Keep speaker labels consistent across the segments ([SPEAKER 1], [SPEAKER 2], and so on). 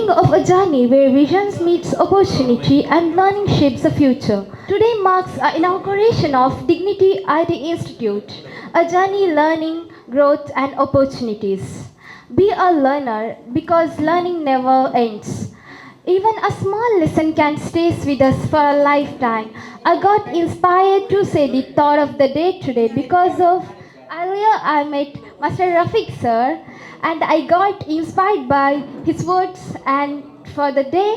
[SPEAKER 1] beginning of a journey where visions meets opportunity and learning shapes the future. Today marks the inauguration of Dignity IT Institute, a journey learning, growth and opportunities. Be a learner because learning never ends. Even a small lesson can stay with us for a lifetime. I got inspired to say the thought of the day today because of earlier I met Master Rafiq sir and I got inspired by his words and for the day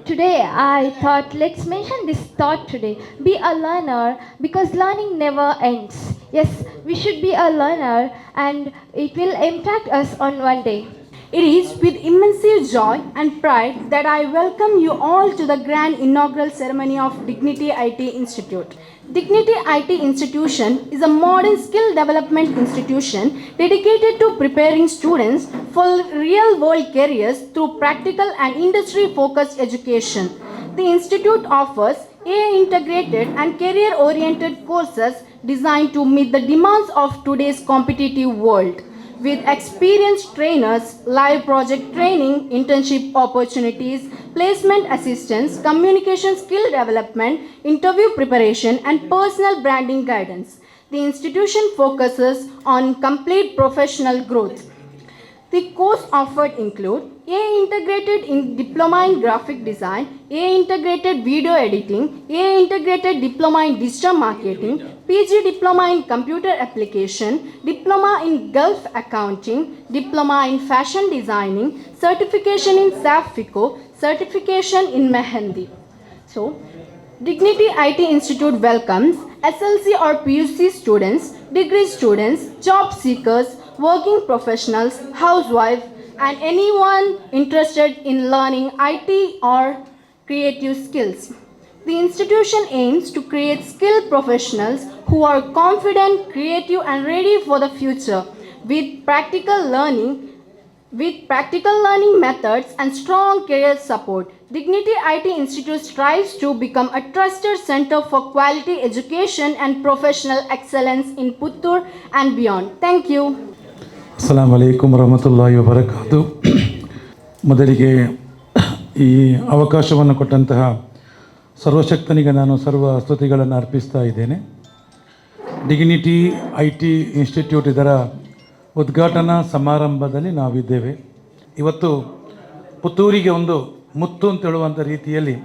[SPEAKER 1] today I thought let's mention this thought today. Be a learner because learning never ends. Yes, we should be a learner and it will impact us on one day.
[SPEAKER 2] It is with immense joy and pride that I welcome you all to the grand inaugural ceremony of Dignity IT Institute. Dignity IT Institution is a modern skill development institution dedicated to preparing students for real-world careers through practical and industry-focused education. The institute offers AI-integrated and career-oriented courses designed to meet the demands of today's competitive world. With experienced trainers, live project training, internship opportunities, placement assistance, communication skill development, interview preparation, and personal branding guidance. The institution focuses on complete professional growth. The course offered include AI integrated in diploma in graphic design, AI integrated video editing, AI integrated diploma in digital marketing, PG diploma in computer application, diploma in Gulf accounting, diploma in fashion designing, certification in SAP FICO, certification in Mehendi. So, Dignity IT Institute welcomes SLC or PUC students, degree students, job seekers, working professionals, housewives, and anyone interested in learning IT or creative skills. The institution aims to create skilled professionals who are confident, creative, and ready for the future with practical learning methods and strong career support. Dignity IT Institute strives to become a trusted center for quality education and professional excellence in Puttur and beyond. Thank you.
[SPEAKER 3] ಅಸ್ಸಲಾಮು ಅಲೈಕುಮ್ ವರಹಮತುಲ್ಲಾಹಿ ವಬರಕಾತು. ಮೊದಲಿಗೆ ಈ ಅವಕಾಶವನ್ನು ಕೊಟ್ಟಂತಹ ಸರ್ವಶಕ್ತನಿಗೆ ನಾನು ಸರ್ವ ಸ್ತುತಿಗಳನ್ನು ಅರ್ಪಿಸ್ತಾ ಇದ್ದೇನೆ. Dignity IT institute ಇದರ ಉದ್ಘಾಟನಾ ಸಮಾರಂಭದಲ್ಲಿ ನಾವಿದ್ದೇವೆ. ಇವತ್ತು ಪುತ್ತೂರಿಗೆ ಒಂದು ಮುತ್ತು ಅಂತ ಹೇಳುವಂಥ ರೀತಿಯಲ್ಲಿ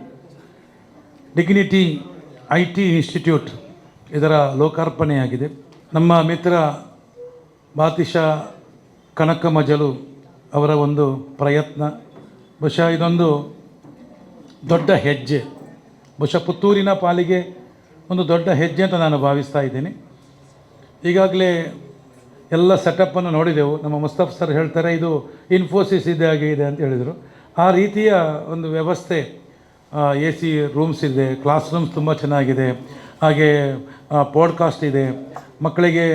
[SPEAKER 3] ಡಿಗ್ನಿಟಿ IT ಇನ್ಸ್ಟಿಟ್ಯೂಟ್ ಇದರ ಲೋಕಾರ್ಪಣೆಯಾಗಿದೆ. ನಮ್ಮ ಮಿತ್ರ ಬಾತಿಷಾ ಕನಕ ಮಜಲು ಅವರ ಒಂದು ಪ್ರಯತ್ನ, ಬಹುಶಃ ಇದೊಂದು ದೊಡ್ಡ ಹೆಜ್ಜೆ, ಬಹುಶಃ ಪುತ್ತೂರಿನ ಪಾಲಿಗೆ ಒಂದು ದೊಡ್ಡ ಹೆಜ್ಜೆ ಅಂತ ನಾನು ಭಾವಿಸ್ತಾ ಇದ್ದೇನೆ. ಈಗಾಗಲೇ ಎಲ್ಲ ಸೆಟಪ್ಪನ್ನು ನೋಡಿದೆವು. ನಮ್ಮ ಮುಸ್ತಫ್ ಸರ್ ಹೇಳ್ತಾರೆ ಇದು ಇನ್ಫೋಸಿಸ್ ಇದೆ ಅಂತ ಹೇಳಿದರು. ಆ ರೀತಿಯ ಒಂದು ವ್ಯವಸ್ಥೆ, AC ರೂಮ್ಸ್ ಇದೆ, ಕ್ಲಾಸ್ ರೂಮ್ಸ್ ತುಂಬ ಚೆನ್ನಾಗಿದೆ, ಹಾಗೆ ಪಾಡ್ಕಾಸ್ಟ್ ಇದೆ, ಮಕ್ಕಳಿಗೆ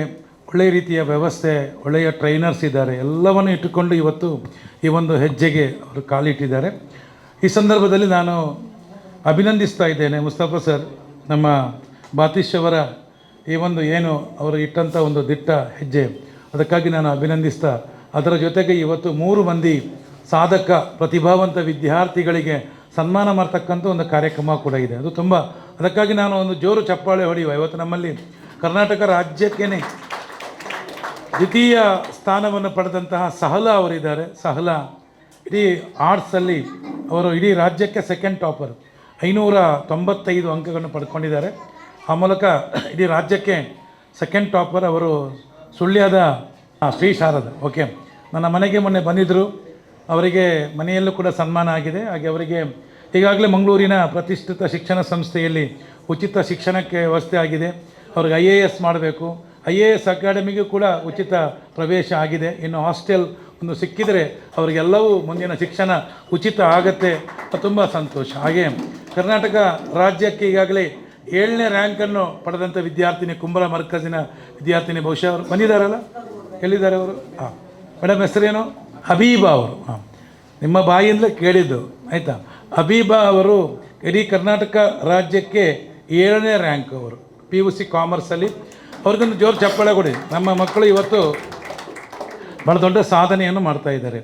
[SPEAKER 3] ಒಳ್ಳೆಯ ರೀತಿಯ ವ್ಯವಸ್ಥೆ, ಒಳ್ಳೆಯ ಟ್ರೈನರ್ಸ್ ಇದ್ದಾರೆ. ಎಲ್ಲವನ್ನು ಇಟ್ಟುಕೊಂಡು ಇವತ್ತು ಈ ಒಂದು ಹೆಜ್ಜೆಗೆ ಅವರು ಕಾಲಿಟ್ಟಿದ್ದಾರೆ. ಈ ಸಂದರ್ಭದಲ್ಲಿ ನಾನು ಅಭಿನಂದಿಸ್ತಾ ಇದ್ದೇನೆ ಮುಸ್ತಫಾ ಸರ್, ನಮ್ಮ ಬಾತಿಶ್ ಅವರ ಈ ಒಂದು ಏನು ಅವರು ಇಟ್ಟಂಥ ಒಂದು ದಿಟ್ಟ ಹೆಜ್ಜೆ, ಅದಕ್ಕಾಗಿ ನಾನು ಅಭಿನಂದಿಸ್ತಾ, ಅದರ ಜೊತೆಗೆ ಇವತ್ತು 3 ಮಂದಿ ಸಾಧಕ ಪ್ರತಿಭಾವಂತ ವಿದ್ಯಾರ್ಥಿಗಳಿಗೆ ಸನ್ಮಾನ ಮಾಡ್ತಕ್ಕಂಥ ಒಂದು ಕಾರ್ಯಕ್ರಮ ಕೂಡ ಇದೆ. ಅದು ತುಂಬ, ಅದಕ್ಕಾಗಿ ನಾನು ಒಂದು ಜೋರು ಚಪ್ಪಾಳೆ ಹೊಡೆಯುವ. ಇವತ್ತು ನಮ್ಮಲ್ಲಿ ಕರ್ನಾಟಕ ರಾಜ್ಯಕ್ಕೇ ದ್ವಿತೀಯ ಸ್ಥಾನವನ್ನು ಪಡೆದಂತಹ ಸಹಲಾ ಅವರಿದ್ದಾರೆ. ಸಹಲಾ ಇಡೀ ಆರ್ಟ್ಸಲ್ಲಿ ಅವರು ಇಡೀ ರಾಜ್ಯಕ್ಕೆ ಸೆಕೆಂಡ್ ಟಾಪರ್, 595 ಅಂಕಗಳನ್ನು ಪಡ್ಕೊಂಡಿದ್ದಾರೆ. ಆ ಮೂಲಕ ಇಡೀ ರಾಜ್ಯಕ್ಕೆ ಸೆಕೆಂಡ್ ಟಾಪರ್ ಅವರು. ಸುಳ್ಯದ ಶ್ರೀ ಶಾರದಾ, ಓಕೆ, ನನ್ನ ಮನೆಗೆ ಮೊನ್ನೆ ಬಂದಿದ್ದರು. ಅವರಿಗೆ ಮನೆಯಲ್ಲೂ ಕೂಡ ಸನ್ಮಾನ ಆಗಿದೆ. ಹಾಗೆ ಅವರಿಗೆ ಈಗಾಗಲೇ ಮಂಗಳೂರಿನ ಪ್ರತಿಷ್ಠಿತ ಶಿಕ್ಷಣ ಸಂಸ್ಥೆಯಲ್ಲಿ ಉಚಿತ ಶಿಕ್ಷಣಕ್ಕೆ ವ್ಯವಸ್ಥೆ ಆಗಿದೆ. ಅವ್ರಿಗೆ IAS ಮಾಡಬೇಕು, IAS ಅಕಾಡೆಮಿಗೂ ಕೂಡ ಉಚಿತ ಪ್ರವೇಶ ಆಗಿದೆ. ಇನ್ನು ಹಾಸ್ಟೆಲ್ ಒಂದು ಸಿಕ್ಕಿದರೆ ಅವರಿಗೆಲ್ಲವೂ ಮುಂದಿನ ಶಿಕ್ಷಣ ಉಚಿತ ಆಗತ್ತೆ. ತುಂಬ ಸಂತೋಷ. ಹಾಗೆ ಕರ್ನಾಟಕ ರಾಜ್ಯಕ್ಕೆ ಈಗಾಗಲೇ 7ನೇ ರ್ಯಾಂಕನ್ನು ಪಡೆದಂಥ ವಿದ್ಯಾರ್ಥಿನಿ, ಕುಂಬಳ ಮರ್ಕಜಿನ ವಿದ್ಯಾರ್ಥಿನಿ, ಬಹುಶಃ ಅವರು ಬಂದಿದ್ದಾರಲ್ಲ, ಎಲ್ಲಿದ್ದಾರೆ ಅವರು? ಹಾಂ, ಮೇಡಮ್ ಹೆಸರೇನು? ಹಬೀಬಾ ಅವರು. ಹಾಂ, ನಿಮ್ಮ ಬಾಯಿಂದಲೇ ಕೇಳಿದ್ದು, ಆಯಿತಾ? ಹಬೀಬಾ ಅವರು ಇಡೀ ಕರ್ನಾಟಕ ರಾಜ್ಯಕ್ಕೆ 7ನೇ ರ್ಯಾಂಕ್ ಅವರು, PUC ಕಾಮರ್ಸಲ್ಲಿ. ಅವ್ರಿಗೊಂದು ಜೋರು ಚಪ್ಪಾಳೆ ಕೊಡಿ. ನಮ್ಮ ಮಕ್ಕಳು ಇವತ್ತು ಭಾಳ ದೊಡ್ಡ ಸಾಧನೆಯನ್ನು ಮಾಡ್ತಾಯಿದ್ದಾರೆ.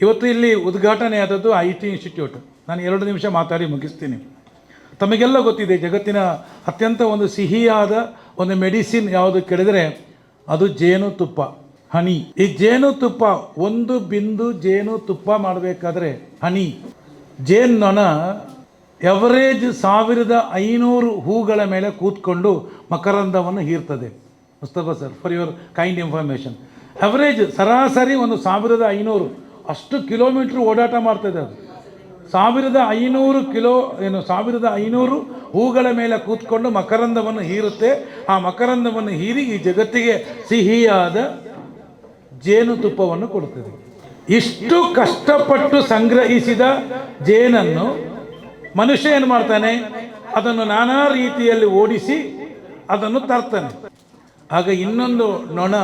[SPEAKER 3] ಇವತ್ತು ಇಲ್ಲಿ ಉದ್ಘಾಟನೆ ಆದದ್ದು IT ಇನ್ಸ್ಟಿಟ್ಯೂಟ್. ನಾನು 2 ನಿಮಿಷ ಮಾತಾಡಿ ಮುಗಿಸ್ತೀನಿ. ತಮಗೆಲ್ಲ ಗೊತ್ತಿದೆ, ಜಗತ್ತಿನ ಅತ್ಯಂತ ಒಂದು ಸಿಹಿಯಾದ ಒಂದು ಮೆಡಿಸಿನ್ ಯಾವುದು ಕೇಳಿದರೆ ಅದು ಜೇನುತುಪ್ಪ, ಹನಿ. ಈ ಜೇನುತುಪ್ಪ, 1 ಬಿಂದು ಜೇನುತುಪ್ಪ ಮಾಡಬೇಕಾದ್ರೆ ಹನಿ, ಜೇನ್ನೊಣ ಎವರೇಜ್ 1500 ಹೂಗಳ ಮೇಲೆ ಕೂತ್ಕೊಂಡು ಮಕರಂದವನ್ನು ಹೀರ್ತದೆ. Mustafa sir, for your kind information, average ಸರಾಸರಿ 1500 ಅಷ್ಟು ಕಿಲೋಮೀಟ್ರ್ ಓಡಾಟ ಮಾಡ್ತದೆ. ಅದು 1500 ಹೂಗಳ ಮೇಲೆ ಕೂತ್ಕೊಂಡು ಮಕರಂದವನ್ನು ಹೀರುತ್ತೆ. ಆ ಮಕರಂದವನ್ನು ಹೀರಿ ಈ ಜಗತ್ತಿಗೆ ಸಿಹಿಯಾದ ಜೇನುತುಪ್ಪವನ್ನು ಕೊಡುತ್ತದೆ. ಇಷ್ಟು ಕಷ್ಟಪಟ್ಟು ಸಂಗ್ರಹಿಸಿದ ಜೇನನ್ನು ಮನುಷ್ಯ ಏನು ಮಾಡ್ತಾನೆ, ಅದನ್ನು ನಾನಾ ರೀತಿಯಲ್ಲಿ ಓಡಿಸಿ ಅದನ್ನು ತರ್ತಾನೆ. ಆಗ ಇನ್ನೊಂದು ನೊಣ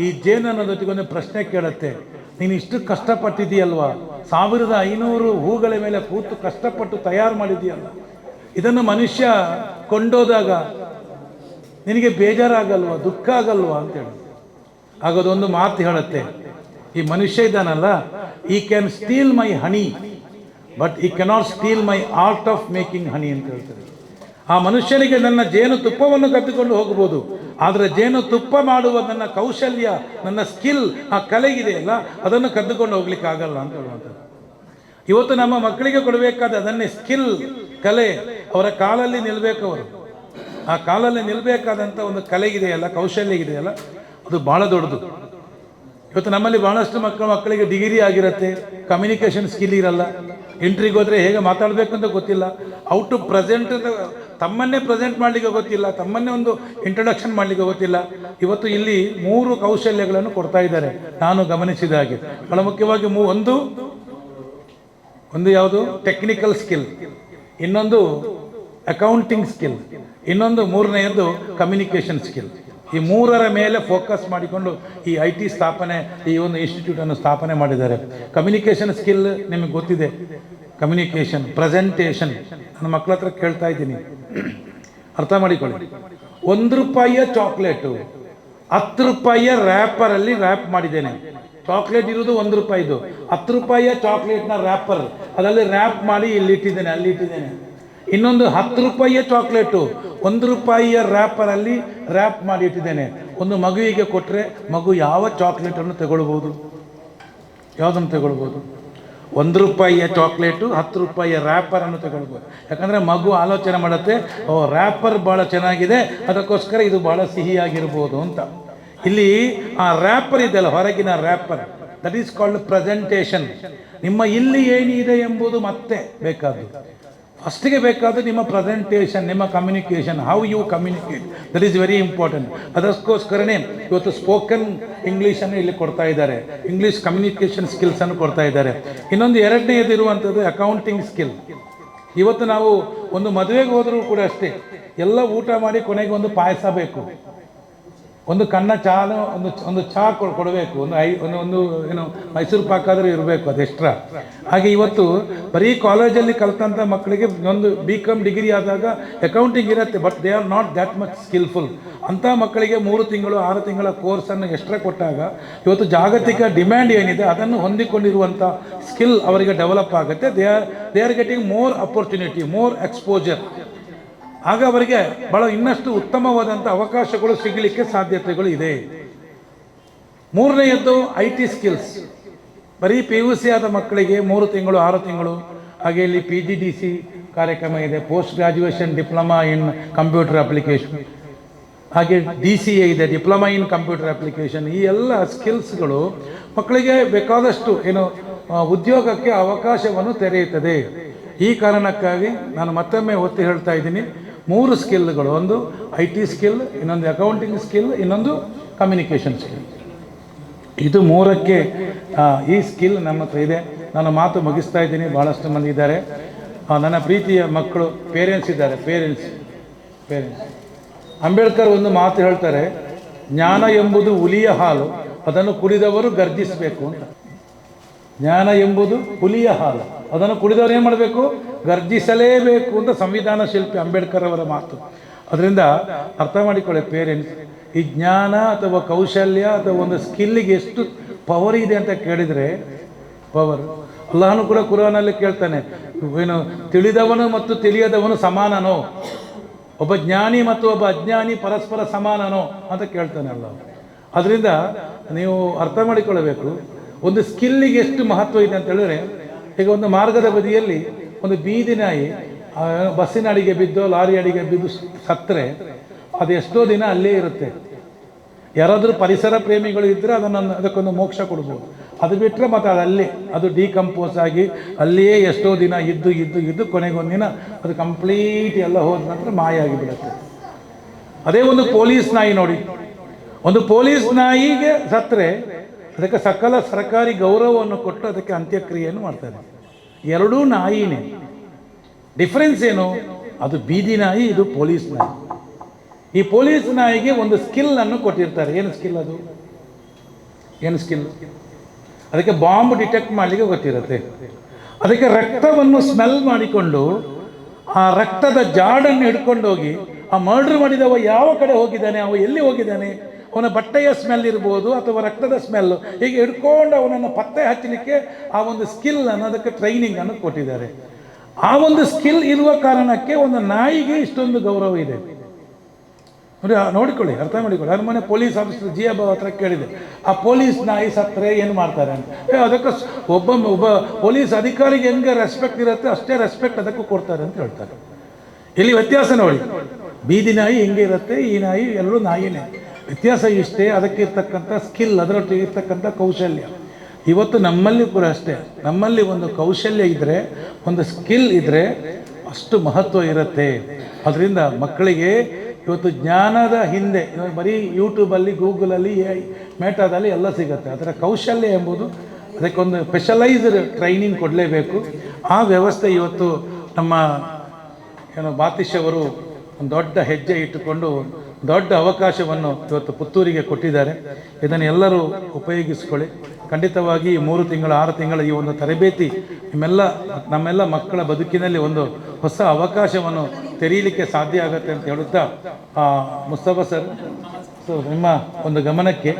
[SPEAKER 3] ಈ ಜೇನನ್ನೊಂದಿಗೊಂದು ಪ್ರಶ್ನೆ ಕೇಳುತ್ತೆ, ನೀನು ಇಷ್ಟು ಕಷ್ಟಪಟ್ಟಿದೆಯಲ್ವಾ, 1500 ಹೂಗಳ ಮೇಲೆ ಕೂತು ಕಷ್ಟಪಟ್ಟು ತಯಾರು ಮಾಡಿದೆಯಲ್ಲ, ಇದನ್ನು ಮನುಷ್ಯ ಕೊಂಡೋದಾಗ ನಿನಗೆ ಬೇಜಾರಾಗಲ್ವಾ, ದುಃಖ ಆಗಲ್ವಾ ಅಂತೇಳಿ. ಆಗೋದೊಂದು ಮಾತು ಹೇಳುತ್ತೆ, ಈ ಮನುಷ್ಯ ಇದ್ದಾನಲ್ಲ, he can steal my honey but he cannot steal my art of making honey ಅಂತ ಹೇಳ್ತಾರೆ. ಆ ಮನುಷ್ಯನಿಗೆ ನನ್ನ ಜೇನುತುಪ್ಪವನ್ನು ಕದ್ದುಕೊಂಡು ಹೋಗ್ಬೋದು, ಆದರೆ ಜೇನುತುಪ್ಪ ಮಾಡುವ ನನ್ನ ಕೌಶಲ್ಯ, ನನ್ನ ಸ್ಕಿಲ್, ಆ ಕಲೆಗಿದೆಯಲ್ಲ, ಅದನ್ನು ಕದ್ದುಕೊಂಡು ಹೋಗ್ಲಿಕ್ಕೆ ಆಗಲ್ಲ ಅಂತ ಹೇಳುವಂಥದ್ದು. ಇವತ್ತು ನಮ್ಮ ಮಕ್ಕಳಿಗೆ ಕೊಡಬೇಕಾದ ಅದನ್ನೇ ಸ್ಕಿಲ್, ಕಲೆ, ಅವರ ಕಾಲಲ್ಲಿ ನಿಲ್ಲಬೇಕು. ಅವರು ಆ ಕಾಲಲ್ಲಿ ನಿಲ್ಲಬೇಕಾದಂಥ ಒಂದು ಕಲೆಗಿದೆಯಲ್ಲ, ಕೌಶಲ್ಯ ಇದೆಯಲ್ಲ, ಅದು ಭಾಳ ದೊಡ್ಡದು. ಇವತ್ತು ನಮ್ಮಲ್ಲಿ ಭಾಳಷ್ಟು ಮಕ್ಕಳಿಗೆ ಡಿಗ್ರಿ ಆಗಿರುತ್ತೆ, ಕಮ್ಯುನಿಕೇಷನ್ ಸ್ಕಿಲ್ ಇರಲ್ಲ, ಇಂಟ್ರಿಗೆ ಹೋದರೆ ಹೇಗೆ ಮಾತಾಡಬೇಕು ಅಂತ ಗೊತ್ತಿಲ್ಲ, ಔ ಟು ಪ್ರೆಸೆಂಟ್, ತಮ್ಮನ್ನೇ ಪ್ರೆಸೆಂಟ್ ಮಾಡಲಿಕ್ಕೆ ಗೊತ್ತಿಲ್ಲ, ತಮ್ಮನ್ನೇ ಒಂದು ಇಂಟ್ರೊಡಕ್ಷನ್ ಮಾಡಲಿಕ್ಕೆ ಗೊತ್ತಿಲ್ಲ. ಇವತ್ತು ಇಲ್ಲಿ 3 ಕೌಶಲ್ಯಗಳನ್ನು ಕೊಡ್ತಾ ಇದ್ದಾರೆ ನಾನು ಗಮನಿಸಿದ ಹಾಗೆ. ಬಹಳ ಮುಖ್ಯವಾಗಿ ಒಂದು ಯಾವುದು ಟೆಕ್ನಿಕಲ್ ಸ್ಕಿಲ್, ಇನ್ನೊಂದು ಅಕೌಂಟಿಂಗ್ ಸ್ಕಿಲ್, ಇನ್ನೊಂದು 3ನೇದು ಕಮ್ಯುನಿಕೇಷನ್ ಸ್ಕಿಲ್. ಈ 3ರ ಮೇಲೆ ಫೋಕಸ್ ಮಾಡಿಕೊಂಡು ಈ IT ಸ್ಥಾಪನೆ, ಈ ಒಂದು ಇನ್ಸ್ಟಿಟ್ಯೂಟನ್ನು ಸ್ಥಾಪನೆ ಮಾಡಿದ್ದಾರೆ. ಕಮ್ಯುನಿಕೇಷನ್ ಸ್ಕಿಲ್ ನಿಮಗೆ ಗೊತ್ತಿದೆ, ಕಮ್ಯುನಿಕೇಷನ್, ಪ್ರೆಸೆಂಟೇಷನ್. ನನ್ನ ಮಕ್ಕಳ ಹತ್ರ ಕೇಳ್ತಾ ಇದ್ದೀನಿ, ಅರ್ಥ ಮಾಡಿಕೊಳ್ಳಿ. 1 ರೂಪಾಯಿಯ ಚಾಕ್ಲೇಟು 10 ರೂಪಾಯಿಯ ರ್ಯಾಪರಲ್ಲಿ ರ್ಯಾಪ್ ಮಾಡಿದ್ದೇನೆ. ಚಾಕ್ಲೇಟ್ ಇರೋದು 1 ರೂಪಾಯಿದು, 10 ರೂಪಾಯಿಯ ಚಾಕ್ಲೇಟ್ನ ರ್ಯಾಪರ್ ಅದರಲ್ಲಿ ರ್ಯಾಪ್ ಮಾಡಿ ಇಲ್ಲಿಟ್ಟಿದ್ದೇನೆ, ಅಲ್ಲಿಟ್ಟಿದ್ದೇನೆ. ಇನ್ನೊಂದು 10 ರೂಪಾಯಿಯ ಚಾಕ್ಲೇಟು 1 ರೂಪಾಯಿಯ ರ್ಯಾಪರಲ್ಲಿ ರ್ಯಾಪ್ ಮಾಡಿ ಇಟ್ಟಿದ್ದೇನೆ. ಒಂದು ಮಗುವಿಗೆ ಕೊಟ್ಟರೆ ಮಗು ಯಾವ ಚಾಕ್ಲೇಟನ್ನು ತಗೊಳ್ಬೋದು, ಯಾವುದನ್ನು ತಗೊಳ್ಬೋದು? 1 ರೂಪಾಯಿಯ ಚಾಕ್ಲೇಟು 10 ರೂಪಾಯಿಯ ರ್ಯಾಪರನ್ನು ತಗೊಳ್ಬೋದು. ಯಾಕಂದರೆ ಮಗು ಆಲೋಚನೆ ಮಾಡುತ್ತೆ, ಓ ರ್ಯಾಪರ್ ಭಾಳ ಚೆನ್ನಾಗಿದೆ, ಅದಕ್ಕೋಸ್ಕರ ಇದು ಭಾಳ ಸಿಹಿಯಾಗಿರ್ಬೋದು ಅಂತ. ಇಲ್ಲಿ ಆ ರ್ಯಾಪರ್ ಇದೆಯಲ್ಲ, ಹೊರಗಿನ wrapper, that is called presentation. ನಿಮ್ಮ ಇಲ್ಲಿ ಏನಿದೆ ಎಂಬುದು ಮತ್ತೆ ಬೇಕಾದ್ದು, ಫಸ್ಟಿಗೆ ಬೇಕಾದ ನಿಮ್ಮ ಪ್ರೆಸೆಂಟೇಷನ್, ನಿಮ್ಮ communication, how you communicate, that is very important. ಅದಕ್ಕೋಸ್ಕರನೇ ಇವತ್ತು ಸ್ಪೋಕನ್ ಇಂಗ್ಲೀಷನ್ನು ಇಲ್ಲಿ ಕೊಡ್ತಾ ಇದ್ದಾರೆ, ಇಂಗ್ಲೀಷ್ ಕಮ್ಯುನಿಕೇಷನ್ ಸ್ಕಿಲ್ಸನ್ನು ಕೊಡ್ತಾ ಇದ್ದಾರೆ. ಇನ್ನೊಂದು 2ನೇದು ಇರುವಂಥದ್ದು ಅಕೌಂಟಿಂಗ್ ಸ್ಕಿಲ್. ಇವತ್ತು ನಾವು ಒಂದು ಮದುವೆಗೆ ಹೋದರೂ ಕೂಡ ಅಷ್ಟೇ, ಎಲ್ಲ ಊಟ ಮಾಡಿ ಕೊನೆಗೆ ಒಂದು ಪಾಯಸ ಬೇಕು, ಒಂದು ಕಣ್ಣ ಚಾನು, ಒಂದು ಚಹಾ ಕೊಡಬೇಕು, ಒಂದು ಏನು ಮೈಸೂರು ಪಾಕ್ ಆದರೂ ಇರಬೇಕು, ಅದು ಎಕ್ಸ್ಟ್ರಾ. ಹಾಗೆ ಇವತ್ತು ಬರೀ ಕಾಲೇಜಲ್ಲಿ ಕಲ್ತಂಥ ಮಕ್ಕಳಿಗೆ ಒಂದು BCom ಡಿಗ್ರಿ ಆದಾಗ ಅಕೌಂಟಿಂಗ್ ಇರುತ್ತೆ, but they are not that much skilful. ಅಂಥ ಮಕ್ಕಳಿಗೆ 3 ತಿಂಗಳು 6 ತಿಂಗಳ ಕೋರ್ಸನ್ನು ಎಕ್ಸ್ಟ್ರಾ ಕೊಟ್ಟಾಗ ಇವತ್ತು ಜಾಗತಿಕ ಡಿಮ್ಯಾಂಡ್ ಏನಿದೆ ಅದನ್ನು ಹೊಂದಿಕೊಂಡಿರುವಂಥ ಸ್ಕಿಲ್ ಅವರಿಗೆ ಡೆವಲಪ್ ಆಗುತ್ತೆ. They are getting more opportunity, more exposure. ಆಗ ಅವರಿಗೆ ಭಾಳ ಇನ್ನಷ್ಟು ಉತ್ತಮವಾದಂಥ ಅವಕಾಶಗಳು ಸಿಗಲಿಕ್ಕೆ ಸಾಧ್ಯತೆಗಳು ಇದೆ. 3ನೇಯದ್ದು IT ಸ್ಕಿಲ್ಸ್. ಬರೀ PUC ಆದ ಮಕ್ಕಳಿಗೆ 3 ತಿಂಗಳು 6 ತಿಂಗಳು, ಹಾಗೆ ಇಲ್ಲಿ PGDC ಕಾರ್ಯಕ್ರಮ ಇದೆ, post graduation diploma in computer application, ಹಾಗೆ DCA ಇದೆ, ಡಿಪ್ಲೊಮಾ ಇನ್ ಕಂಪ್ಯೂಟರ್ ಅಪ್ಲಿಕೇಶನ್. ಈ ಎಲ್ಲ ಸ್ಕಿಲ್ಸ್ಗಳು ಮಕ್ಕಳಿಗೆ ಬೇಕಾದಷ್ಟು ಉದ್ಯೋಗಕ್ಕೆ ಅವಕಾಶವನ್ನು ತೆರೆಯುತ್ತದೆ. ಈ ಕಾರಣಕ್ಕಾಗಿ ನಾನು ಮತ್ತೊಮ್ಮೆ ಒತ್ತಿ ಹೇಳ್ತಾ ಇದ್ದೀನಿ, 3 ಸ್ಕಿಲ್ಗಳು, ಒಂದು IT ಸ್ಕಿಲ್, ಇನ್ನೊಂದು ಅಕೌಂಟಿಂಗ್ ಸ್ಕಿಲ್, ಇನ್ನೊಂದು ಕಮ್ಯುನಿಕೇಷನ್ ಸ್ಕಿಲ್. ಇದು 3ಕ್ಕೆ ಈ ಸ್ಕಿಲ್ ನಮ್ಮ ಹತ್ರ ಇದೆ. ನಾನು ಮಾತು ಮುಗಿಸ್ತಾ ಇದ್ದೀನಿ, ಭಾಳಷ್ಟು ಮಂದಿ ಇದ್ದಾರೆ. ನನ್ನ ಪ್ರೀತಿಯ ಮಕ್ಕಳು, ಪೇರೆಂಟ್ಸ್ ಇದ್ದಾರೆ, ಪೇರೆಂಟ್ಸ್. ಅಂಬೇಡ್ಕರ್ ಒಂದು ಮಾತು ಹೇಳ್ತಾರೆ, ಜ್ಞಾನ ಎಂಬುದು ಹುಲಿಯ ಹಾಲು, ಅದನ್ನು ಕುಡಿದವರು ಗರ್ಜಿಸಬೇಕು ಅಂತ. ಜ್ಞಾನ ಎಂಬುದು ಹುಲಿಯ ಹಾಲು, ಅದನ್ನು ಕುಡಿದವರು ಏನು ಮಾಡಬೇಕು, ಗರ್ಜಿಸಲೇಬೇಕು ಅಂತ ಸಂವಿಧಾನ ಶಿಲ್ಪಿ ಅಂಬೇಡ್ಕರ್ ಅವರ ಮಾತು. ಅದರಿಂದ ಅರ್ಥ ಮಾಡಿಕೊಳ್ಳಿ ಪೇರೆಂಟ್ಸ್, ಈ ಜ್ಞಾನ ಅಥವಾ ಕೌಶಲ್ಯ ಅಥವಾ ಒಂದು ಸ್ಕಿಲ್ಲಿಗೆ ಎಷ್ಟು ಪವರ್ ಇದೆ ಅಂತ ಕೇಳಿದರೆ, ಪವರ್. ಅಲ್ಲಾಹನು ಕೂಡ ಕುರಾನಲ್ಲಿ ಕೇಳ್ತಾನೆ, ಏನು ತಿಳಿದವನು ಮತ್ತು ತಿಳಿಯದವನು ಸಮಾನನೋ, ಒಬ್ಬ ಜ್ಞಾನಿ ಮತ್ತು ಒಬ್ಬ ಅಜ್ಞಾನಿ ಪರಸ್ಪರ ಸಮಾನನೋ ಅಂತ ಕೇಳ್ತಾನೆ ಅಲ್ಲ. ಅದರಿಂದ ನೀವು ಅರ್ಥ ಮಾಡಿಕೊಳ್ಳಬೇಕು, ಒಂದು ಸ್ಕಿಲ್ಲಿಗೆ ಎಷ್ಟು ಮಹತ್ವ ಇದೆ ಅಂತ ಹೇಳಿದ್ರೆ, ಈಗ ಒಂದು ಮಾರ್ಗದ ಬದಿಯಲ್ಲಿ ಒಂದು ಬೀದಿ ನಾಯಿ ಬಸ್ಸಿನ ಅಡಿಗೆ ಬಿದ್ದು ಲಾರಿ ಅಡಿಗೆ ಬಿದ್ದು ಸತ್ತರೆ ಅದು ಎಷ್ಟೋ ದಿನ ಅಲ್ಲೇ ಇರುತ್ತೆ. ಯಾರಾದರೂ ಪರಿಸರ ಪ್ರೇಮಿಗಳು ಇದ್ದರೆ ಅದಕ್ಕೊಂದು ಮೋಕ್ಷ ಕೊಡ್ಬೋದು. ಅದು ಬಿಟ್ಟರೆ ಮತ್ತು ಅದು ಡಿಕಂಪೋಸ್ ಆಗಿ ಅಲ್ಲಿಯೇ ಎಷ್ಟೋ ದಿನ ಇದ್ದು ಕೊನೆಗೊಂದಿನ ಅದು ಕಂಪ್ಲೀಟ್ ಎಲ್ಲ ಹೋದ ನಂತರ ಮಾಯ ಆಗಿಬಿಡುತ್ತೆ. ಅದೇ ಒಂದು ಪೊಲೀಸ್ ನಾಯಿ ನೋಡಿ, ಒಂದು ಪೊಲೀಸ್ ನಾಯಿಗೆ ಸತ್ತರೆ ಅದಕ್ಕೆ ಸಕಲ ಸರ್ಕಾರಿ ಗೌರವವನ್ನು ಕೊಟ್ಟು ಅದಕ್ಕೆ ಅಂತ್ಯಕ್ರಿಯೆಯನ್ನು ಮಾಡ್ತಾರೆ. ಎರಡೂ ನಾಯಿನೇ. ಡಿಫ್ರೆನ್ಸ್ ಏನು? ಅದು ಬೀದಿ ನಾಯಿ, ಇದು ಪೊಲೀಸ್ ನಾಯಿ. ಈ ಪೊಲೀಸ್ ನಾಯಿಗೆ ಒಂದು ಸ್ಕಿಲ್ಲನ್ನು ಕೊಟ್ಟಿರ್ತಾರೆ. ಏನು ಸ್ಕಿಲ್ ಅದು? ಏನು ಸ್ಕಿಲ್? ಅದಕ್ಕೆ ಬಾಂಬ್ ಡಿಟೆಕ್ಟ್ ಮಾಡಲಿಕ್ಕೆ ಗೊತ್ತಿರುತ್ತೆ. ಅದಕ್ಕೆ ರಕ್ತವನ್ನು ಸ್ಮೆಲ್ ಮಾಡಿಕೊಂಡು ಆ ರಕ್ತದ ಜಾಡನ್ನು ಹಿಡ್ಕೊಂಡೋಗಿ ಆ ಮರ್ಡರ್ ಮಾಡಿದವ ಯಾವ ಕಡೆ ಹೋಗಿದ್ದಾನೆ, ಅವ ಎಲ್ಲಿ ಹೋಗಿದ್ದಾನೆ, ಅವನ ಬಟ್ಟೆಯ ಸ್ಮೆಲ್ ಇರ್ಬೋದು ಅಥವಾ ರಕ್ತದ ಸ್ಮೆಲ್ಲು, ಹೀಗೆ ಹಿಡ್ಕೊಂಡು ಅವನನ್ನು ಪತ್ತೆ ಹಚ್ಚಲಿಕ್ಕೆ ಆ ಒಂದು ಸ್ಕಿಲ್ಲನ್ನು, ಅದಕ್ಕೆ ಟ್ರೈನಿಂಗನ್ನು ಕೊಟ್ಟಿದ್ದಾರೆ. ಆ ಒಂದು ಸ್ಕಿಲ್ ಇರುವ ಕಾರಣಕ್ಕೆ ಒಂದು ನಾಯಿಗೆ ಇಷ್ಟೊಂದು ಗೌರವ ಇದೆ. ನೋಡಿಕೊಳ್ಳಿ, ಅರ್ಥ ಮಾಡಿಕೊಳ್ಳಿ. ಅರಮನೆ ಪೊಲೀಸ್ ಆಫೀಸರ್ ಜಿಯಾಬಾ ಹತ್ರ ಕೇಳಿದೆ, ಆ ಪೊಲೀಸ್ ನಾಯಿ ಸತ್ತರೆ ಏನು ಮಾಡ್ತಾರೆ ಅಂತ. ಅದಕ್ಕೆ ಒಬ್ಬ ಪೊಲೀಸ್ ಅಧಿಕಾರಿಗೆ ಹೆಂಗೆ ರೆಸ್ಪೆಕ್ಟ್ ಇರುತ್ತೆ ಅಷ್ಟೇ ರೆಸ್ಪೆಕ್ಟ್ ಅದಕ್ಕೂ ಕೊಡ್ತಾರೆ ಅಂತ ಹೇಳ್ತಾರೆ. ಇಲ್ಲಿ ವ್ಯತ್ಯಾಸ ನೋಡಿ, ಬೀದಿ ನಾಯಿ ಹೆಂಗೆ ಇರುತ್ತೆ, ಈ ನಾಯಿ ಎಲ್ಲರೂ ನಾಯಿನೇ. ವ್ಯತ್ಯಾಸ ಇಷ್ಟೇ, ಅದಕ್ಕಿರ್ತಕ್ಕಂಥ ಸ್ಕಿಲ್, ಅದರೊಟ್ಟಿಗೆ ಇರ್ತಕ್ಕಂಥ ಕೌಶಲ್ಯ. ಇವತ್ತು ನಮ್ಮಲ್ಲಿ ಕೂಡ ಅಷ್ಟೇ, ನಮ್ಮಲ್ಲಿ ಒಂದು ಕೌಶಲ್ಯ ಇದ್ದರೆ, ಒಂದು ಸ್ಕಿಲ್ ಇದ್ದರೆ ಅಷ್ಟು ಮಹತ್ವ ಇರುತ್ತೆ. ಅದರಿಂದ ಮಕ್ಕಳಿಗೆ ಇವತ್ತು ಜ್ಞಾನದ ಹಿಂದೆ ಬರೀ ಯೂಟ್ಯೂಬಲ್ಲಿ, ಗೂಗಲಲ್ಲಿ, ಮೇಟಾದಲ್ಲಿ ಎಲ್ಲ ಸಿಗುತ್ತೆ. ಅದರ ಕೌಶಲ್ಯ ಎಂಬುದು ಅದಕ್ಕೊಂದು ಸ್ಪೆಷಲೈಸ್ಡ್ ಟ್ರೈನಿಂಗ್ ಕೊಡಲೇಬೇಕು. ಆ ವ್ಯವಸ್ಥೆ ಇವತ್ತು ನಮ್ಮ ಬಾತಿಶ್ ಅವರು ಒಂದು ದೊಡ್ಡ ಹೆಜ್ಜೆ ಇಟ್ಟುಕೊಂಡು ದೊಡ್ಡ ಅವಕಾಶವನ್ನು ಇವತ್ತು ಪುತ್ತೂರಿಗೆ ಕೊಟ್ಟಿದ್ದಾರೆ. ಇದನ್ನು ಎಲ್ಲರೂ ಉಪಯೋಗಿಸ್ಕೊಳ್ಳಿ. ಖಂಡಿತವಾಗಿ 3 ತಿಂಗಳ 6 ತಿಂಗಳ ಈ ಒಂದು ತರಬೇತಿ ನಮ್ಮೆಲ್ಲ ಮಕ್ಕಳ ಬದುಕಿನಲ್ಲಿ ಒಂದು ಹೊಸ ಅವಕಾಶವನ್ನು ತೆರೀಲಿಕ್ಕೆ ಸಾಧ್ಯ ಆಗುತ್ತೆ ಅಂತ ಹೇಳುತ್ತಾ, ಮುಸ್ತಫಾ ಸರ್, ನಿಮ್ಮ ಒಂದು ಗಮನಕ್ಕೆ,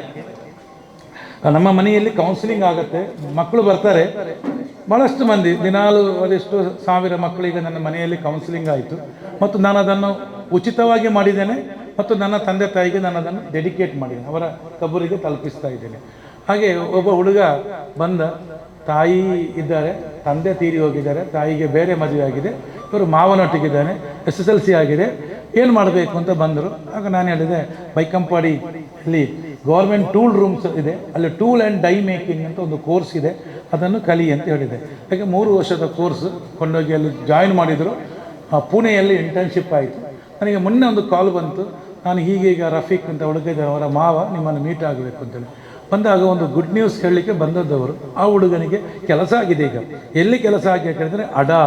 [SPEAKER 3] ನಮ್ಮ ಮನೆಯಲ್ಲಿ ಕೌನ್ಸಿಲಿಂಗ್ ಆಗುತ್ತೆ, ಮಕ್ಕಳು ಬರ್ತಾರೆ ಭಾಳಷ್ಟು ಮಂದಿ, ದಿನಾಲು ಅದೆಷ್ಟು 1000 ಮಕ್ಕಳಿಗೆ ನನ್ನ ಮನೆಯಲ್ಲಿ ಕೌನ್ಸಿಲಿಂಗ್ ಆಯಿತು. ಮತ್ತು ನಾನು ಅದನ್ನು ಉಚಿತವಾಗಿ ಮಾಡಿದ್ದೇನೆ ಮತ್ತು ನನ್ನ ತಂದೆ ತಾಯಿಗೆ ನಾನು ಅದನ್ನು ಡೆಡಿಕೇಟ್ ಮಾಡಿದ್ದೇನೆ, ಅವರ ಕಬೂರಿಗೆ ತಲುಪಿಸ್ತಾ ಇದ್ದೇನೆ. ಹಾಗೆ ಒಬ್ಬ ಹುಡುಗ ಬಂದ, ತಾಯಿ ಇದ್ದಾರೆ, ತಂದೆ ತೀರಿ ಹೋಗಿದ್ದಾರೆ, ತಾಯಿಗೆ ಬೇರೆ ಮದುವೆ ಆಗಿದೆ, ಇವರು ಮಾವನೊಟ್ಟಿಗಿದ್ದಾನೆ, SSLC ಆಗಿದೆ, ಏನು ಮಾಡಬೇಕು ಅಂತ ಬಂದರು. ಆಗ ನಾನು ಹೇಳಿದೆ, ಬೈಕಂಪಾಡಿ ಇಲ್ಲಿ ಗೌರ್ಮೆಂಟ್ ಟೂಲ್ ರೂಮ್ಸ್ ಇದೆ, ಅಲ್ಲಿ ಟೂಲ್ ಆ್ಯಂಡ್ ಡೈ ಮೇಕಿಂಗ್ ಅಂತ ಒಂದು ಕೋರ್ಸ್ ಇದೆ, ಅದನ್ನು ಕಲಿ ಅಂತ ಹೇಳಿದೆ. ಹಾಗೆ 3 ವರ್ಷದ ಕೋರ್ಸ್ ಕೊಂಡೋಗಿ ಅಲ್ಲಿ ಜಾಯಿನ್ ಮಾಡಿದರು. ಪುಣೆಯಲ್ಲಿ ಇಂಟರ್ನ್ಶಿಪ್ ಆಯಿತು. ನನಗೆ ಮೊನ್ನೆ ಒಂದು ಕಾಲ್ ಬಂತು, ನಾನು ಹೀಗೀಗ ರಫೀಕ್ ಅಂತ ಹುಡುಗಿದ್ದಾರೆ, ಅವರ ಮಾವ ನಿಮ್ಮನ್ನು ಮೀಟ್ ಆಗಬೇಕು ಅಂತೇಳಿ ಬಂದಾಗ ಒಂದು ಗುಡ್ ನ್ಯೂಸ್ ಹೇಳಲಿಕ್ಕೆ ಬಂದದ್ದವರು. ಆ ಹುಡುಗನಿಗೆ ಕೆಲಸ ಆಗಿದೆ. ಈಗ ಎಲ್ಲಿ ಕೆಲಸ ಆಗಿ ಕೇಳಿದರೆ ಅಡಾ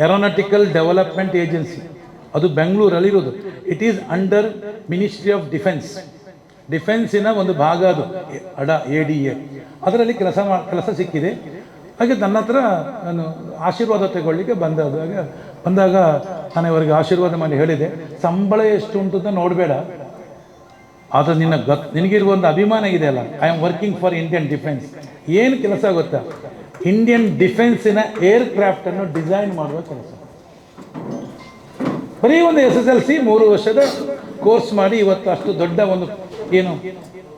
[SPEAKER 3] ಏರೋನಾಟಿಕಲ್ ಡೆವಲಪ್ಮೆಂಟ್ ಏಜೆನ್ಸಿ, ಅದು ಬೆಂಗಳೂರಲ್ಲಿರೋದು. It is under ministry of ಡಿಫೆನ್ಸಿನ ಒಂದು ಭಾಗ ಅದು, ಅಡಾ ADA. ಅದರಲ್ಲಿ ಕೆಲಸ ಸಿಕ್ಕಿದೆ. ಹಾಗೆ ನನ್ನ ಹತ್ರ ನಾನು ಆಶೀರ್ವಾದ ತಗೊಳ್ಳಿಕ್ಕೆ ಬಂದಾಗ ನಾನು ಇವರಿಗೆ ಆಶೀರ್ವಾದ ಮಾಡಿ ಹೇಳಿದೆ, ಸಂಬಳ ಎಷ್ಟು ಉಂಟು ಅಂತ ನೋಡಬೇಡ, ಆದರೆ ನಿನಗಿರುವ ಒಂದು ಅಭಿಮಾನ ಇದೆಯಲ್ಲ, I am working for Indian defence. ಏನು ಕೆಲಸ ಗೊತ್ತಾ? ಇಂಡಿಯನ್ ಡಿಫೆನ್ಸಿನ ಏರ್ಕ್ರಾಫ್ಟನ್ನು ಡಿಸೈನ್ ಮಾಡುವ ಕೆಲಸ. ಬರೀ ಒಂದು SSLC 3 ವರ್ಷದ ಕೋರ್ಸ್ ಮಾಡಿ ಇವತ್ತು ಅಷ್ಟು ದೊಡ್ಡ ಒಂದು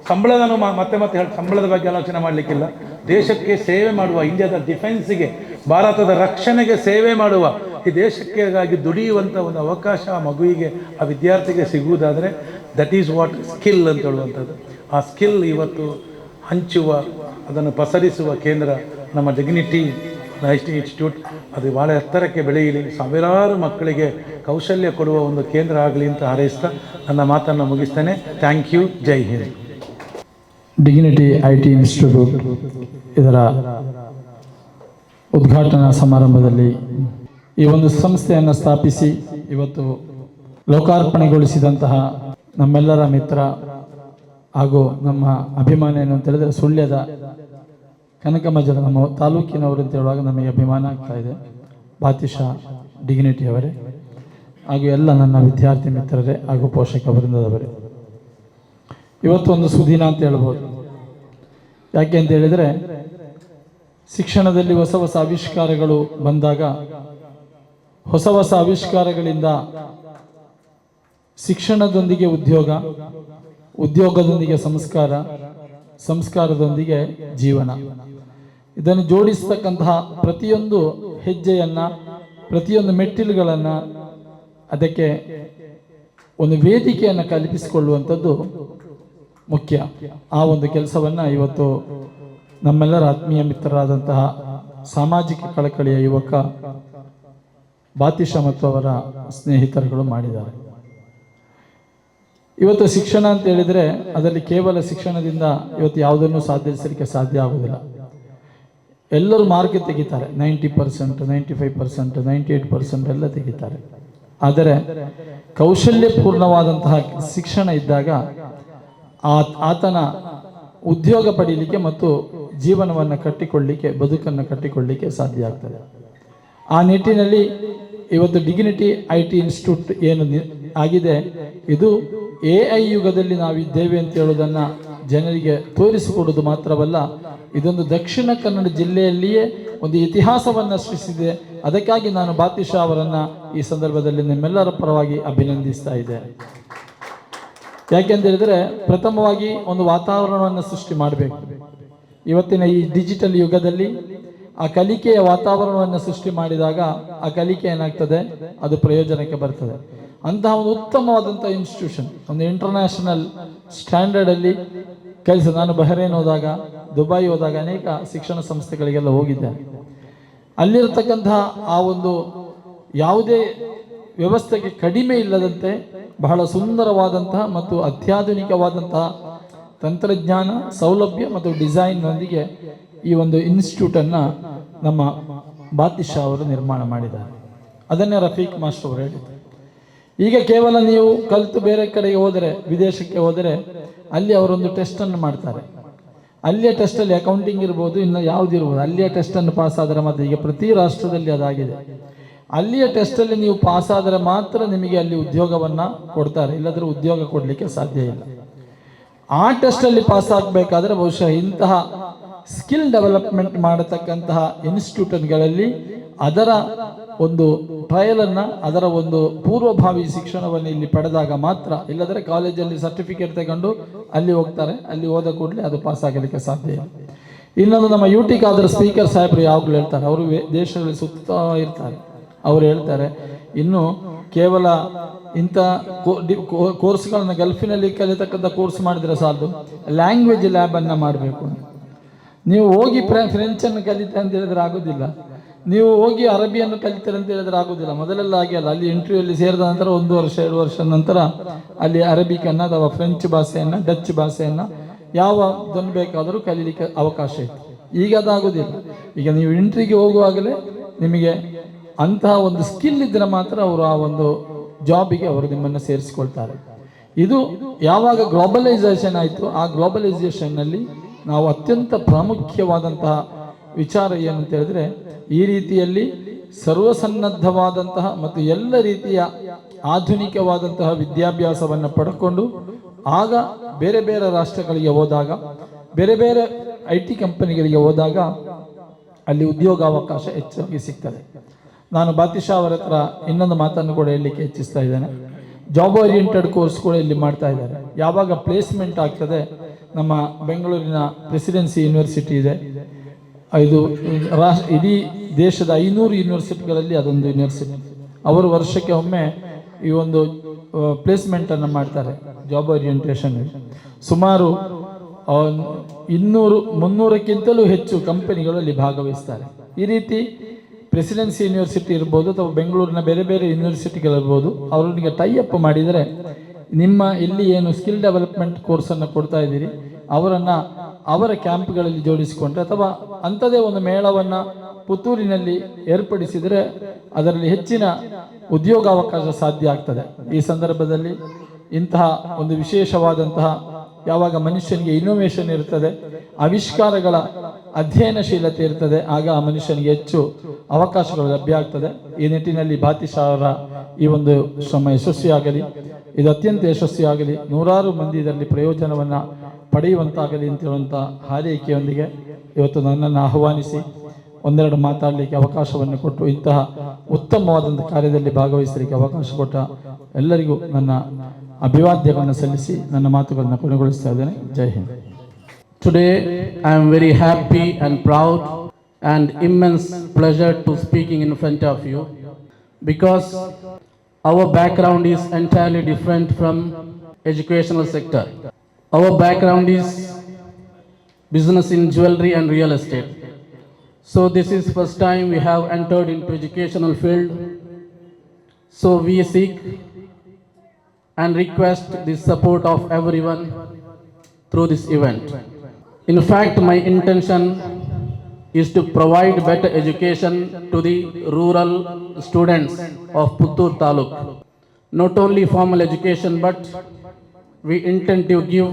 [SPEAKER 3] ಸಂಬಳದನ್ನು ಮತ್ತೆ ಹೇಳಿ, ಸಂಬಳದ ಬಗ್ಗೆ ಆಲೋಚನೆ ಮಾಡಲಿಕ್ಕಿಲ್ಲ. ದೇಶಕ್ಕೆ ಸೇವೆ ಮಾಡುವ, ಇಂಡಿಯಾದ ಡಿಫೆನ್ಸಿಗೆ, ಭಾರತದ ರಕ್ಷಣೆಗೆ ಸೇವೆ ಮಾಡುವ, ಈ ದೇಶಕ್ಕಾಗಿ ದುಡಿಯುವಂಥ ಒಂದು ಅವಕಾಶ ಆ ಮಗುವಿಗೆ, ಆ ವಿದ್ಯಾರ್ಥಿಗೆ ಸಿಗುವುದಾದರೆ ದಟ್ ಈಸ್ ವಾಟ್ ಸ್ಕಿಲ್ ಅಂತ ಹೇಳುವಂಥದ್ದು. ಆ ಸ್ಕಿಲ್ ಇವತ್ತು ಹಂಚುವ, ಅದನ್ನು ಪಸರಿಸುವ ಕೇಂದ್ರ ನಮ್ಮ ಡಿಗ್ನಿಟಿ ಇನ್ಸ್ಟಿಟ್ಯೂಟ್. ಅದು ಭಾಳ ಎತ್ತರಕ್ಕೆ ಬೆಳೆಯಲಿ, ಸಾವಿರಾರು ಮಕ್ಕಳಿಗೆ ಕೌಶಲ್ಯ ಕೊಡುವ ಒಂದು ಕೇಂದ್ರ ಆಗಲಿ ಅಂತ ಹಾರೈಸ್ತಾ ನನ್ನ ಮಾತನ್ನು ಮುಗಿಸ್ತೇನೆ. Thank you. Jai Hind.
[SPEAKER 4] Dignity IT institute ಇದರ ಉದ್ಘಾಟನಾ ಸಮಾರಂಭದಲ್ಲಿ ಈ ಒಂದು ಸಂಸ್ಥೆಯನ್ನು ಸ್ಥಾಪಿಸಿ ಇವತ್ತು ಲೋಕಾರ್ಪಣೆಗೊಳಿಸಿದಂತಹ ನಮ್ಮೆಲ್ಲರ ಮಿತ್ರ ಹಾಗೂ ನಮ್ಮ ಅಭಿಮಾನ ಏನು ಅಂತ ಹೇಳಿದರೆ, ಸುಳ್ಯದ ಕನಕಮಜರ ನಮ್ಮ ತಾಲೂಕಿನವರು ಅಂತ ಹೇಳುವಾಗ ನಮಗೆ ಅಭಿಮಾನ ಆಗ್ತಾ ಇದೆ. ಬಾತಿಶಾ ಡಿಗ್ನಿಟಿಯವರೇ ಹಾಗೂ ಎಲ್ಲ ನನ್ನ ವಿದ್ಯಾರ್ಥಿ ಮಿತ್ರರೇ ಹಾಗೂ ಪೋಷಕ ವೃಂದದವರೇ, ಇವತ್ತು ಒಂದು ಸುದಿನ ಅಂತ ಹೇಳ್ಬೋದು. ಯಾಕೆ ಅಂತ ಹೇಳಿದರೆ, ಶಿಕ್ಷಣದಲ್ಲಿ ಹೊಸ ಹೊಸ ಆವಿಷ್ಕಾರಗಳು ಬಂದಾಗ ಹೊಸ ಹೊಸ ಆವಿಷ್ಕಾರಗಳಿಂದ ಶಿಕ್ಷಣದೊಂದಿಗೆ ಉದ್ಯೋಗ, ಉದ್ಯೋಗದೊಂದಿಗೆ ಸಂಸ್ಕಾರ, ಸಂಸ್ಕಾರದೊಂದಿಗೆ ಜೀವನ, ಇದನ್ನು ಜೋಡಿಸ್ತಕ್ಕಂತಹ ಪ್ರತಿಯೊಂದು ಹೆಜ್ಜೆಯನ್ನು, ಪ್ರತಿಯೊಂದು ಮೆಟ್ಟಿಲುಗಳನ್ನು, ಅದಕ್ಕೆ ಒಂದು ವೇದಿಕೆಯನ್ನು ಕಲ್ಪಿಸಿಕೊಳ್ಳುವಂಥದ್ದು ಮುಖ್ಯ. ಆ ಒಂದು ಕೆಲಸವನ್ನು ಇವತ್ತು ನಮ್ಮೆಲ್ಲರ ಆತ್ಮೀಯ ಮಿತ್ರರಾದಂತಹ ಸಾಮಾಜಿಕ ಕಳಕಳಿಯ ಯುವಕ ಬಾತಿಷ ಮತ್ತು ಅವರ ಸ್ನೇಹಿತರುಗಳು ಮಾಡಿದ್ದಾರೆ. ಇವತ್ತು ಶಿಕ್ಷಣ ಅಂತ ಹೇಳಿದರೆ ಅದರಲ್ಲಿ ಕೇವಲ ಶಿಕ್ಷಣದಿಂದ ಇವತ್ತು ಯಾವುದನ್ನು ಸಾಧಿಸಲಿಕ್ಕೆ ಸಾಧ್ಯ ಆಗುವುದಿಲ್ಲ. ಎಲ್ಲರೂ ಮಾರ್ಕ್ ತೆಗಿತಾರೆ, 90%, 95%, 98% ಎಲ್ಲ ತೆಗಿತಾರೆ. ಆದರೆ ಕೌಶಲ್ಯಪೂರ್ಣವಾದಂತಹ ಶಿಕ್ಷಣ ಇದ್ದಾಗ ಆತನ ಉದ್ಯೋಗ ಪಡೀಲಿಕ್ಕೆ ಮತ್ತು ಜೀವನವನ್ನು ಕಟ್ಟಿಕೊಳ್ಳಲಿಕ್ಕೆ, ಬದುಕನ್ನು ಕಟ್ಟಿಕೊಳ್ಳಲಿಕ್ಕೆ ಸಾಧ್ಯ ಆಗ್ತದೆ. ಆ ನಿಟ್ಟಿನಲ್ಲಿ ಇವತ್ತು ಡಿಗ್ನಿಟಿ IT ಇನ್ಸ್ಟಿಟ್ಯೂಟ್ ಏನು ಆಗಿದೆ, ಇದು AI ಯುಗದಲ್ಲಿ ನಾವಿದ್ದೇವೆ ಅಂತ ಹೇಳೋದನ್ನು ಜನರಿಗೆ ತೋರಿಸಿಕೊಡೋದು ಮಾತ್ರವಲ್ಲ, ಇದೊಂದು ದಕ್ಷಿಣ ಕನ್ನಡ ಜಿಲ್ಲೆಯಲ್ಲಿಯೇ ಒಂದು ಇತಿಹಾಸವನ್ನು ಸೃಷ್ಟಿಸಿದೆ. ಅದಕ್ಕಾಗಿ ನಾನು ಬಾತಿಷ ಅವರನ್ನು ಈ ಸಂದರ್ಭದಲ್ಲಿ ನಿಮ್ಮೆಲ್ಲರ ಪರವಾಗಿ ಅಭಿನಂದಿಸ್ತಾ ಇದ್ದೇನೆ. ಯಾಕೆಂತ ಹೇಳಿದರೆ, ಪ್ರಥಮವಾಗಿ ಒಂದು ವಾತಾವರಣವನ್ನು ಸೃಷ್ಟಿ ಮಾಡಬೇಕು. ಇವತ್ತಿನ ಈ ಡಿಜಿಟಲ್ ಯುಗದಲ್ಲಿ ಆ ಕಲಿಕೆಯ ವಾತಾವರಣವನ್ನು ಸೃಷ್ಟಿ ಮಾಡಿದಾಗ ಆ ಕಲಿಕೆ ಏನಾಗ್ತದೆ, ಅದು ಪ್ರಯೋಜನಕ್ಕೆ ಬರ್ತದೆ. ಅಂತಹ ಒಂದು ಉತ್ತಮವಾದಂಥ ಇನ್ಸ್ಟಿಟ್ಯೂಷನ್, ಒಂದು ಇಂಟರ್ನ್ಯಾಷನಲ್ ಸ್ಟ್ಯಾಂಡರ್ಡಲ್ಲಿ ಕೆಲಸ. ನಾನು ಬಹರೇನ್ ಹೋದಾಗ, ದುಬೈ ಹೋದಾಗ ಅನೇಕ ಶಿಕ್ಷಣ ಸಂಸ್ಥೆಗಳಿಗೆಲ್ಲ ಹೋಗಿದ್ದೆ. ಅಲ್ಲಿರತಕ್ಕಂತಹ ಆ ಒಂದು ಯಾವುದೇ ವ್ಯವಸ್ಥೆಗೆ ಕಡಿಮೆ ಇಲ್ಲದಂತೆ ಬಹಳ ಸುಂದರವಾದಂತಹ ಮತ್ತು ಅತ್ಯಾಧುನಿಕವಾದಂತಹ ತಂತ್ರಜ್ಞಾನ, ಸೌಲಭ್ಯ ಮತ್ತು ಡಿಸೈನ್ನೊಂದಿಗೆ ಈ ಒಂದು ಇನ್ಸ್ಟಿಟ್ಯೂಟನ್ನು ನಮ್ಮ ಬಾತಿಷ ಅವರು ನಿರ್ಮಾಣ ಮಾಡಿದ್ದಾರೆ. ಅದನ್ನೇ ರಫೀಕ್ ಮಾಸ್ಟರ್ ಅವರು ಹೇಳಿದರು. ಈಗ ಕೇವಲ ನೀವು ಕಲಿತು ಬೇರೆ ಕಡೆಗೆ ಹೋದರೆ, ವಿದೇಶಕ್ಕೆ ಹೋದರೆ, ಅಲ್ಲಿ ಅವರೊಂದು ಟೆಸ್ಟನ್ನು ಮಾಡ್ತಾರೆ. ಅಲ್ಲಿಯ ಟೆಸ್ಟಲ್ಲಿ ಅಕೌಂಟಿಂಗ್ ಇರ್ಬೋದು, ಇನ್ನು ಯಾವುದಿರ್ಬೋದು, ಅಲ್ಲಿಯ ಟೆಸ್ಟನ್ನು ಪಾಸ್ ಆದರೆ ಮಾತ್ರ, ಈಗ ಪ್ರತಿ ರಾಷ್ಟ್ರದಲ್ಲಿ ಅದಾಗಿದೆ, ಅಲ್ಲಿಯ ಟೆಸ್ಟಲ್ಲಿ ನೀವು ಪಾಸ್ ಆದರೆ ಮಾತ್ರ ನಿಮಗೆ ಅಲ್ಲಿ ಉದ್ಯೋಗವನ್ನು ಕೊಡ್ತಾರೆ, ಇಲ್ಲದ್ರೆ ಉದ್ಯೋಗ ಕೊಡಲಿಕ್ಕೆ ಸಾಧ್ಯ ಇಲ್ಲ. ಆ ಟೆಸ್ಟಲ್ಲಿ ಪಾಸ್ ಆಗಬೇಕಾದ್ರೆ ಬಹುಶಃ ಇಂತಹ ಸ್ಕಿಲ್ ಡೆವಲಪ್ಮೆಂಟ್ ಮಾಡತಕ್ಕಂತಹ ಇನ್ಸ್ಟಿಟ್ಯೂಟ್ಗಳಲ್ಲಿ ಅದರ ಒಂದು ಟ್ರಯಲನ್ನು, ಅದರ ಒಂದು ಪೂರ್ವಭಾವಿ ಶಿಕ್ಷಣವನ್ನು ಇಲ್ಲಿ ಪಡೆದಾಗ ಮಾತ್ರ, ಇಲ್ಲದ್ರೆ ಕಾಲೇಜಲ್ಲಿ ಸರ್ಟಿಫಿಕೇಟ್ ತಗೊಂಡು ಅಲ್ಲಿ ಹೋಗ್ತಾರೆ, ಅಲ್ಲಿ ಹೋದ ಕೂಡಲೇ ಅದು ಪಾಸ್ ಆಗಲಿಕ್ಕೆ ಸಾಧ್ಯ ಇಲ್ಲ. ಇನ್ನೊಂದು, ನಮ್ಮ UT ಖಾದರ್ ಸ್ಪೀಕರ್ ಸಾಹೇಬರು ಯಾವಾಗಲೂ ಹೇಳ್ತಾರೆ, ಅವರು ದೇಶಗಳಲ್ಲಿ ಸುತ್ತಾ ಇರ್ತಾರೆ, ಅವರು ಹೇಳ್ತಾರೆ, ಇನ್ನು ಕೇವಲ ಇಂಥ ಕೋರ್ಸ್ಗಳನ್ನು ಗಲ್ಫಿನಲ್ಲಿ ಕಲಿತಕ್ಕಂಥ ಕೋರ್ಸ್ ಮಾಡಿದರೆ ಸಾಲದು, ಲ್ಯಾಂಗ್ವೇಜ್ ಲ್ಯಾಬನ್ನು ಮಾಡಬೇಕು. ನೀವು ಹೋಗಿ ಫ್ರೆಂಚನ್ನು ಕಲಿತೆ ಅಂತ ಹೇಳಿದ್ರೆ ಆಗೋದಿಲ್ಲ, ನೀವು ಹೋಗಿ ಅರಬಿಯನ್ನು ಕಲಿತೀರ ಅಂತ ಹೇಳಿದ್ರೆ ಆಗೋದಿಲ್ಲ. ಮೊದಲೆಲ್ಲ ಹಾಗೆ ಅಲ್ಲ, ಅಲ್ಲಿ ಇಂಟರ್ವ್ಯೂಲ್ಲಿ ಸೇರಿದ ನಂತರ 1 ವರ್ಷ 2 ವರ್ಷದ ನಂತರ ಅಲ್ಲಿ ಅರಬಿಕನ್ನು ಅಥವಾ ಫ್ರೆಂಚ್ ಭಾಷೆಯನ್ನು, ಡಚ್ ಭಾಷೆಯನ್ನು ಯಾವುದನ್ನು ಬೇಕಾದರೂ ಕಲೀಲಿಕ್ಕೆ ಅವಕಾಶ ಇತ್ತು. ಈಗ ಅದಾಗೋದಿಲ್ಲ. ಈಗ ನೀವು ಇಂಟ್ರಿಗೆ ಹೋಗುವಾಗಲೇ ನಿಮಗೆ ಅಂತಹ ಒಂದು ಸ್ಕಿಲ್ ಇದ್ದರೆ ಮಾತ್ರ ಅವರು ಆ ಒಂದು ಜಾಬಿಗೆ ಅವರು ನಿಮ್ಮನ್ನು ಸೇರಿಸಿಕೊಳ್ತಾರೆ. ಇದು ಯಾವಾಗ ಗ್ಲೋಬಲೈಸೇಷನ್ ಆಯಿತು, ಆ ಗ್ಲೋಬಲೈಸೇಷನ್ನಲ್ಲಿ ನಾವು ಅತ್ಯಂತ ಪ್ರಾಮುಖ್ಯವಾದಂತಹ ವಿಚಾರ ಏನಂತ ಹೇಳಿದ್ರೆ, ಈ ರೀತಿಯಲ್ಲಿ ಸರ್ವಸನ್ನದ್ಧವಾದಂತಹ ಮತ್ತು ಎಲ್ಲ ರೀತಿಯ ಆಧುನಿಕವಾದಂತಹ ವಿದ್ಯಾಭ್ಯಾಸವನ್ನು ಪಡ್ಕೊಂಡು ಆಗ ಬೇರೆ ಬೇರೆ ರಾಷ್ಟ್ರಗಳಿಗೆ ಹೋದಾಗ, ಬೇರೆ ಬೇರೆ IT ಕಂಪನಿಗಳಿಗೆ ಹೋದಾಗ ಅಲ್ಲಿ ಉದ್ಯೋಗಾವಕಾಶ ಹೆಚ್ಚಾಗಿ ಸಿಗ್ತದೆ. ನಾನು ಬಾತಿಷ ಅವರ ಹತ್ರ ಇನ್ನೊಂದು ಮಾತನ್ನು ಕೂಡ ಹೇಳಲಿಕ್ಕೆ ಇಚ್ಛಿಸ್ತಾ ಇದ್ದೇನೆ. ಜಾಬ್ ಓರಿಯೆಂಟೆಡ್ ಕೋರ್ಸ್ ಕೂಡ ಇಲ್ಲಿ ಮಾಡ್ತಾ ಇದ್ದಾರೆ. ಯಾವಾಗ ಪ್ಲೇಸ್ಮೆಂಟ್ ಆಗ್ತದೆ, ನಮ್ಮ ಬೆಂಗಳೂರಿನ ಪ್ರೆಸಿಡೆನ್ಸಿ ಯೂನಿವರ್ಸಿಟಿ ಇದೆ, ಇದು ಇಡೀ ದೇಶದ 500 ಯೂನಿವರ್ಸಿಟಿಗಳಲ್ಲಿ ಅದೊಂದು ಯೂನಿವರ್ಸಿಟಿ. ಅವರು ವರ್ಷಕ್ಕೆ ಒಮ್ಮೆ ಈ ಒಂದು ಪ್ಲೇಸ್ಮೆಂಟನ್ನು ಮಾಡ್ತಾರೆ, ಜಾಬ್ ಓರಿಯೆಂಟೇಷನ್. ಸುಮಾರು 200-300ಕ್ಕಿಂತಲೂ ಹೆಚ್ಚು ಕಂಪನಿಗಳು ಅಲ್ಲಿ ಭಾಗವಹಿಸ್ತಾರೆ. ಈ ರೀತಿ ಪ್ರೆಸಿಡೆನ್ಸಿ ಯೂನಿವರ್ಸಿಟಿ ಇರ್ಬೋದು ಅಥವಾ ಬೆಂಗಳೂರಿನ ಬೇರೆ ಬೇರೆ ಯೂನಿವರ್ಸಿಟಿಗಳಿರ್ಬೋದು, ಅವರಿಗೆ ಟೈ ಅಪ್ ಮಾಡಿದರೆ ನಿಮ್ಮ ಇಲ್ಲಿ ಏನು ಸ್ಕಿಲ್ ಡೆವಲಪ್ಮೆಂಟ್ ಕೋರ್ಸನ್ನು ಕೊಡ್ತಾ ಇದ್ದೀರಿ ಅವರನ್ನು ಅವರ ಕ್ಯಾಂಪ್ಗಳಲ್ಲಿ ಜೋಡಿಸಿಕೊಂಡ್ರೆ, ಅಥವಾ ಅಂಥದೇ ಒಂದು ಮೇಳವನ್ನು ಪುತ್ತೂರಿನಲ್ಲಿ ಏರ್ಪಡಿಸಿದರೆ ಅದರಲ್ಲಿ ಹೆಚ್ಚಿನ ಉದ್ಯೋಗಾವಕಾಶ ಸಾಧ್ಯ ಆಗ್ತದೆ. ಈ ಸಂದರ್ಭದಲ್ಲಿ ಇಂತಹ ಒಂದು ವಿಶೇಷವಾದಂತಹ, ಯಾವಾಗ ಮನುಷ್ಯನಿಗೆ ಇನ್ನೋವೇಷನ್ ಇರ್ತದೆ, ಆವಿಷ್ಕಾರಗಳ ಅಧ್ಯಯನಶೀಲತೆ ಇರ್ತದೆ, ಆಗ ಆ ಮನುಷ್ಯನಿಗೆ ಹೆಚ್ಚು ಅವಕಾಶಗಳು ಲಭ್ಯ ಆಗ್ತದೆ. ಈ ನಿಟ್ಟಿನಲ್ಲಿ ಬಾತಿಷ ಅವರ ಈ ಒಂದು ಶ್ರಮ ಯಶಸ್ವಿಯಾಗಲಿ, ಇದು ಅತ್ಯಂತ ಯಶಸ್ವಿಯಾಗಲಿ, ನೂರಾರು ಮಂದಿ ಇದರಲ್ಲಿ ಪ್ರಯೋಜನವನ್ನು ಪಡೆಯುವಂತಾಗಲಿ ಅಂತ ಹೇಳುವಂಥ ಹಾರೈಕೆಯೊಂದಿಗೆ ಇವತ್ತು ನನ್ನನ್ನು ಆಹ್ವಾನಿಸಿ ಒಂದೆರಡು ಮಾತಾಡಲಿಕ್ಕೆ ಅವಕಾಶವನ್ನು ಕೊಟ್ಟು ಇಂತಹ ಉತ್ತಮವಾದಂಥ ಕಾರ್ಯದಲ್ಲಿ ಭಾಗವಹಿಸಲಿಕ್ಕೆ ಅವಕಾಶ ಕೊಟ್ಟ ಎಲ್ಲರಿಗೂ ನನ್ನ ಅಭಿವಾದ್ಯಗಳನ್ನು ಸಲ್ಲಿಸಿ ನನ್ನ ಮಾತುಗಳನ್ನು ಕೊನೆಗೊಳಿಸ್ತಾ ಇದ್ದೇನೆ. ಜೈ Hind.
[SPEAKER 5] Today I am very happy and proud and immense pleasure to speaking in front of you because our background is entirely different from educational sector. Our background is business in jewelry and real estate. So this is first time we have entered into educational field. So we seek and request the support of everyone through this event. In fact, my intention is to provide better education to the rural students of Puttur Taluk. Not only formal education, but we intend to give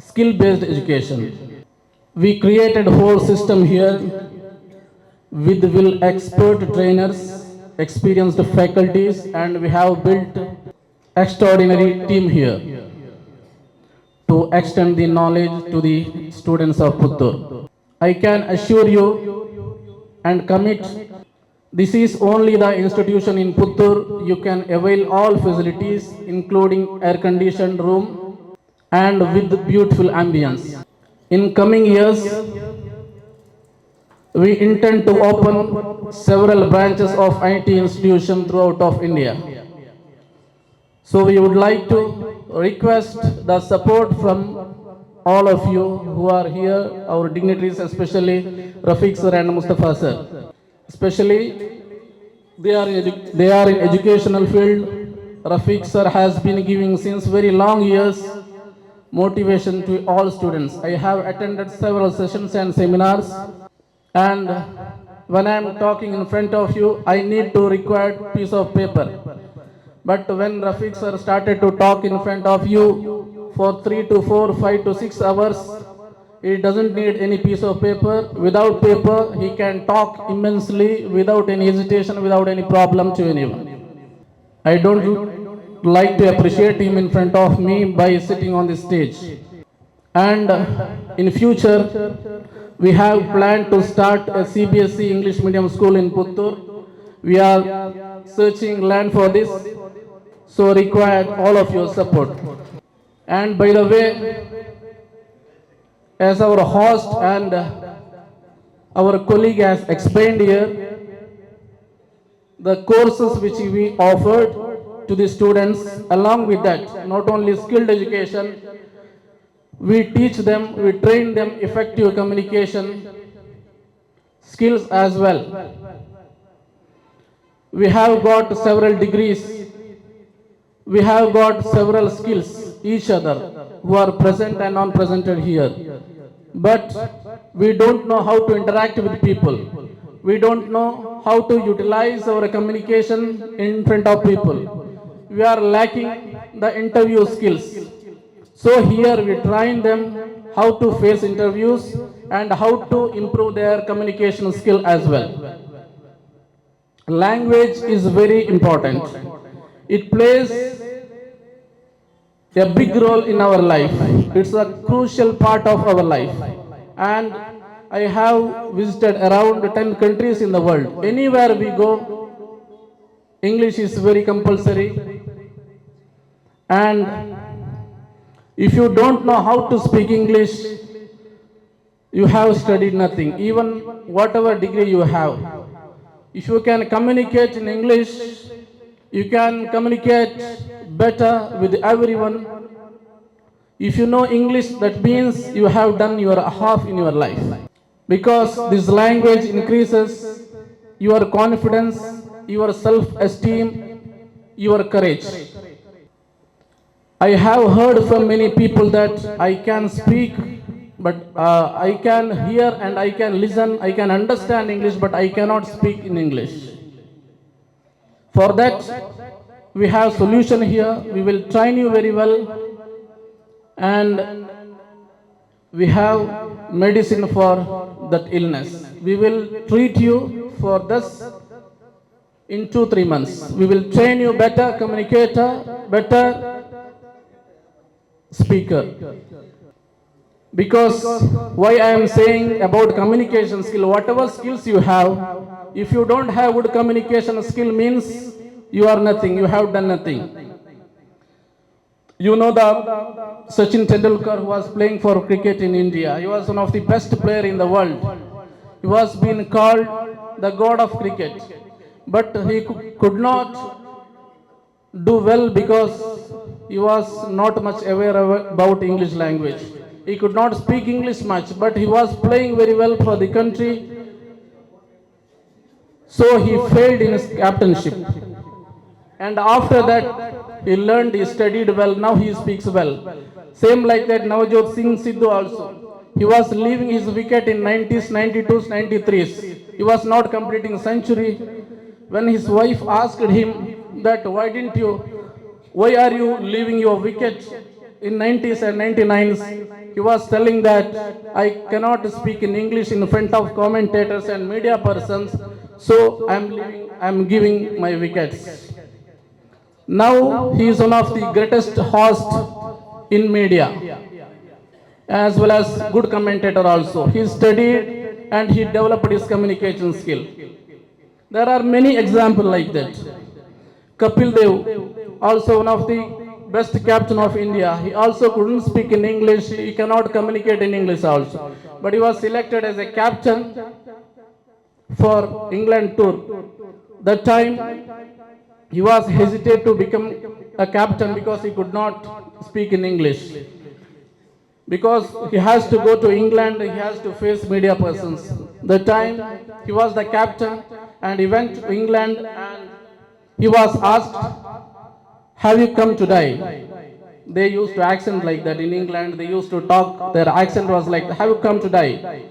[SPEAKER 5] skill-based education. We created a whole system here with will expert trainers, experienced faculties, and we have built extraordinary team here to extend the knowledge to the students of Puttur. I can assure you and commit, this is only the institution in Puttur you can avail all facilities including air-conditioned room and with beautiful ambience. In coming years, we intend to open several branches of IT institutions throughout of India. So we would like to request the support from all of you who are here, our dignitaries, especially Rafiq sir and Mustafa sir. Especially they are in educational field. Rafiq sir has been giving since very long years motivation to all students. I have attended several sessions and seminars, and when I am talking in front of you, I need to require piece of paper. But when Rafiq sir started to talk in front of you for 3 to 4, 5 to 6 hours, he doesn't need any piece of paper. Without paper, he can talk immensely without any hesitation, without any problem to anyone. I don't like to appreciate him in front of me by sitting on the stage. And in future, we have planned to start a CBSE English medium school in Puttur. We are searching land for this, so require all of your support. And by the way, as our host and our colleague has explained here, the courses which we offered to the students, along with that, not only skilled education, we teach them, we train them effective communication skills as well. We have got several degrees, we have got several skills, each other, who are present and non-presented here. But we don't know how to interact with people. We don't know how to utilize our communication in front of people. We are lacking the interview skills. So here we train them how to face interviews and how to improve their communication skill as well. Language is very important. It plays a big role in our life. It's a crucial part of our life. And I have visited around 10 countries in the world. Anywhere we go, English is very compulsory. And if you don't know how to speak English, you have studied nothing, even whatever degree you have. If you can communicate in English, you can communicate better with everyone. If you know English, that means you have done your half in your life. Because this language increases your confidence, your self-esteem, your courage. I have heard from many people that I can speak, but I can hear and I can listen, I can understand English, but I cannot speak in English. For that, we have solution here. We will train you very well, and we have medicine for that illness. We will treat you for this in 2-3 months. We will train you better communicator, better speaker. Because why I am saying about communication skill, whatever skills you have, if you don't have good communication skill means you are nothing, you have done nothing. You know the Sachin Tendulkar who was playing for cricket in India. He was one of the best player in the world. He was being called the god of cricket, but he could not do well because he was not much aware about English language. He could not speak English much, but he was playing very well for the country. So he failed in his captainship. And after that, he learned, he studied well, now he speaks well. Same like that, Navjot Singh Sidhu also. He was leaving his wicket in 90s, 92s, 93s. He was not completing century. When his wife asked him that, why are you leaving your wicket in 90s and 99s? He was telling that, I cannot speak in English in front of commentators and media persons, so I am giving my wickets. Now he is one of the greatest hosts in media, as well as good commentator also. He studied and he developed his communication skill. There are many examples like that. Kapil Dev, also one of the best captain of India. He also couldn't speak in English. He cannot communicate in English also. But he was selected as a captain for England tour. That time he was hesitant to become a captain because he could not speak in English. Because he has to go to England, he has to face media persons. The time he was the captain and he went to England and he was asked, have you come to die? They used to accent like that in England. They used to talk, their accent was like, have you come to die?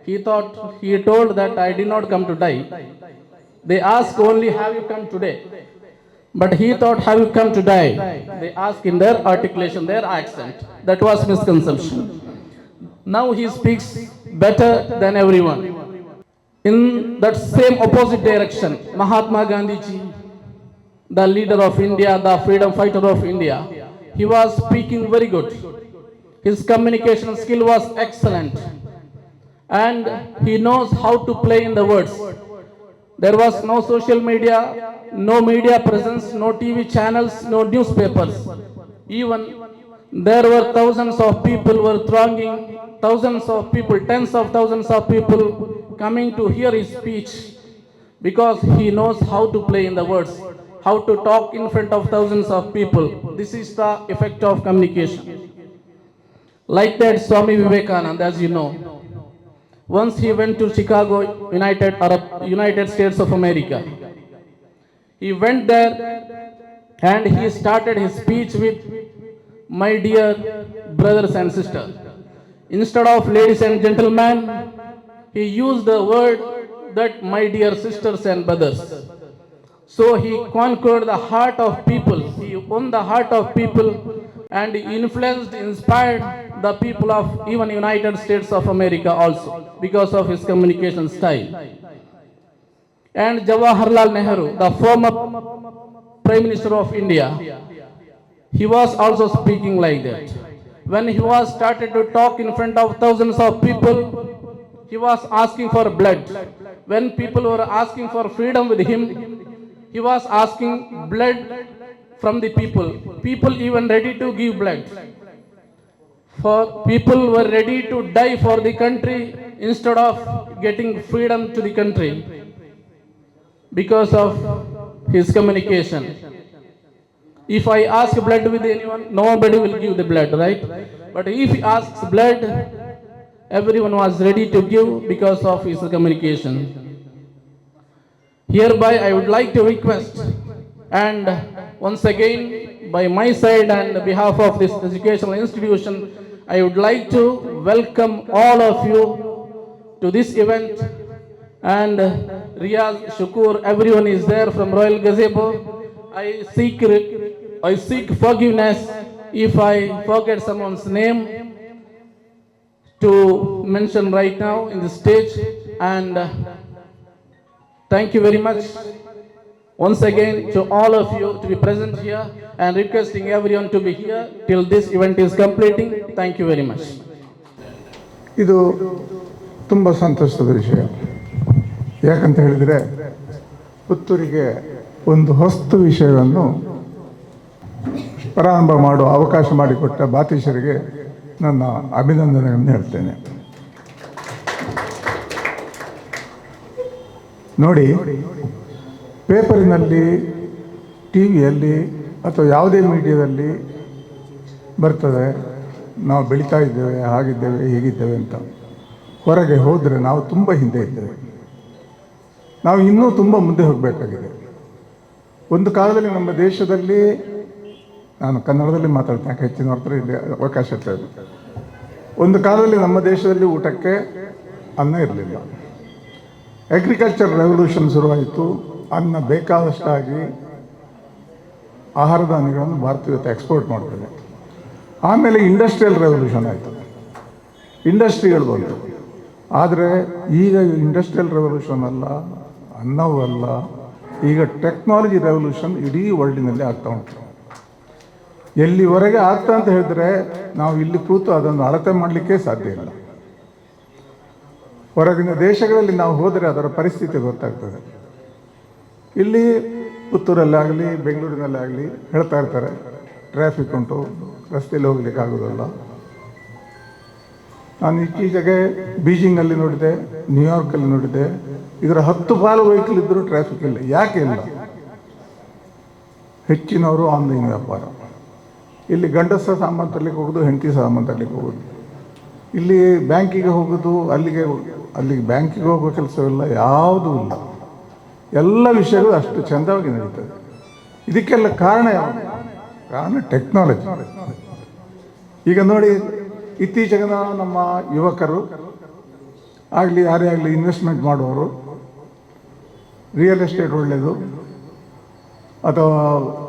[SPEAKER 5] He told that I did not come to die. They asked only, have you come today? But he thought, have you come to die? They asked in their articulation, their accent. That was misconception. Now he speaks better than everyone. In that same opposite direction, Mahatma Gandhi ji, the leader of India, the freedom fighter of India, he was speaking very good. His communication skill was excellent. And he knows how to play in the words. There was no social media, no media presence, no TV channels, no newspapers. Even there were thousands of people were thronging, thousands of people, tens of thousands of people coming to hear his speech because he knows how to play in the words, how to talk in front of thousands of people. This is the effect of communication. Like that, Swami Vivekananda, as you know, once he went to Chicago, United States of America. He went there and he started his speech with, my dear brothers and sisters. Instead of ladies and gentlemen, he used the word that my dear sisters and brothers. So he conquered the heart of people. He won the heart of people and influenced, inspired the people of even United States of America also because of his communication style. And Jawaharlal Nehru, the former Prime Minister of India, he was also speaking like that. When he was started to talk in front of thousands of people, he was asking for blood. When people were asking for freedom with him, he was asking blood from the people. People even ready to give blood. For people were ready to die for the country instead of getting freedom to the country because of his communication. If I ask blood with anyone, nobody will give the blood, right? But if he asks blood, everyone was ready to give because of his communication. Hereby I would like to request, and once again by my side and on behalf of this educational institution, I would like to welcome all of you to this event. And Riyaz, Shukur, everyone is there from Royal Gazebo. I seek forgiveness if I forget someone's name to mention right now in the stage. And thank you very much once again to all of you to be present here and requesting everyone to be here till this event is completing. Thank you very much.
[SPEAKER 6] ಇದು ತುಂಬ ಸಂತೋಷದ ವಿಷಯ. ಯಾಕಂತ ಹೇಳಿದರೆ ಪುತ್ತೂರಿಗೆ ಒಂದು ಹೊಸ್ತು ವಿಷಯವನ್ನು ಪ್ರಾರಂಭ ಮಾಡುವ ಅವಕಾಶ ಮಾಡಿಕೊಟ್ಟ ಬಾತೀಶರಿಗೆ ನನ್ನ ಅಭಿನಂದನೆಯನ್ನು ಹೇಳ್ತೇನೆ. ನೋಡಿ, ಪೇಪರಿನಲ್ಲಿ, ಟಿ ವಿಯಲ್ಲಿ ಅಥವಾ ಯಾವುದೇ ಮೀಡಿಯಾದಲ್ಲಿ ಬರ್ತದೆ ನಾವು ಬೆಳೀತಾ ಇದ್ದೇವೆ, ಹಾಗಿದ್ದೇವೆ, ಹೀಗಿದ್ದೇವೆ ಅಂತ. ಹೊರಗೆ ಹೋದರೆ ನಾವು ತುಂಬ ಹಿಂದೆ ಇದ್ದೇವೆ. ನಾವು ಇನ್ನೂ ತುಂಬ ಮುಂದೆ ಹೋಗಬೇಕಾಗಿದೆ. ಒಂದು ಕಾಲದಲ್ಲಿ ನಮ್ಮ ದೇಶದಲ್ಲಿ, ನಾನು ಕನ್ನಡದಲ್ಲಿ ಮಾತಾಡ್ತೇನೆ, ಯಾಕೆ ಹೆಚ್ಚಿನ ಹೊರತು ಇಲ್ಲಿ ಅವಕಾಶ ಇರ್ತದೆ. ಒಂದು ಕಾಲದಲ್ಲಿ ನಮ್ಮ ದೇಶದಲ್ಲಿ ಊಟಕ್ಕೆ ಅನ್ನ ಇರಲಿಲ್ಲ. ಅಗ್ರಿಕಲ್ಚರ್ ರೆವಲ್ಯೂಷನ್ ಶುರುವಾಯಿತು. ಅನ್ನ ಬೇಕಾದಷ್ಟಾಗಿ ಆಹಾರ ಧಾನ್ಯಗಳನ್ನು ಭಾರತ ಇವತ್ತು ಎಕ್ಸ್ಪೋರ್ಟ್ ಮಾಡ್ತದೆ. ಆಮೇಲೆ ಇಂಡಸ್ಟ್ರಿಯಲ್ ರೆವಲ್ಯೂಷನ್ ಆಯಿತು, ಇಂಡಸ್ಟ್ರಿಗಳು ಬಂತು. ಆದರೆ ಈಗ ಇಂಡಸ್ಟ್ರಿಯಲ್ ರೆವಲ್ಯೂಷನ್ ಅಲ್ಲ, ಅನ್ನವೂ ಅಲ್ಲ, ಈಗ ಟೆಕ್ನಾಲಜಿ ರೆವಲ್ಯೂಷನ್ ಇಡೀ ವರ್ಲ್ಡಿನಲ್ಲಿ ಆಗ್ತಾ ಉಂಟು. ಎಲ್ಲಿವರೆಗೆ ಆಗ್ತಾ ಅಂತ ಹೇಳಿದ್ರೆ ನಾವು ಇಲ್ಲಿ ಕೂತು ಅದನ್ನು ಅಳತೆ ಮಾಡಲಿಕ್ಕೆ ಸಾಧ್ಯ ಇಲ್ಲ. ಹೊರಗಿನ ದೇಶಗಳಲ್ಲಿ ನಾವು ಹೋದರೆ ಅದರ ಪರಿಸ್ಥಿತಿ ಗೊತ್ತಾಗ್ತದೆ. ಇಲ್ಲಿ ಪುತ್ತೂರಲ್ಲಾಗಲಿ ಬೆಂಗಳೂರಿನಲ್ಲಾಗಲಿ ಹೇಳ್ತಾ ಇರ್ತಾರೆ, ಟ್ರಾಫಿಕ್ ಉಂಟು, ರಸ್ತೆಯಲ್ಲಿ ಹೋಗ್ಲಿಕ್ಕೆ ಆಗೋದಲ್ಲ. ನಾನು ಇತ್ತೀಚೆಗೆ ಬೀಜಿಂಗಲ್ಲಿ ನೋಡಿದೆ, ನ್ಯೂಯಾರ್ಕಲ್ಲಿ ನೋಡಿದೆ, ಇದರ 10 ಪಾಲು ವೆಹಿಕಲ್ ಇದ್ದರೂ ಟ್ರಾಫಿಕ್ ಇಲ್ಲ. ಯಾಕೆ ಇಲ್ಲ? ಹೆಚ್ಚಿನವರು ಆನ್ಲೈನ್ ವ್ಯಾಪಾರ. ಇಲ್ಲಿ ಗಂಡಸ ಸಾಮಾನು ತರಲಿಕ್ಕೆ ಹೋಗೋದು, ಹೆಂಡತಿ ಸಾಮಾನು ತರಲಿಕ್ಕೆ ಹೋಗೋದು. ಇಲ್ಲಿ ಬ್ಯಾಂಕಿಗೆ ಹೋಗೋದು, ಅಲ್ಲಿಗೆ ಬ್ಯಾಂಕಿಗೆ ಹೋಗೋ ಕೆಲಸವಿಲ್ಲ, ಯಾವುದೂ ಇಲ್ಲ. ಎಲ್ಲ ವಿಷಯಗಳು ಅಷ್ಟು ಚೆಂದವಾಗಿ ನಡೀತದೆ. ಇದಕ್ಕೆಲ್ಲ ಕಾರಣ ಯಾವುದು? ಕಾರಣ ಟೆಕ್ನಾಲಜಿ. ಈಗ ನೋಡಿ, ಇತ್ತೀಚೆಗೆ ನಮ್ಮ ಯುವಕರು ಆಗಲಿ, ಯಾರೇ ಆಗಲಿ, ಇನ್ವೆಸ್ಟ್ಮೆಂಟ್ ಮಾಡುವವರು ರಿಯಲ್ ಎಸ್ಟೇಟ್ ಒಳ್ಳೆಯದು ಅಥವಾ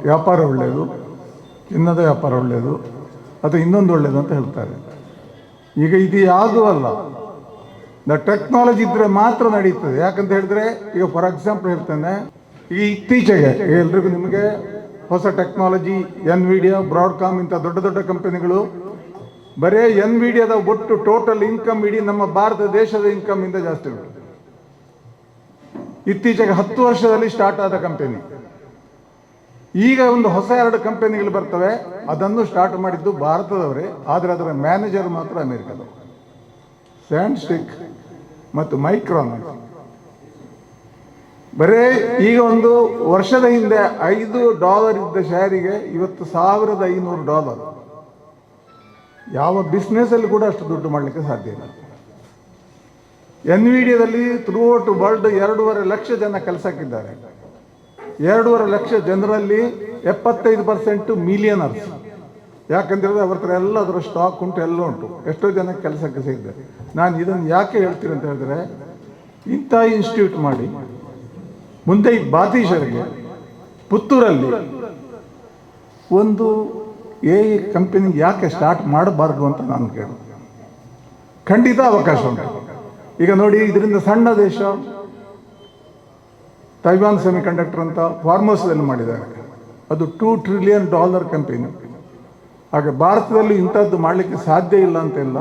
[SPEAKER 6] ವ್ಯಾಪಾರ ಒಳ್ಳೆಯದು, ಚಿನ್ನದ ವ್ಯಾಪಾರ ಒಳ್ಳೆಯದು ಅಥವಾ ಇನ್ನೊಂದು ಒಳ್ಳೆಯದು ಅಂತ ಹೇಳ್ತಾರೆ. ಈಗ ಇದು ಯಾವುದೂ ಅಲ್ಲ, ಟೆಕ್ನಾಲಜಿ ಇದ್ದರೆ ಮಾತ್ರ ನಡೀತದೆ. ಯಾಕಂತ ಹೇಳಿದ್ರೆ, ಈಗ ಫಾರ್ ಎಕ್ಸಾಂಪಲ್ ಹೇಳ್ತೇನೆ, ಈಗ ಇತ್ತೀಚೆಗೆ ಎಲ್ರಿಗೂ ನಿಮಗೆ ಹೊಸ ಟೆಕ್ನಾಲಜಿ, ಎನ್ವಿಡಿಯಾ, ಬ್ರಾಡ್ಕಾಮ್ ಇಂಥ ದೊಡ್ಡ ದೊಡ್ಡ ಕಂಪನಿಗಳು, ಬರೇ ಎನ್ವಿಡಿಯಾದ ಒಟ್ಟು ಟೋಟಲ್ ಇನ್ಕಮ್ ಇಡೀ ನಮ್ಮ ಭಾರತ ದೇಶದ ಇನ್ಕಮ್ ಇಂದ ಜಾಸ್ತಿ ಉಂಟು. ಇತ್ತೀಚೆಗೆ 10 ವರ್ಷದಲ್ಲಿ ಸ್ಟಾರ್ಟ್ ಆದ ಕಂಪನಿ. ಈಗ ಒಂದು ಹೊಸ 2 ಕಂಪನಿಗಳು ಬರ್ತವೆ, ಅದನ್ನು ಸ್ಟಾರ್ಟ್ ಮಾಡಿದ್ದು ಭಾರತದವರೇ, ಆದರೆ ಅದರ ಮ್ಯಾನೇಜರ್ ಮಾತ್ರ ಅಮೆರಿಕದವರು. ಸ್ಯಾಂಡ್ ಸ್ಟಿಕ್ ಮತ್ತು ಮೈಕ್ರಾನ್. ಬರೇ ಈಗ ಒಂದು ವರ್ಷದ ಹಿಂದೆ $5 ಇದ್ದ ಶೇರಿಗೆ ಇವತ್ತು $1,500. ಯಾವ ಬಿಸ್ನೆಸ್ಸಲ್ಲಿ ಕೂಡ ಅಷ್ಟು ದುಡ್ಡು ಮಾಡಲಿಕ್ಕೆ ಸಾಧ್ಯ ಇಲ್ಲ. ಎನ್ವಿಡಿಯಾದಲ್ಲಿ ಥ್ರೂಔಟ್ ವರ್ಲ್ಡ್ 2.5 ಲಕ್ಷ ಜನ ಕೆಲಸಕ್ಕಿದ್ದಾರೆ. 2.5 ಲಕ್ಷ ಜನರಲ್ಲಿ 75% ಮಿಲಿಯನರ್ಸ್. ಯಾಕಂತೇಳಿದ್ರೆ ಅವ್ರ ಹತ್ರ ಎಲ್ಲ ಅದರ ಸ್ಟಾಕ್ ಉಂಟು, ಎಲ್ಲ ಉಂಟು, ಎಷ್ಟೋ ಜನಕ್ಕೆ ಕೆಲಸಕ್ಕೆ ಸಿಗ್ತದೆ. ನಾನು ಇದನ್ನು ಯಾಕೆ ಹೇಳ್ತೀನಿ ಅಂತ ಹೇಳಿದ್ರೆ, ಇಂಥ ಇನ್ಸ್ಟಿಟ್ಯೂಟ್ ಮಾಡಿ ಮುಂದೆ ಈ ಬಾತೀಶರಿಗೆ ಪುತ್ತೂರಲ್ಲಿ ಒಂದು ಕಂಪನಿ ಯಾಕೆ ಸ್ಟಾರ್ಟ್ ಮಾಡಬಾರ್ದು ಅಂತ ನಾನು ಕೇಳಿ. ಖಂಡಿತ ಅವಕಾಶ ಉಂಟು. ಈಗ ನೋಡಿ, ಇದರಿಂದ ಸಣ್ಣ ದೇಶ ತೈವಾನ್ ಸೆಮಿಕಂಡಕ್ಟರ್ ಅಂತ ಫಾರ್ಮೋಸದಲ್ಲಿ ಮಾಡಿದ್ದಾರೆ. ಅದು $2 ಟ್ರಿಲಿಯನ್ ಕಂಪನಿ. ಹಾಗೆ ಭಾರತದಲ್ಲಿ ಇಂಥದ್ದು ಮಾಡಲಿಕ್ಕೆ ಸಾಧ್ಯ ಇಲ್ಲ ಅಂತೆಲ್ಲ.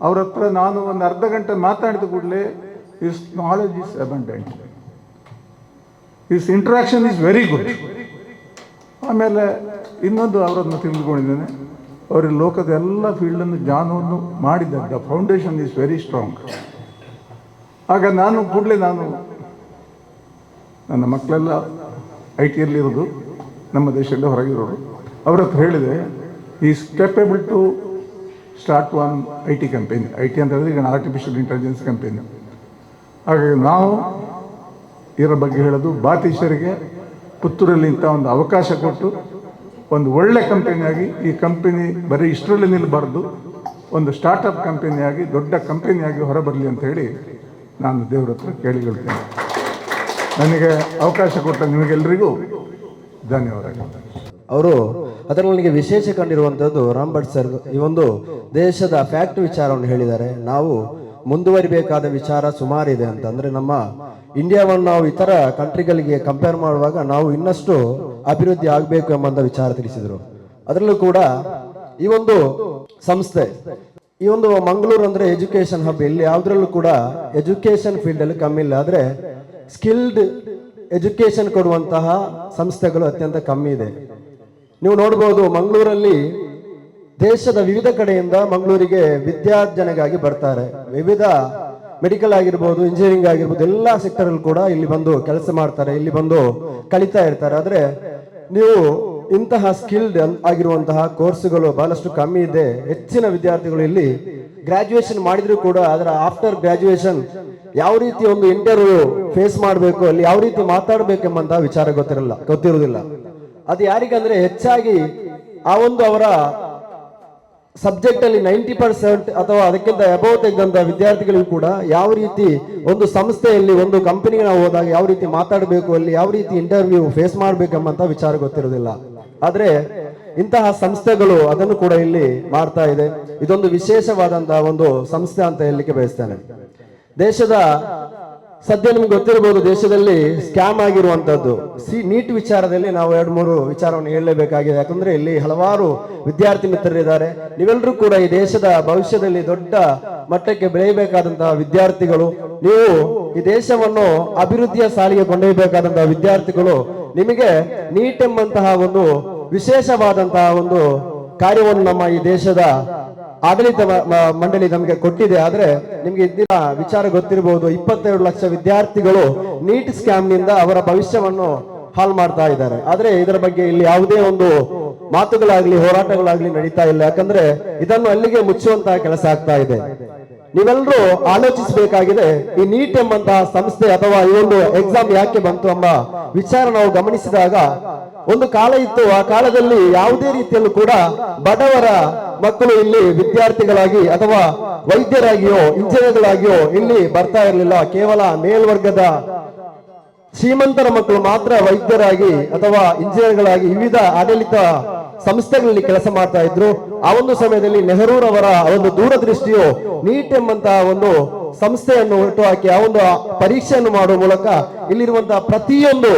[SPEAKER 6] ಅವ್ರ ಹತ್ರ ನಾನು ಒಂದು ಅರ್ಧ ಗಂಟೆ ಮಾತಾಡಿದ ಕೂಡಲೇ, his knowledge is abundant, his interaction is very good. ಆಮೇಲೆ ಇನ್ನೊಂದು ಅವರನ್ನು ತಿಳಿದುಕೊಂಡಿದ್ದೇನೆ, ಅವರ ಲೋಕದ ಎಲ್ಲ ಫೀಲ್ಡನ್ನು ಜ್ಞಾನವನ್ನು ಮಾಡಿದ್ದ ಫೌಂಡೇಶನ್ ಈಸ್ ವೆರಿ ಸ್ಟ್ರಾಂಗ್. ಆಗ ನಾನು ನನ್ನ ಮಕ್ಕಳೆಲ್ಲ IT ಯಲ್ಲಿರೋದು, ನಮ್ಮ ದೇಶದಲ್ಲಿ ಹೊರಗಿರೋರು, ಅವ್ರ ಹತ್ರ ಹೇಳಿದೆ, is capable to start one IT company. IT ಅಂತ ಹೇಳಿದ್ರೆ ಈಗ ಆರ್ಟಿಫಿಷಿಯಲ್ ಇಂಟೆಲಿಜೆನ್ಸ್ ಕಂಪನಿ. ಹಾಗಾಗಿ ನಾವು ಇದರ ಬಗ್ಗೆ ಹೇಳೋದು, ಬಾತೀಶರಿಗೆ ಪುತ್ತೂರಲ್ಲಿ ಇಂಥ ಒಂದು ಅವಕಾಶ ಕೊಟ್ಟು ಒಂದು ಒಳ್ಳೆ ಕಂಪನಿಯಾಗಿ, ಈ ಕಂಪನಿ ಬರೀ ಇಷ್ಟರಲ್ಲಿ ನಿಲ್ಲಬಾರ್ದು, ಒಂದು ಸ್ಟಾರ್ಟಪ್ ಕಂಪನಿಯಾಗಿ, ದೊಡ್ಡ ಕಂಪನಿಯಾಗಿ ಹೊರಬರಲಿ ಅಂತ ಹೇಳಿ ನಾನು ದೇವರ ಹತ್ರ ಕೇಳಿಕೊಳ್ತೇನೆ. ನನಗೆ ಅವಕಾಶ ಕೊಟ್ಟ ನಿಮಗೆಲ್ಲರಿಗೂ ಧನ್ಯವಾದಗಳು.
[SPEAKER 7] ಅವರು ಅದರಲ್ಲಿ ನನಗೆ ವಿಶೇಷ ಕಂಡಿರುವಂಥದ್ದು, ರಾಮ್ ಭಟ್ ಸರ್ ಈ ಒಂದು ದೇಶದ ಫ್ಯಾಕ್ಟ್ ವಿಚಾರವನ್ನು ಹೇಳಿದ್ದಾರೆ. ನಾವು ಮುಂದುವರಿಬೇಕಾದ ವಿಚಾರ ಸುಮಾರಿದೆ ಅಂತ. ಅಂದರೆ ನಮ್ಮ ಇಂಡಿಯಾವನ್ನು ನಾವು ಇತರ ಕಂಟ್ರಿಗಳಿಗೆ ಕಂಪೇರ್ ಮಾಡುವಾಗ ನಾವು ಇನ್ನಷ್ಟು ಅಭಿವೃದ್ಧಿ ಆಗಬೇಕು ಎಂಬಂಥ ವಿಚಾರ ತಿಳಿಸಿದರು. ಅದರಲ್ಲೂ ಕೂಡ ಈ ಒಂದು ಸಂಸ್ಥೆ ಈ ಒಂದು ಮಂಗಳೂರು ಅಂದರೆ ಎಜುಕೇಷನ್ ಹಬ್. ಇಲ್ಲಿ ಯಾವುದ್ರಲ್ಲೂ ಕೂಡ ಎಜುಕೇಷನ್ ಫೀಲ್ಡಲ್ಲಿ ಕಮ್ಮಿ ಇಲ್ಲ, ಆದರೆ ಸ್ಕಿಲ್ಡ್ ಎಜುಕೇಷನ್ ಕೊಡುವಂತಹ ಸಂಸ್ಥೆಗಳು ಅತ್ಯಂತ ಕಮ್ಮಿ ಇದೆ. ನೀವು ನೋಡ್ಬೋದು, ಮಂಗಳೂರಲ್ಲಿ ದೇಶದ ವಿವಿಧ ಕಡೆಯಿಂದ ಮಂಗಳೂರಿಗೆ ವಿದ್ಯಾರ್ಜನೆಗಾಗಿ ಬರ್ತಾರೆ. ವಿವಿಧ ಮೆಡಿಕಲ್ ಆಗಿರ್ಬೋದು, ಇಂಜಿನಿಯರಿಂಗ್ ಆಗಿರ್ಬೋದು, ಎಲ್ಲ ಸೆಕ್ಟರಲ್ಲಿ ಕೂಡ ಇಲ್ಲಿ ಬಂದು ಕೆಲಸ ಮಾಡ್ತಾರೆ, ಇಲ್ಲಿ ಬಂದು ಕಲಿತಾ ಇರ್ತಾರೆ. ಆದರೆ ನೀವು ಇಂತಹ ಸ್ಕಿಲ್ಡ್ ಆಗಿರುವಂತಹ ಕೋರ್ಸ್ಗಳು ಬಹಳಷ್ಟು ಕಮ್ಮಿ ಇದೆ. ಹೆಚ್ಚಿನ ವಿದ್ಯಾರ್ಥಿಗಳು ಇಲ್ಲಿ ಗ್ರಾಜುಯೇಷನ್ ಮಾಡಿದ್ರು ಕೂಡ ಅದರ ಆಫ್ಟರ್ ಗ್ರಾಜುಯೇಷನ್ ಯಾವ ರೀತಿ ಒಂದು ಇಂಟರ್ವ್ಯೂ ಫೇಸ್ ಮಾಡಬೇಕು, ಅಲ್ಲಿ ಯಾವ ರೀತಿ ಮಾತಾಡಬೇಕೆಂಬಂತಹ ವಿಚಾರ ಗೊತ್ತಿರುವುದಿಲ್ಲ. ಅದು ಯಾರಿಗಂದ್ರೆ ಹೆಚ್ಚಾಗಿ ಆ ಒಂದು ಅವರ ಸಬ್ಜೆಕ್ಟ್ ಅಲ್ಲಿ 90% ಅಥವಾ ಅದಕ್ಕಿಂತ ಅಬೌವ್ ತೆಗೆದಂತ ವಿದ್ಯಾರ್ಥಿಗಳಿಗೂ ಕೂಡ ಯಾವ ರೀತಿ ಒಂದು ಸಂಸ್ಥೆಯಲ್ಲಿ ಒಂದು ಕಂಪನಿಗೆ ನಾವು ಹೋದಾಗ ಯಾವ ರೀತಿ ಮಾತಾಡಬೇಕು, ಅಲ್ಲಿ ಯಾವ ರೀತಿ ಇಂಟರ್ವ್ಯೂ ಫೇಸ್ ಮಾಡಬೇಕೆಂಬಂತ ವಿಚಾರ ಗೊತ್ತಿರೋದಿಲ್ಲ. ಆದ್ರೆ ಇಂತಹ ಸಂಸ್ಥೆಗಳು ಅದನ್ನು ಕೂಡ ಇಲ್ಲಿ ಮಾಡ್ತಾ ಇದೆ. ಇದೊಂದು ವಿಶೇಷವಾದಂತಹ ಒಂದು ಸಂಸ್ಥೆ ಅಂತ ಹೇಳಲಿಕ್ಕೆ ಬಯಸ್ತೇನೆ. ದೇಶದ ಸದ್ಯ ನಿಮ್ಗೆ ಗೊತ್ತಿರಬಹುದು, ದೇಶದಲ್ಲಿ ಸ್ಕ್ಯಾಮ್ ಆಗಿರುವಂತದ್ದು ನೀಟ್ ವಿಚಾರದಲ್ಲಿ ನಾವು 2-3 ವಿಚಾರವನ್ನು ಹೇಳಲೇಬೇಕಾಗಿದೆ. ಯಾಕಂದ್ರೆ ಇಲ್ಲಿ ಹಲವಾರು ವಿದ್ಯಾರ್ಥಿ ಮಿತ್ರರಿದ್ದಾರೆ. ನೀವೆಲ್ಲರೂ ಕೂಡ ಈ ದೇಶದ ಭವಿಷ್ಯದಲ್ಲಿ ದೊಡ್ಡ ಮಟ್ಟಕ್ಕೆ ಬೆಳೆಯಬೇಕಾದಂತಹ ವಿದ್ಯಾರ್ಥಿಗಳು. ನೀವು ಈ ದೇಶವನ್ನು ಅಭಿವೃದ್ಧಿಯ ಸಾಲಿಗೆ ಕೊಂಡೊಯ್ಯಬೇಕಾದಂತಹ ವಿದ್ಯಾರ್ಥಿಗಳು. ನಿಮಗೆ ನೀಟ್ ಎಂಬಂತಹ ಒಂದು ವಿಶೇಷವಾದಂತಹ ಒಂದು ಕಾರ್ಯವನ್ನು ನಮ್ಮ ಈ ದೇಶದ ಆಡಳಿತ ಮಂಡಳಿ ನಮಗೆ ಕೊಟ್ಟಿದೆ. ಆದ್ರೆ ನಿಮ್ಗೆ ಇಂದಿನ ವಿಚಾರ ಗೊತ್ತಿರಬಹುದು, 22 ಲಕ್ಷ ವಿದ್ಯಾರ್ಥಿಗಳು ನೀಟ್ ಸ್ಕ್ಯಾಮ್ ನಿಂದ ಅವರ ಭವಿಷ್ಯವನ್ನು ಹಾಳು ಮಾಡ್ತಾ ಇದ್ದಾರೆ. ಆದ್ರೆ ಇದರ ಬಗ್ಗೆ ಇಲ್ಲಿ ಯಾವುದೇ ಒಂದು ಮಾತುಗಳಾಗ್ಲಿ ಹೋರಾಟಗಳಾಗ್ಲಿ ನಡೀತಾ ಇಲ್ಲ. ಯಾಕಂದ್ರೆ ಇದನ್ನು ಅಲ್ಲಿಗೆ ಮುಚ್ಚುವಂತಹ ಕೆಲಸ ಆಗ್ತಾ ಇದೆ. ನೀವೆಲ್ಲರೂ ಆಲೋಚಿಸಬೇಕಾಗಿದೆ, ಈ ನೀಟ್ ಎಂಬಂತಹ ಸಂಸ್ಥೆ ಅಥವಾ ಈ ಒಂದು ಎಕ್ಸಾಮ್ ಯಾಕೆ ಬಂತು ಎಂಬ ವಿಚಾರ ನಾವು ಗಮನಿಸಿದಾಗ, ಒಂದು ಕಾಲ ಇತ್ತು, ಆ ಕಾಲದಲ್ಲಿ ಯಾವುದೇ ರೀತಿಯಲ್ಲೂ ಕೂಡ ಬಡವರ ಮಕ್ಕಳು ಇಲ್ಲಿ ವಿದ್ಯಾರ್ಥಿಗಳಾಗಿ ಅಥವಾ ವೈದ್ಯರಾಗಿಯೋ ಇಂಜಿನಿಯರ್ಗಳಾಗಿಯೋ ಇಲ್ಲಿ ಬರ್ತಾ ಇರಲಿಲ್ಲ. ಕೇವಲ ಮೇಲ್ವರ್ಗದ ಶ್ರೀಮಂತರ ಮಕ್ಕಳು ಮಾತ್ರ ವೈದ್ಯರಾಗಿ ಅಥವಾ ಇಂಜಿನಿಯರ್ಗಳಾಗಿ ವಿವಿಧ ಆಡಳಿತ ಸಂಸ್ಥೆಗಳಲ್ಲಿ ಕೆಲಸ ಮಾಡ್ತಾ ಇದ್ರು. ಆ ಒಂದು ಸಮಯದಲ್ಲಿ ನೆಹರೂರವರ ಒಂದು ದೂರದೃಷ್ಟಿಯು ನೀಟ್ ಎಂಬಂತಹ ಒಂದು ಸಂಸ್ಥೆಯನ್ನು ಹುಟ್ಟುಹಾಕಿ ಆ ಒಂದು ಪರೀಕ್ಷೆಯನ್ನು ಮಾಡುವ ಮೂಲಕ ಇಲ್ಲಿರುವಂತಹ ಪ್ರತಿಯೊಂದು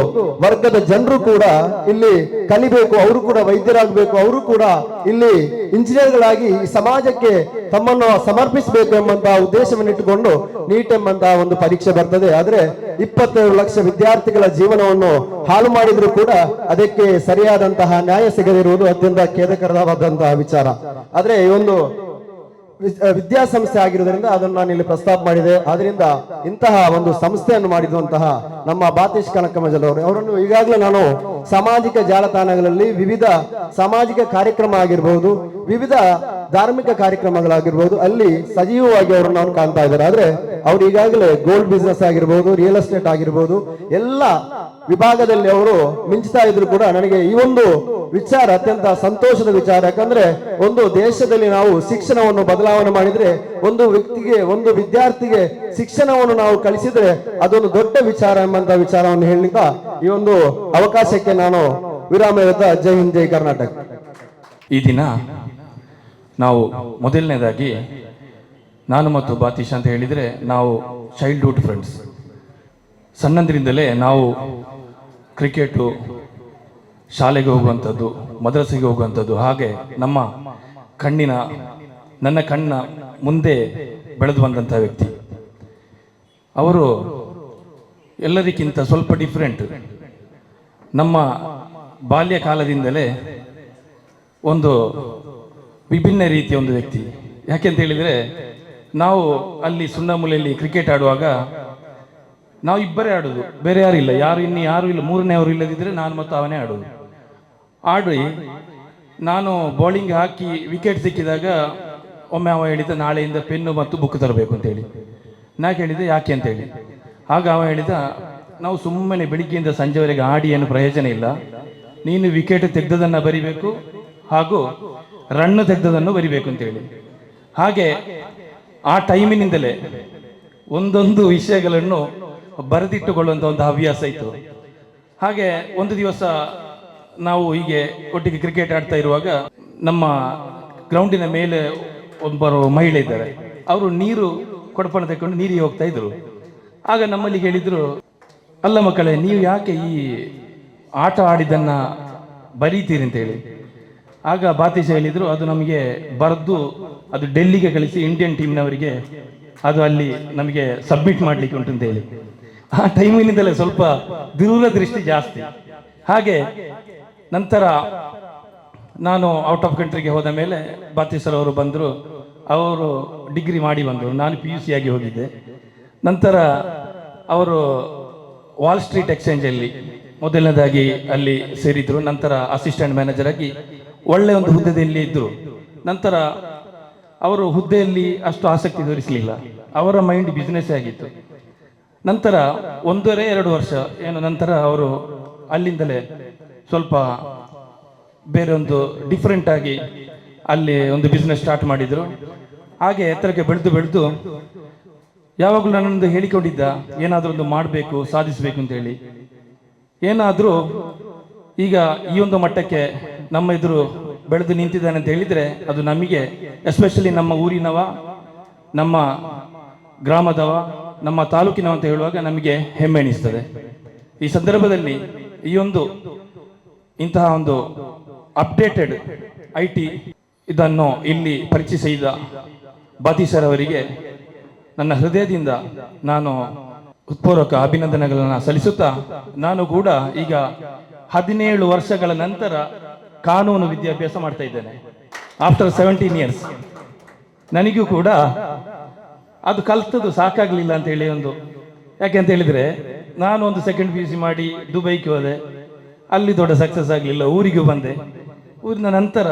[SPEAKER 7] ವರ್ಗದ ಜನರು ಕೂಡ ಇಲ್ಲಿ ಕಲಿಬೇಕು, ಅವರು ಕೂಡ ವೈದ್ಯರಾಗಬೇಕು, ಅವರು ಕೂಡ ಇಲ್ಲಿ ಇಂಜಿನಿಯರ್ಗಳಾಗಿ ಈ ಸಮಾಜಕ್ಕೆ ತಮ್ಮನ್ನು ಸಮರ್ಪಿಸಬೇಕು ಎಂಬಂತಹ ಉದ್ದೇಶವನ್ನು ಇಟ್ಟುಕೊಂಡು ನೀಟ್ ಎಂಬಂತಹ ಒಂದು ಪರೀಕ್ಷೆ ಬರ್ತದೆ. ಆದ್ರೆ 22 ಲಕ್ಷ ವಿದ್ಯಾರ್ಥಿಗಳ ಜೀವನವನ್ನು ಹಾಳು ಮಾಡಿದ್ರು ಕೂಡ ಅದಕ್ಕೆ ಸರಿಯಾದಂತಹ ನ್ಯಾಯ ಸಿಗದಿರುವುದು ಅತ್ಯಂತ ಖೇದಕರವಾದಂತಹ ವಿಚಾರ. ಆದ್ರೆ ಈ ಒಂದು ವಿದ್ಯಾಸಂಸ್ಥೆ ಆಗಿರುವುದರಿಂದ ಅದನ್ನು ನಾನು ಇಲ್ಲಿ ಪ್ರಸ್ತಾಪ ಮಾಡಿದೆ. ಆದ್ರಿಂದ ಇಂತಹ ಒಂದು ಸಂಸ್ಥೆಯನ್ನು ಮಾಡಿರುವಂತಹ ನಮ್ಮ ಬಾತೀಶ್ ಕನಕಮಜಲ್ ಅವರನ್ನು ಈಗಾಗಲೇ ನಾನು ಸಾಮಾಜಿಕ ಜಾಲತಾಣಗಳಲ್ಲಿ ವಿವಿಧ ಸಾಮಾಜಿಕ ಕಾರ್ಯಕ್ರಮ ಆಗಿರಬಹುದು, ವಿವಿಧ ಧಾರ್ಮಿಕ ಕಾರ್ಯಕ್ರಮಗಳಾಗಿರ್ಬೋದು, ಅಲ್ಲಿ ಸಜೀವವಾಗಿ ಅವರನ್ನು ನಾನು ಕಾಣ್ತಾ ಇದ್ದಾರೆ. ಆದ್ರೆ ಅವ್ರು ಈಗಾಗಲೇ ಗೋಲ್ಡ್ ಬಿಸ್ನೆಸ್ ಆಗಿರ್ಬೋದು, ರಿಯಲ್ ಎಸ್ಟೇಟ್ ಆಗಿರ್ಬೋದು, ಎಲ್ಲ ವಿಭಾಗದಲ್ಲಿ ಅವರು ಮಿಂಚ್ತಾ ಇದ್ರು ಕೂಡ ನನಗೆ ಈ ಒಂದು ವಿಚಾರ ಅತ್ಯಂತ ಸಂತೋಷದ ವಿಚಾರ. ಯಾಕಂದ್ರೆ ಒಂದು ದೇಶದಲ್ಲಿ ನಾವು ಶಿಕ್ಷಣವನ್ನು ಬದಲಾವಣೆ ಮಾಡಿದ್ರೆ, ಒಂದು ವ್ಯಕ್ತಿಗೆ ಒಂದು ವಿದ್ಯಾರ್ಥಿಗೆ ಶಿಕ್ಷಣವನ್ನು ನಾವು ಕಲಿಸಿದ್ರೆ ಅದೊಂದು ದೊಡ್ಡ ವಿಚಾರ ಎಂಬಂತ ವಿಚಾರವನ್ನು ಹೇಳಲಿಕ್ಕೆ ಈ ಒಂದು ಅವಕಾಶಕ್ಕೆ ನಾನು ವಿರಾಮ ಹೇಳ್ತಾ ಜೈ ಹಿಂದ್ ಜೈ ಕರ್ನಾಟಕ.
[SPEAKER 8] ಈ ದಿನ ನಾವು ಮೊದಲನೇದಾಗಿ ನಾನು ಮತ್ತು ಬಾತೀಶ್ ಅಂತ ಹೇಳಿದರೆ ನಾವು ಚೈಲ್ಡ್ಹುಡ್ ಫ್ರೆಂಡ್ಸ್. ಸಣ್ಣಂದ್ರಿಂದಲೇ ನಾವು ಕ್ರಿಕೆಟು, ಶಾಲೆಗೆ ಹೋಗುವಂಥದ್ದು, ಮದ್ರಸೆಗೆ ಹೋಗುವಂಥದ್ದು, ಹಾಗೆ ನನ್ನ ಕಣ್ಣ ಮುಂದೆ ಬೆಳೆದು ಬಂದಂಥ ವ್ಯಕ್ತಿ ಅವರು. ಎಲ್ಲರಿಗಿಂತ ಸ್ವಲ್ಪ ಡಿಫ್ರೆಂಟ್. ನಮ್ಮ ಬಾಲ್ಯ ಕಾಲದಿಂದಲೇ ಒಂದು ವಿಭಿನ್ನ ರೀತಿಯ ಒಂದು ವ್ಯಕ್ತಿ. ಯಾಕೆಂತ ಹೇಳಿದರೆ, ನಾವು ಅಲ್ಲಿ ಸುಣ್ಣಮೂಲೆಯಲ್ಲಿ ಕ್ರಿಕೆಟ್ ಆಡುವಾಗ ನಾವು ಇಬ್ಬರೇ ಆಡೋದು, ಬೇರೆ ಯಾರಿಲ್ಲ, ಯಾರು ಇಲ್ಲ, ಮೂರನೇ ಅವರು ಇಲ್ಲದಿದ್ದರೆ ನಾನು ಮತ್ತು ಅವನೇ ಆಡೋದು. ಆಡಿ ನಾನು ಬೌಲಿಂಗ್ ಹಾಕಿ ವಿಕೆಟ್ ಸಿಕ್ಕಿದಾಗ ಒಮ್ಮೆ ಅವ ಹೇಳಿದ, ನಾಳೆಯಿಂದ ಪೆನ್ನು ಮತ್ತು ಬುಕ್ ತರಬೇಕು ಅಂತೇಳಿ. ನಾ ಕೇಳಿದೆ ಯಾಕೆ ಅಂತೇಳಿ. ಆಗ ಅವ ಹೇಳಿದ, ನಾವು ಸುಮ್ಮನೆ ಬೆಳಿಗ್ಗೆಯಿಂದ ಸಂಜೆವರೆಗೆ ಆಡಿ ಏನು ಪ್ರಯೋಜನ ಇಲ್ಲ, ನೀನು ವಿಕೆಟ್ ತೆಗೆದದನ್ನು ಬರಿಬೇಕು ಹಾಗೂ ರನ್ ತೆಗೆದದನ್ನು ಬರಿಬೇಕು ಅಂತೇಳಿ. ಹಾಗೆ ಆ ಟೈಮಿನಿಂದಲೇ ಒಂದೊಂದು ವಿಷಯಗಳನ್ನು ಬರೆದಿಟ್ಟುಕೊಳ್ಳುವಂಥ ಒಂದು ಹವ್ಯಾಸ ಇತ್ತು. ಹಾಗೆ ಒಂದು ದಿವಸ ನಾವು ಹೀಗೆ ಒಟ್ಟಿಗೆ ಕ್ರಿಕೆಟ್ ಆಡ್ತಾ ಇರುವಾಗ ನಮ್ಮ ಗ್ರೌಂಡಿನ ಮೇಲೆ ಒಬ್ಬರು ಮಹಿಳೆ ಇದ್ದಾರೆ. ಅವರು ನೀರು ಕೊಡಪಣ ತೆಗೆದುಕೊಂಡು ನೀರಿಗೆ ಹೋಗ್ತಾ ಇದ್ರು. ಆಗ ನಮ್ಮಲ್ಲಿ ಹೇಳಿದ್ರು, ಅಲ್ಲ ಮಕ್ಕಳೇ, ನೀವು ಯಾಕೆ ಈ ಆಟ ಆಡಿದ್ದನ್ನು ಬರೀತೀರಿ ಅಂತೇಳಿ. ಆಗ ಬಾತೀಶ ಹೇಳಿದರು, ಅದು ನಮಗೆ ಬರೆದು ಅದು ಡೆಲ್ಲಿಗೆ ಕಳಿಸಿ ಇಂಡಿಯನ್ ಟೀಮ್ನವರಿಗೆ ಅದು ಅಲ್ಲಿ ನಮಗೆ ಸಬ್ಮಿಟ್ ಮಾಡಲಿಕ್ಕೆ ಉಂಟು ಅಂತ ಹೇಳಿ. ಆ ಟೈಮಿನಿಂದಲೇ ಸ್ವಲ್ಪ ದೂರದೃಷ್ಟಿ ಜಾಸ್ತಿ. ಹಾಗೆ ನಂತರ ನಾನು ಔಟ್ ಆಫ್ ಕಂಟ್ರಿಗೆ ಹೋದ ಮೇಲೆ ಬಾತೀಸರ್ ಅವರು ಬಂದರು. ಅವರು ಡಿಗ್ರಿ ಮಾಡಿ ಬಂದರು, ನಾನು PUC ಆಗಿ ಹೋಗಿದ್ದೆ. ನಂತರ ಅವರು ವಾಲ್ ಸ್ಟ್ರೀಟ್ ಎಕ್ಸ್ಚೇಂಜಲ್ಲಿ ಮೊದಲನೇದಾಗಿ ಅಲ್ಲಿ ಸೇರಿದ್ರು. ನಂತರ ಅಸಿಸ್ಟೆಂಟ್ ಮ್ಯಾನೇಜರ್ ಆಗಿ ಒಳ್ಳೆಯ ಒಂದು ಹುದ್ದೆಯಲ್ಲಿ ಇದ್ದರು. ನಂತರ ಅವರು ಹುದ್ದೆಯಲ್ಲಿ ಅಷ್ಟು ಆಸಕ್ತಿ ತೋರಿಸಲಿಲ್ಲ, ಅವರ ಮೈಂಡ್ ಬಿಸ್ನೆಸ್ ಆಗಿತ್ತು. ನಂತರ 1.5-2 ವರ್ಷ ಏನು ನಂತರ ಅವರು ಅಲ್ಲಿಂದಲೇ ಸ್ವಲ್ಪ ಬೇರೆ ಒಂದು ಡಿಫ್ರೆಂಟ್ ಆಗಿ ಅಲ್ಲಿ ಒಂದು ಬಿಸ್ನೆಸ್ ಸ್ಟಾರ್ಟ್ ಮಾಡಿದರು. ಹಾಗೆ ಎತ್ತರಕ್ಕೆ ಬೆಳೆದು ಯಾವಾಗಲೂ ನನ್ನೊಂದು ಹೇಳಿಕೊಂಡಿದ್ದ, ಏನಾದರೂ ಒಂದು ಮಾಡಬೇಕು, ಸಾಧಿಸಬೇಕು ಅಂತೇಳಿ. ಏನಾದರೂ ಈಗ ಈ ಒಂದು ಮಟ್ಟಕ್ಕೆ ನಮ್ಮ ಎದುರು ಬೆಳೆದು ನಿಂತಿದ್ದಾನೆ ಅಂತ ಹೇಳಿದರೆ ಅದು ನಮಗೆ, ಎಸ್ಪೆಷಲಿ ನಮ್ಮ ಊರಿನವ, ನಮ್ಮ ಗ್ರಾಮದವ, ನಮ್ಮ ತಾಲೂಕಿನವ ಅಂತ ಹೇಳುವಾಗ ನಮಗೆ ಹೆಮ್ಮೆ ಎನಿಸ್ತದೆ. ಈ ಸಂದರ್ಭದಲ್ಲಿ ಇಂತಹ ಒಂದು ಅಪ್ಡೇಟೆಡ್ IT ಇದನ್ನು ಇಲ್ಲಿ ಪರಿಚಯಿಸಿದ ಬಾತೀಸರ್ ಅವರಿಗೆ ನನ್ನ ಹೃದಯದಿಂದ ನಾನು ಹೃತ್ಪೂರ್ವಕ ಅಭಿನಂದನೆಗಳನ್ನು ಸಲ್ಲಿಸುತ್ತಾ, ನಾನು ಕೂಡ ಈಗ 17 ವರ್ಷಗಳ ನಂತರ ಕಾನೂನು ವಿದ್ಯಾಭ್ಯಾಸ ಮಾಡ್ತಾ ಇದ್ದೇನೆ. ಆಫ್ಟರ್ 17 ಇಯರ್ಸ್ ನನಗೂ ಕೂಡ ಅದು ಕಲ್ತದ್ದು ಸಾಕಾಗಲಿಲ್ಲ ಅಂತ ಹೇಳಿ ಯಾಕೆ ಅಂತ ಹೇಳಿದರೆ, ನಾನು ಒಂದು ಸೆಕೆಂಡ್ PUC ಮಾಡಿ ದುಬೈಗೆ ಹೋದೆ, ಅಲ್ಲಿ ದೊಡ್ಡ ಸಕ್ಸಸ್ ಆಗಲಿಲ್ಲ. ಊರಿಗೂ ಬಂದೆ. ಊರಿನ ನಂತರ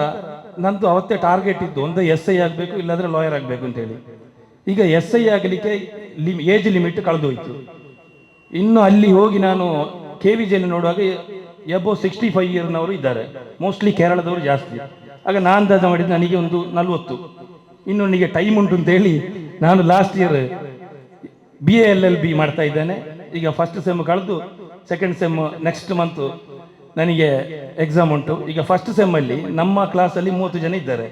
[SPEAKER 8] ನಂದು ಅವತ್ತೇ ಟಾರ್ಗೆಟ್ ಇದ್ದು, ಒಂದು SI ಆಗಬೇಕು, ಇಲ್ಲಾಂದರೆ ಲಾಯರ್ ಆಗಬೇಕು ಅಂತೇಳಿ. ಈಗ SI ಆಗಲಿಕ್ಕೆ ಏಜ್ ಲಿಮಿಟ್ ಕಳೆದೋಯ್ತು. ಇನ್ನು ಅಲ್ಲಿ ಹೋಗಿ ನಾನು KVJಲ್ಲಿ ನೋಡುವಾಗ ಎಬೋ 65 ಇಯರ್ನವರು ಇದ್ದಾರೆ, ಮೋಸ್ಟ್ಲಿ ಕೇರಳದವರು ಜಾಸ್ತಿ. ಆಗ ನಾನು ಅಂದಾಜು ಮಾಡಿದ್ದು ನನಗೆ ಒಂದು 40, ಇನ್ನು ನನಗೆ ಟೈಮ್ ಉಂಟು ಅಂತೇಳಿ ನಾನು ಲಾಸ್ಟ್ ಇಯರ್ BA LLB ಮಾಡ್ತಾ ಇದ್ದೇನೆ. ಈಗ ಫಸ್ಟ್ ಸೆಮ್ ಕಳೆದು ಸೆಕೆಂಡ್ ಸೆಮ್ ನೆಕ್ಸ್ಟ್ ಮಂತ್ ನನಗೆ ಎಕ್ಸಾಮ್ ಉಂಟು. ಈಗ ಫಸ್ಟ್ ಸೆಮ್ಮಲ್ಲಿ ನಮ್ಮ ಕ್ಲಾಸಲ್ಲಿ 30 ಜನ ಇದ್ದಾರೆ.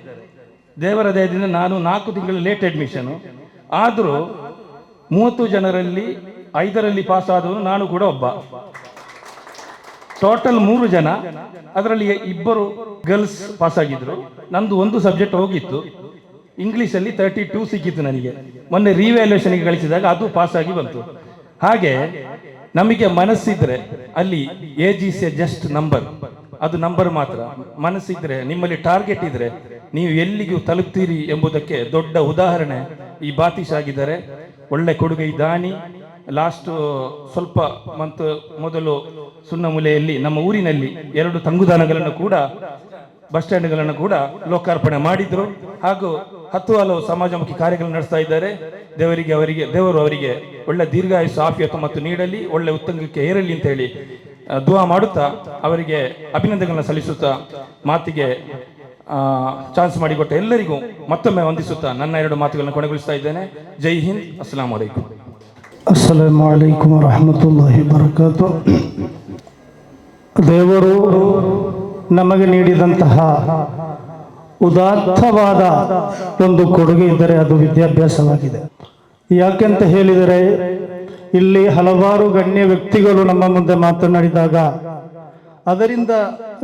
[SPEAKER 8] ದೇವರ ದಯದಿಂದ ನಾನು 4 ತಿಂಗಳು ಲೇಟ್ ಅಡ್ಮಿಷನು, ಆದರೂ 30 ಜನರಲ್ಲಿ 5ರಲ್ಲಿ ಪಾಸ್ ಆದವನು ನಾನು ಕೂಡ ಒಬ್ಬ. ಟೋಟಲ್ 3 ಜನ, ಅದರಲ್ಲಿ 2 ಗರ್ಲ್ಸ್ ಪಾಸ್ ಆಗಿದ್ರು. ನಂದು ಒಂದು ಸಬ್ಜೆಕ್ಟ್ ಹೋಗಿತ್ತು, ಇಂಗ್ಲೀಷಲ್ಲಿ 32 ಸಿಕ್ಕಿತ್ತು ನನಗೆ. ಮೊನ್ನೆ ರಿವ್ಯಾಲ್ಯೂಷನ್ಗೆ ಕಳಿಸಿದಾಗ ಅದು ಪಾಸ್ ಆಗಿ ಬಂತು. ಹಾಗೆ ನಮಗೆ ಮನಸ್ಸಿದ್ರೆ ಅಲ್ಲಿ age is A just number, ಅದು ನಂಬರ್ ಮಾತ್ರ. ಮನಸ್ಸಿದ್ರೆ, ನಿಮ್ಮಲ್ಲಿ ಟಾರ್ಗೆಟ್ ಇದ್ರೆ ನೀವು ಎಲ್ಲಿಗೂ ತಲುಪ್ತೀರಿ ಎಂಬುದಕ್ಕೆ ದೊಡ್ಡ ಉದಾಹರಣೆ ಈ ಬಾತೀಶ್ ಆಗಿದ್ದಾರೆ. ಒಳ್ಳೆ ಕೊಡುಗೆ ದಾನಿ. ಲಾಸ್ಟ್ ಸ್ವಲ್ಪ ಮಂತ್ ಮೊದಲು ಸುಣ್ಣಮೂಲೆಯಲ್ಲಿ ನಮ್ಮ ಊರಿನಲ್ಲಿ 2 ತಂಗುದಾಣಗಳನ್ನು ಕೂಡ, ಬಸ್ ಸ್ಟ್ಯಾಂಡ್ಗಳನ್ನು ಕೂಡ ಲೋಕಾರ್ಪಣೆ ಮಾಡಿದ್ರು. ಹಾಗೂ 10 ಹಲವು ಸಮಾಜಮುಖಿ ಕಾರ್ಯಗಳನ್ನು ನಡೆಸ್ತಾ ಇದ್ದಾರೆ. ದೇವರು ಅವರಿಗೆ ಒಳ್ಳೆ ದೀರ್ಘಾಯುಷ್ಯ ಆಫಿಯತ್ತು ಮತ್ತು ನೀಡಲಿ, ಒಳ್ಳೆ ಉತ್ತಂಗಕ್ಕೆ ಏರಲಿ ಅಂತ ಹೇಳಿ ದುವಾ ಮಾಡುತ್ತಾ ಅವರಿಗೆ ಅಭಿನಂದನೆಗಳನ್ನು ಸಲ್ಲಿಸುತ್ತಾ, ಮಾತಿಗೆ ಚಾನ್ಸ್ ಮಾಡಿಕೊಟ್ಟ ಎಲ್ಲರಿಗೂ ಮತ್ತೊಮ್ಮೆ ವಂದಿಸುತ್ತಾ ನನ್ನ 2 ಮಾತುಗಳನ್ನು ಕೊನೆಗೊಳಿಸ್ತಾ ಇದ್ದೇನೆ. ಜೈ ಹಿಂದ್, ಅಸ್ಸಲಾಮು ಅಲೈಕುಂ.
[SPEAKER 9] ಅಸ್ಸಲಾಮು ಅಲೈಕುಂ ವರಹಮತುಲ್ಲಾಹಿ ವಬರಕಾತು. ದೇವರು ನಮಗೆ ನೀಡಿದಂತಹ ಉದಾತ್ತವಾದ ಒಂದು ಕೊಡುಗೆ ಇದ್ದರೆ ಅದು ವಿದ್ಯಾಭ್ಯಾಸವಾಗಿದೆ. ಯಾಕೆಂತ ಹೇಳಿದರೆ, ಇಲ್ಲಿ ಹಲವಾರು ಗಣ್ಯ ವ್ಯಕ್ತಿಗಳು ನಮ್ಮ ಮುಂದೆ ಮಾತನಾಡಿದಾಗ ಅದರಿಂದ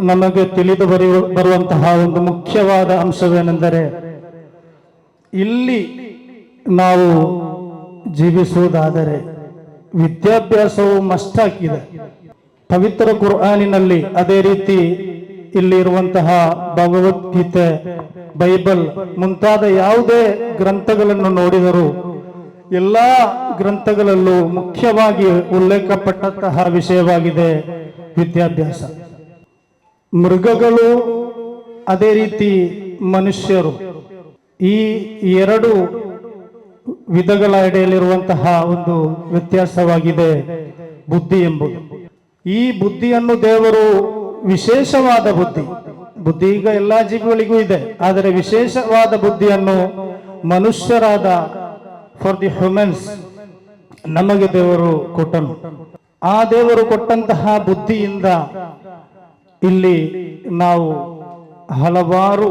[SPEAKER 9] ನಮಗೆ ತಿಳಿದು ಬರುವಂತಹ ಒಂದು ಮುಖ್ಯವಾದ ಅಂಶವೇನೆಂದರೆ, ಇಲ್ಲಿ ನಾವು ಜೀವಿಸುವುದಾದರೆ ವಿದ್ಯಾಭ್ಯಾಸವು ಮಸ್ಟ್ ಆಗಿದೆ. ಪವಿತ್ರ ಕುರ್ಆನಿನಲ್ಲಿ, ಅದೇ ರೀತಿ ಇಲ್ಲಿ ಇರುವಂತಹ ಭಗವದ್ಗೀತೆ, ಬೈಬಲ್ ಮುಂತಾದ ಯಾವುದೇ ಗ್ರಂಥಗಳನ್ನು ನೋಡಿದರೂ ಎಲ್ಲ ಗ್ರಂಥಗಳಲ್ಲೂ ಮುಖ್ಯವಾಗಿ ಉಲ್ಲೇಖಪಟ್ಟಂತಹ ವಿಷಯವಾಗಿದೆ ವಿದ್ಯಾಭ್ಯಾಸ. ಮೃಗಗಳು ಅದೇ ರೀತಿ ಮನುಷ್ಯರು, ಈ 2 ವಿಧಗಳ ಎಡೆಯಲ್ಲಿರುವಂತಹ ಒಂದು ವ್ಯತ್ಯಾಸವಾಗಿದೆ ಬುದ್ಧಿ ಎಂಬುದು. ಈ ಬುದ್ಧಿಯನ್ನು ದೇವರು ವಿಶೇಷವಾದ ಬುದ್ಧಿ ಈಗ ಎಲ್ಲಾ ಜೀವಿಗಳಿಗೂ ಇದೆ, ಆದರೆ ವಿಶೇಷವಾದ ಬುದ್ಧಿಯನ್ನು ಮನುಷ್ಯರಾದ ಫಾರ್ ದಿ ಹ್ಯೂಮನ್ಸ್ ನಮಗೆ ದೇವರು ಕೊಟ್ಟನು. ಆ ದೇವರು ಕೊಟ್ಟಂತಹ ಬುದ್ಧಿಯಿಂದ ಇಲ್ಲಿ ನಾವು ಹಲವಾರು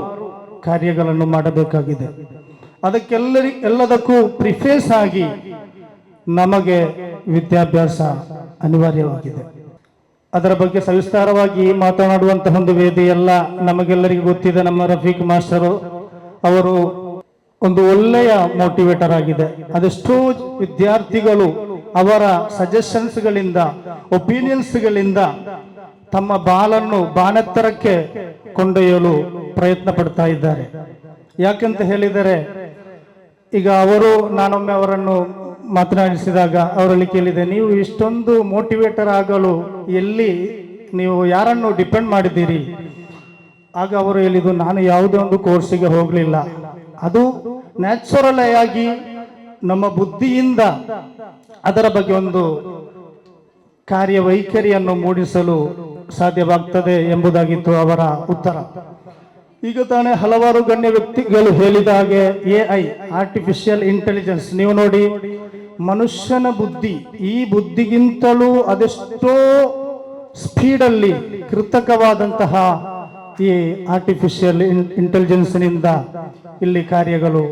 [SPEAKER 9] ಕಾರ್ಯಗಳನ್ನು ಮಾಡಬೇಕಾಗಿದೆ. ಎಲ್ಲದಕ್ಕೂ ಪ್ರಿಫೇಸ್ ಆಗಿ ನಮಗೆ ವಿದ್ಯಾಭ್ಯಾಸ ಅನಿವಾರ್ಯವಾಗಿದೆ. ಅದರ ಬಗ್ಗೆ ಸವಿಸ್ತಾರವಾಗಿ ಮಾತನಾಡುವಂತಹ ಒಂದು ವೇದಿ ಎಲ್ಲ ನಮಗೆಲ್ಲರಿಗೂ ಗೊತ್ತಿದೆ. ನಮ್ಮ ರಫೀಕ್ ಮಾಸ್ಟರು ಅವರು ಒಂದು ಒಳ್ಳೆಯ ಮೋಟಿವೇಟರ್ ಆಗಿದೆ. ಅದೆಷ್ಟೋ ವಿದ್ಯಾರ್ಥಿಗಳು ಅವರ ಸಜೆಷನ್ಸ್ಗಳಿಂದ, ಒಪಿನಿಯನ್ಸ್ಗಳಿಂದ ತಮ್ಮ ಬಾಲನ್ನು ಬಾನೆತ್ತರಕ್ಕೆ ಕೊಂಡೊಯ್ಯಲು ಪ್ರಯತ್ನ ಪಡ್ತಾ ಇದ್ದಾರೆ. ಯಾಕಂತ ಹೇಳಿದರೆ, ಈಗ ನಾನೊಮ್ಮೆ ಅವರನ್ನು ಮಾತನಾಡಿಸಿದಾಗ ಅವರಲ್ಲಿ ಕೇಳಿದೆ, ನೀವು ಇಷ್ಟೊಂದು ಮೋಟಿವೇಟರ್ ಆಗಲು ಎಲ್ಲಿ ನೀವು ಯಾರನ್ನು ಡಿಪೆಂಡ್ ಮಾಡಿದ್ದೀರಿ? ಆಗ ಅವರು ಹೇಳಿದ್ದು, ನಾನು ಯಾವುದೇ ಒಂದು ಕೋರ್ಸಿಗೆ ಹೋಗಲಿಲ್ಲ, ಅದು ನ್ಯಾಚುರಲ್ ಆಗಿ ನಮ್ಮ ಬುದ್ಧಿಯಿಂದ ಅದರ ಬಗ್ಗೆ ಒಂದು ಕಾರ್ಯವೈಖರಿಯನ್ನು ಮೂಡಿಸಲು ಸಾಧ್ಯವಾಗ್ತದೆ ಎಂಬುದಾಗಿತ್ತು ಅವರ ಉತ್ತರ. ಈಗ ತಾನೇ ಹಲವಾರು ಗಣ್ಯ ವ್ಯಕ್ತಿಗಳು ಹೇಳಿದ ಹಾಗೆ AI, ಆರ್ಟಿಫಿಷಿಯಲ್ ಇಂಟೆಲಿಜೆನ್ಸ್, ನೀವು ನೋಡಿ, ಮನುಷ್ಯನ ಬುದ್ಧಿ, ಈ ಬುದ್ಧಿಗಿಂತಲೂ ಅದೆಷ್ಟೋ ಸ್ಪೀಡಲ್ಲಿ ಕೃತಕವಾದಂತಹ ಈ ಆರ್ಟಿಫಿಷಿಯಲ್ ಇಂಟೆಲಿಜೆನ್ಸ್ನಿಂದ ಇಲ್ಲಿ ಕಾರ್ಯಗಳು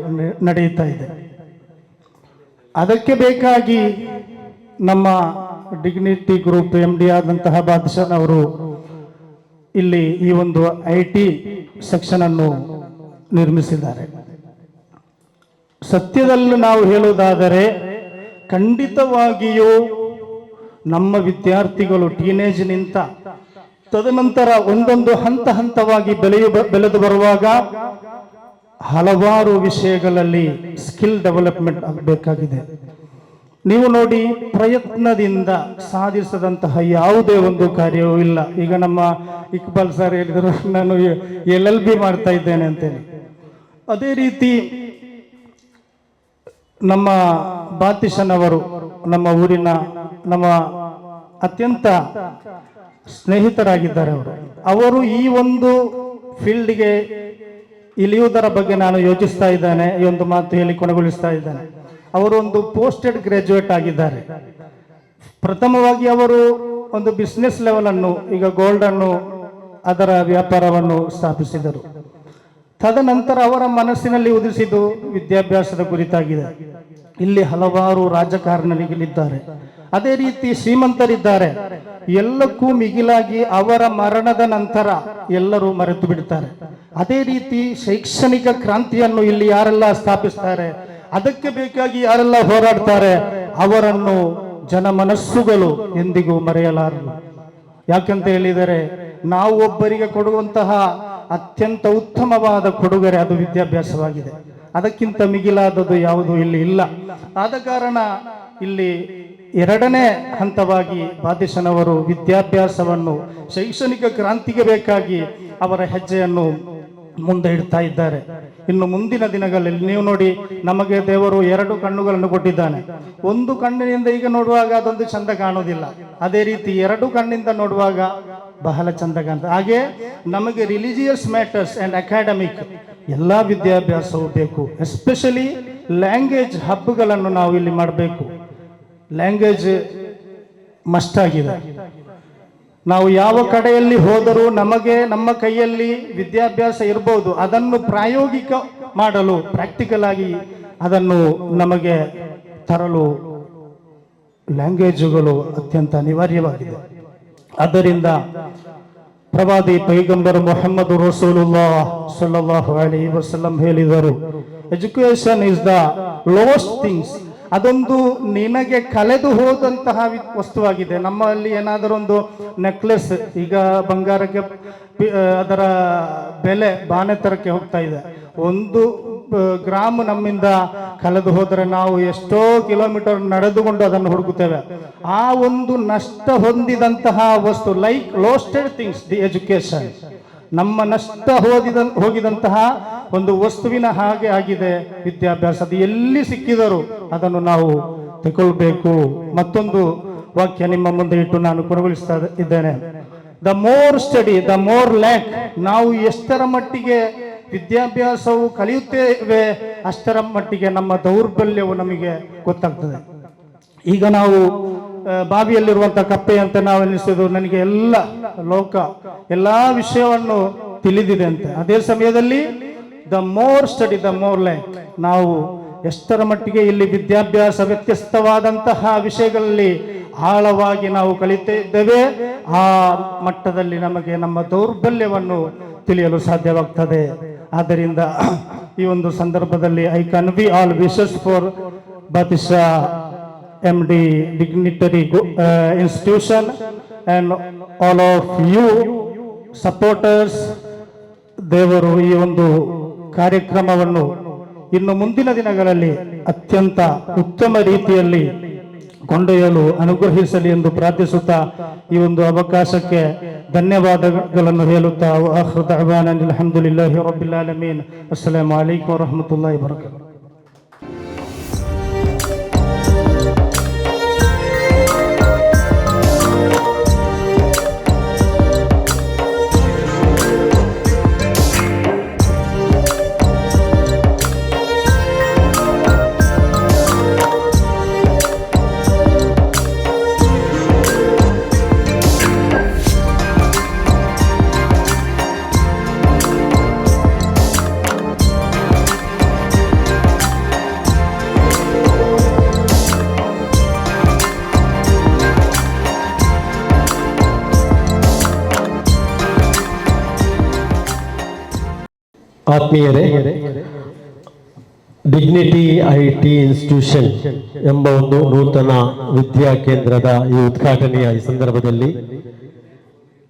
[SPEAKER 9] ನಡೆಯುತ್ತಾ ಇದೆ. ಅದಕ್ಕೆ ಬೇಕಾಗಿ ನಮ್ಮ ಡಿಗ್ನಿಟಿ ಗ್ರೂಪ್ MD ಆದಂತಹ ಬಾದಶಾನ್ ಅವರು ಇಲ್ಲಿ ಈ ಒಂದು IT ಸೆಕ್ಷನ್ ಅನ್ನು ನಿರ್ಮಿಸಿದ್ದಾರೆ. ಸತ್ಯದಲ್ಲಿ ನಾವು ಹೇಳುವುದಾದರೆ, ಖಂಡಿತವಾಗಿಯೂ ನಮ್ಮ ವಿದ್ಯಾರ್ಥಿಗಳು ಟೀನೇಜ್ನಿಂದ ತದನಂತರ ಒಂದೊಂದು ಹಂತವಾಗಿ ಬೆಳೆದು ಬರುವಾಗ ಹಲವಾರು ವಿಷಯಗಳಲ್ಲಿ ಸ್ಕಿಲ್ ಡೆವಲಪ್ಮೆಂಟ್ ಆಗಬೇಕಾಗಿದೆ. ನೀವು ನೋಡಿ, ಪ್ರಯತ್ನದಿಂದ ಸಾಧಿಸದಂತಹ ಯಾವುದೇ ಒಂದು ಕಾರ್ಯವೂ ಇಲ್ಲ. ಈಗ ನಮ್ಮ ಇಕ್ಬಾಲ್ ಸರ್ ಹೇಳಿದರು, ನಾನು LLB ಮಾಡ್ತಾ ಇದ್ದೇನೆ ಅಂತೇಳಿ. ಅದೇ ರೀತಿ ನಮ್ಮ ಬಾತಿಶನ್ ಅವರು, ನಮ್ಮ ಊರಿನ ನಮ್ಮ ಅತ್ಯಂತ ಸ್ನೇಹಿತರಾಗಿದ್ದಾರೆ. ಅವರು ಈ ಒಂದು ಫೀಲ್ಡ್ಗೆ ಇಳಿಯುವುದರ ಬಗ್ಗೆ ನಾನು ಯೋಚಿಸ್ತಾ ಇದ್ದೇನೆ. ಈ ಒಂದು ಮಾತು ಹೇಳಿ ಕೊನೆಗೊಳಿಸ್ತಾ ಇದ್ದೇನೆ. ಅವರು ಒಂದು ಪೋಸ್ಟೆಡ್ ಗ್ರಾಜ್ಯುಯೇಟ್ ಆಗಿದ್ದಾರೆ. ಪ್ರಥಮವಾಗಿ ಅವರು ಒಂದು ಬಿಸ್ನೆಸ್ ಲೆವೆಲ್ ಅನ್ನು, ಈಗ ಗೋಲ್ಡ್ ಅನ್ನು, ಅದರ ವ್ಯಾಪಾರವನ್ನು ಸ್ಥಾಪಿಸಿದರು. ತದನಂತರ ಅವರ ಮನಸ್ಸಿನಲ್ಲಿ ಉದಿಸಿದ್ದು ವಿದ್ಯಾಭ್ಯಾಸದ ಕುರಿತಾಗಿದೆ. ಇಲ್ಲಿ ಹಲವಾರು ರಾಜಕಾರಣಿಗಳಿದ್ದಾರೆ, ಅದೇ ರೀತಿ ಶ್ರೀಮಂತರಿದ್ದಾರೆ. ಎಲ್ಲಕ್ಕೂ ಮಿಗಿಲಾಗಿ ಅವರ ಮರಣದ ನಂತರ ಎಲ್ಲರೂ ಮರೆತು ಬಿಡ್ತಾರೆ. ಅದೇ ರೀತಿ ಶೈಕ್ಷಣಿಕ ಕ್ರಾಂತಿಯನ್ನು ಇಲ್ಲಿ ಯಾರೆಲ್ಲ ಸ್ಥಾಪಿಸ್ತಾರೆ, ಅದಕ್ಕೆ ಬೇಕಾಗಿ ಯಾರೆಲ್ಲ ಹೋರಾಡ್ತಾರೆ, ಅವರನ್ನು ಜನಮನಸ್ಸುಗಳು ಎಂದಿಗೂ ಮರೆಯಲಾರರು. ಯಾಕಂತ ಹೇಳಿದರೆ, ನಾವು ಒಬ್ಬರಿಗೆ ಕೊಡುವಂತಹ ಅತ್ಯಂತ ಉತ್ತಮವಾದ ಕೊಡುಗೆ ಅದು ವಿದ್ಯಾಭ್ಯಾಸವಾಗಿದೆ. ಅದಕ್ಕಿಂತ ಮಿಗಿಲಾದದ್ದು ಯಾವುದೂ ಇಲ್ಲಿ ಇಲ್ಲ. ಆದ ಕಾರಣ ಇಲ್ಲಿ ಎರಡನೇ ಹಂತವಾಗಿ ಬಾದಿಶನ್ ಅವರು ವಿದ್ಯಾಭ್ಯಾಸವನ್ನು, ಶೈಕ್ಷಣಿಕ ಕ್ರಾಂತಿಗೆ ಬೇಕಾಗಿ ಅವರ ಹೆಜ್ಜೆಯನ್ನು ಮುಂದೆ ಇಡ್ತಾ ಇದ್ದಾರೆ. ಇನ್ನು ಮುಂದಿನ ದಿನಗಳಲ್ಲಿ ನೀವು ನೋಡಿ, ನಮಗೆ ದೇವರು 2 ಕಣ್ಣುಗಳನ್ನು ಕೊಟ್ಟಿದ್ದಾನೆ. ಒಂದು ಕಣ್ಣಿನಿಂದ ಈಗ ನೋಡುವಾಗ ಅದೊಂದು ಚಂದ ಕಾಣುವುದಿಲ್ಲ, ಅದೇ ರೀತಿ 2 ಕಣ್ಣಿಂದ ನೋಡುವಾಗ ಬಹಳ ಚಂದ ಕಾಣ್ತದೆ. ಹಾಗೆ ನಮಗೆ ರಿಲಿಜಿಯಸ್ ಮ್ಯಾಟರ್ಸ್ ಅಂಡ್ ಅಕಾಡೆಮಿಕ್ ಎಲ್ಲ ವಿದ್ಯಾಭ್ಯಾಸವೂ ಬೇಕು. ಎಸ್ಪೆಷಲಿ ಲ್ಯಾಂಗ್ವೇಜ್ ಹಬ್ಗಳನ್ನು ನಾವು ಇಲ್ಲಿ ಮಾಡಬೇಕು. ಲ್ಯಾಂಗ್ವೇಜ್ ಮಸ್ಟ್ ಆಗಿದೆ. ನಾವು ಯಾವ ಕಡೆಯಲ್ಲಿ ಹೋದರೂ ನಮಗೆ ನಮ್ಮ ಕೈಯಲ್ಲಿ ವಿದ್ಯಾಭ್ಯಾಸ ಇರಬಹುದು, ಅದನ್ನು ಪ್ರಾಯೋಗಿಕ ಮಾಡಲು, ಪ್ರಾಕ್ಟಿಕಲ್ ಆಗಿ ಅದನ್ನು ನಮಗೆ ತರಲು ಲ್ಯಾಂಗ್ವೇಜುಗಳು ಅತ್ಯಂತ ಅನಿವಾರ್ಯವಾಗಿದೆ. ಆದ್ದರಿಂದ ಪ್ರವಾದಿ ಪೈಗಂಬರ್ ಮೊಹಮ್ಮದ್ ರಸೂಲುಲ್ಲಾಹ್ ಸಲ್ಲಲ್ಲಾಹು ಅಲೈಹಿ ವಸಲ್ಲಂ ಹೇಳಿದರು, education is the lowest things. ಅದೊಂದು ನಿನಗೆ ಕಳೆದು ಹೋದಂತಹ ವಸ್ತುವಾಗಿದೆ. ನಮ್ಮಲ್ಲಿ ಏನಾದರೂ ಒಂದು ನೆಕ್ಲೆಸ್, ಈಗ ಬಂಗಾರಕ್ಕೆ ಅದರ ಬೆಲೆ ಬಾನೆತ್ತರಕ್ಕೆ ಹೋಗ್ತಾ ಇದೆ. 1 ಗ್ರಾಮ್ ನಮ್ಮಿಂದ ಕಳೆದು ಹೋದರೆ ನಾವು ಎಷ್ಟೋ ಕಿಲೋಮೀಟರ್ ನಡೆದುಕೊಂಡು ಅದನ್ನು ಹುಡುಕುತ್ತೇವೆ. ಆ ಒಂದು ನಷ್ಟ ಹೊಂದಿದಂತಹ ವಸ್ತು, ಲೈಕ್ ಲೋಸ್ಟೆಡ್ ಥಿಂಗ್ಸ್, ದಿ ಎಜುಕೇಶನ್, ನಮ್ಮ ನಷ್ಟ ಹೋಗಿದಂತಹ ಒಂದು ವಸ್ತುವಿನ ಹಾಗೆ ಆಗಿದೆ ವಿದ್ಯಾಭ್ಯಾಸ. ಅದು ಎಲ್ಲಿ ಸಿಕ್ಕಿದರೂ ಅದನ್ನು ನಾವು ತಗೊಳ್ಬೇಕು. ಮತ್ತೊಂದು ವಾಕ್ಯ ನಿಮ್ಮ ಮುಂದೆ ಇಟ್ಟು ನಾನು ಕೊನೆಗೊಳಿಸ್ತಾ ಇದ್ದೇನೆ. The more study the more lac. ನಾವು ಎಷ್ಟರ ಮಟ್ಟಿಗೆ ವಿದ್ಯಾಭ್ಯಾಸವು ಕಲಿಯುತ್ತೇವೆ, ಅಷ್ಟರ ಮಟ್ಟಿಗೆ ನಮ್ಮ ದೌರ್ಬಲ್ಯವು ನಮಗೆ ಗೊತ್ತಾಗ್ತದೆ. ಈಗ ನಾವು ಬಾವಿಯಲ್ಲಿರುವಂತಹ ಕಪ್ಪೆ ಅಂತ ನಾವು ಎನಿಸೋದು, ನನಗೆ ಎಲ್ಲ ಲೋಕ ಎಲ್ಲಾ ವಿಷಯವನ್ನು ತಿಳಿದಿದೆ ಅಂತ. ಅದೇ ಸಮಯದಲ್ಲಿ the more study the more like, ನಾವು ಎಷ್ಟರ ಮಟ್ಟಿಗೆ ಇಲ್ಲಿ ವಿದ್ಯಾಭ್ಯಾಸ ವ್ಯತ್ಯಸ್ತವಾದಂತಹ ವಿಷಯಗಳಲ್ಲಿ ಆಳವಾಗಿ ನಾವು ಕಲಿತಿದ್ದೇವೆ, ಆ ಮಟ್ಟದಲ್ಲಿ ನಮಗೆ ನಮ್ಮ ದೌರ್ಬಲ್ಯವನ್ನು ತಿಳಿಯಲು ಸಾಧ್ಯವಾಗ್ತದೆ. ಆದ್ದರಿಂದ ಈ ಒಂದು ಸಂದರ್ಭದಲ್ಲಿ I convey all wishes for ಬಾತಿಶಾ MD dignitary institution and all of you supporters. ದೇವರು ಈ ಒಂದು ಕಾರ್ಯಕ್ರಮವನ್ನು ಇನ್ನು ಮುಂದಿನ ದಿನಗಳಲ್ಲಿ ಅತ್ಯಂತ ಉತ್ತಮ ರೀತಿಯಲ್ಲಿ ಕೊಂಡೊಯ್ಯಲು ಅನುಗ್ರಹಿಸಲಿ ಎಂದು ಪ್ರಾರ್ಥಿಸುತ್ತಾ ಈ ಒಂದು ಅವಕಾಶಕ್ಕೆ ಧನ್ಯವಾದಗಳನ್ನು ಹೇಳುತ್ತಾ ಆಖಿರು ದಅವಾನಾ ಅಲ್ಹಮ್ದುಲಿಲ್ಲಾಹಿ ರಬ್ಬಿಲ್ ಆಲಮೀನ್. ಅಸ್ಸಲಾಮು ಅಲೈಕುಂ ವರಹ್ಮತುಲ್ಲಾಹಿ ವಬರಕಾತುಹು.
[SPEAKER 10] ಆತ್ಮೀಯರೇ, ಡಿಗ್ನಿಟಿ IT ಇನ್ಸ್ಟಿಟ್ಯೂಷನ್ ಎಂಬ ಒಂದು ನೂತನ ವಿದ್ಯಾ ಕೇಂದ್ರದ ಈ ಉದ್ಘಾಟನೆಯ ಈ ಸಂದರ್ಭದಲ್ಲಿ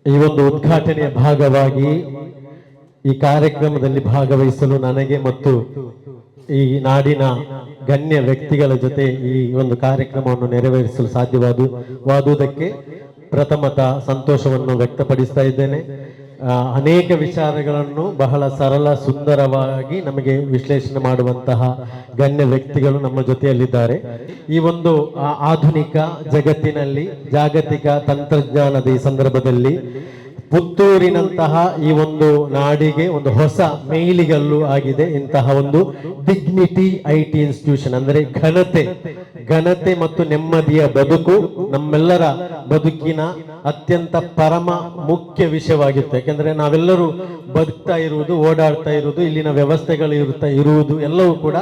[SPEAKER 10] ಈ ಒಂದು ಉದ್ಘಾಟನೆಯ ಭಾಗವಾಗಿ ಈ ಕಾರ್ಯಕ್ರಮದಲ್ಲಿ ಭಾಗವಹಿಸಲು ನನಗೆ ಮತ್ತು ಈ ನಾಡಿನ ಗಣ್ಯ ವ್ಯಕ್ತಿಗಳ ಜೊತೆ ಈ ಒಂದು ಕಾರ್ಯಕ್ರಮವನ್ನು ನೆರವೇರಿಸಲು ಸಾಧ್ಯವಾದುದಕ್ಕೆ ಪ್ರಥಮತ ಸಂತೋಷವನ್ನು ವ್ಯಕ್ತಪಡಿಸ್ತಾ ಇದ್ದೇನೆ. ಅನೇಕ ವಿಚಾರಗಳನ್ನು ಬಹಳ ಸರಳ ಸುಂದರವಾಗಿ ನಮಗೆ ವಿಶ್ಲೇಷಣೆ ಮಾಡುವಂತಹ ಗಣ್ಯ ವ್ಯಕ್ತಿಗಳು ನಮ್ಮ ಜೊತೆಯಲ್ಲಿದ್ದಾರೆ. ಈ ಒಂದು ಆಧುನಿಕ ಜಗತ್ತಿನಲ್ಲಿ ಜಾಗತಿಕ ತಂತ್ರಜ್ಞಾನದ ಈ ಸಂದರ್ಭದಲ್ಲಿ ಪುತ್ತೂರಿನಂತಹ ಈ ಒಂದು ನಾಡಿಗೆ ಒಂದು ಹೊಸ ಮೈಲಿಗಲ್ಲು ಆಗಿದೆ ಇಂತಹ ಒಂದು ಡಿಗ್ನಿಟಿ IT ಇನ್ಸ್ಟಿಟ್ಯೂಷನ್. ಅಂದರೆ ಘನತೆ ಮತ್ತು ನೆಮ್ಮದಿಯ ಬದುಕು ನಮ್ಮೆಲ್ಲರ ಬದುಕಿನ ಅತ್ಯಂತ ಪರಮ ಮುಖ್ಯ ವಿಷಯವಾಗಿತ್ತು. ಯಾಕೆಂದ್ರೆ ನಾವೆಲ್ಲರೂ ಬದುಕ್ತಾ ಇರುವುದು, ಓಡಾಡ್ತಾ ಇರುವುದು, ಇಲ್ಲಿನ ವ್ಯವಸ್ಥೆಗಳು ಇರುವುದು ಎಲ್ಲವೂ ಕೂಡ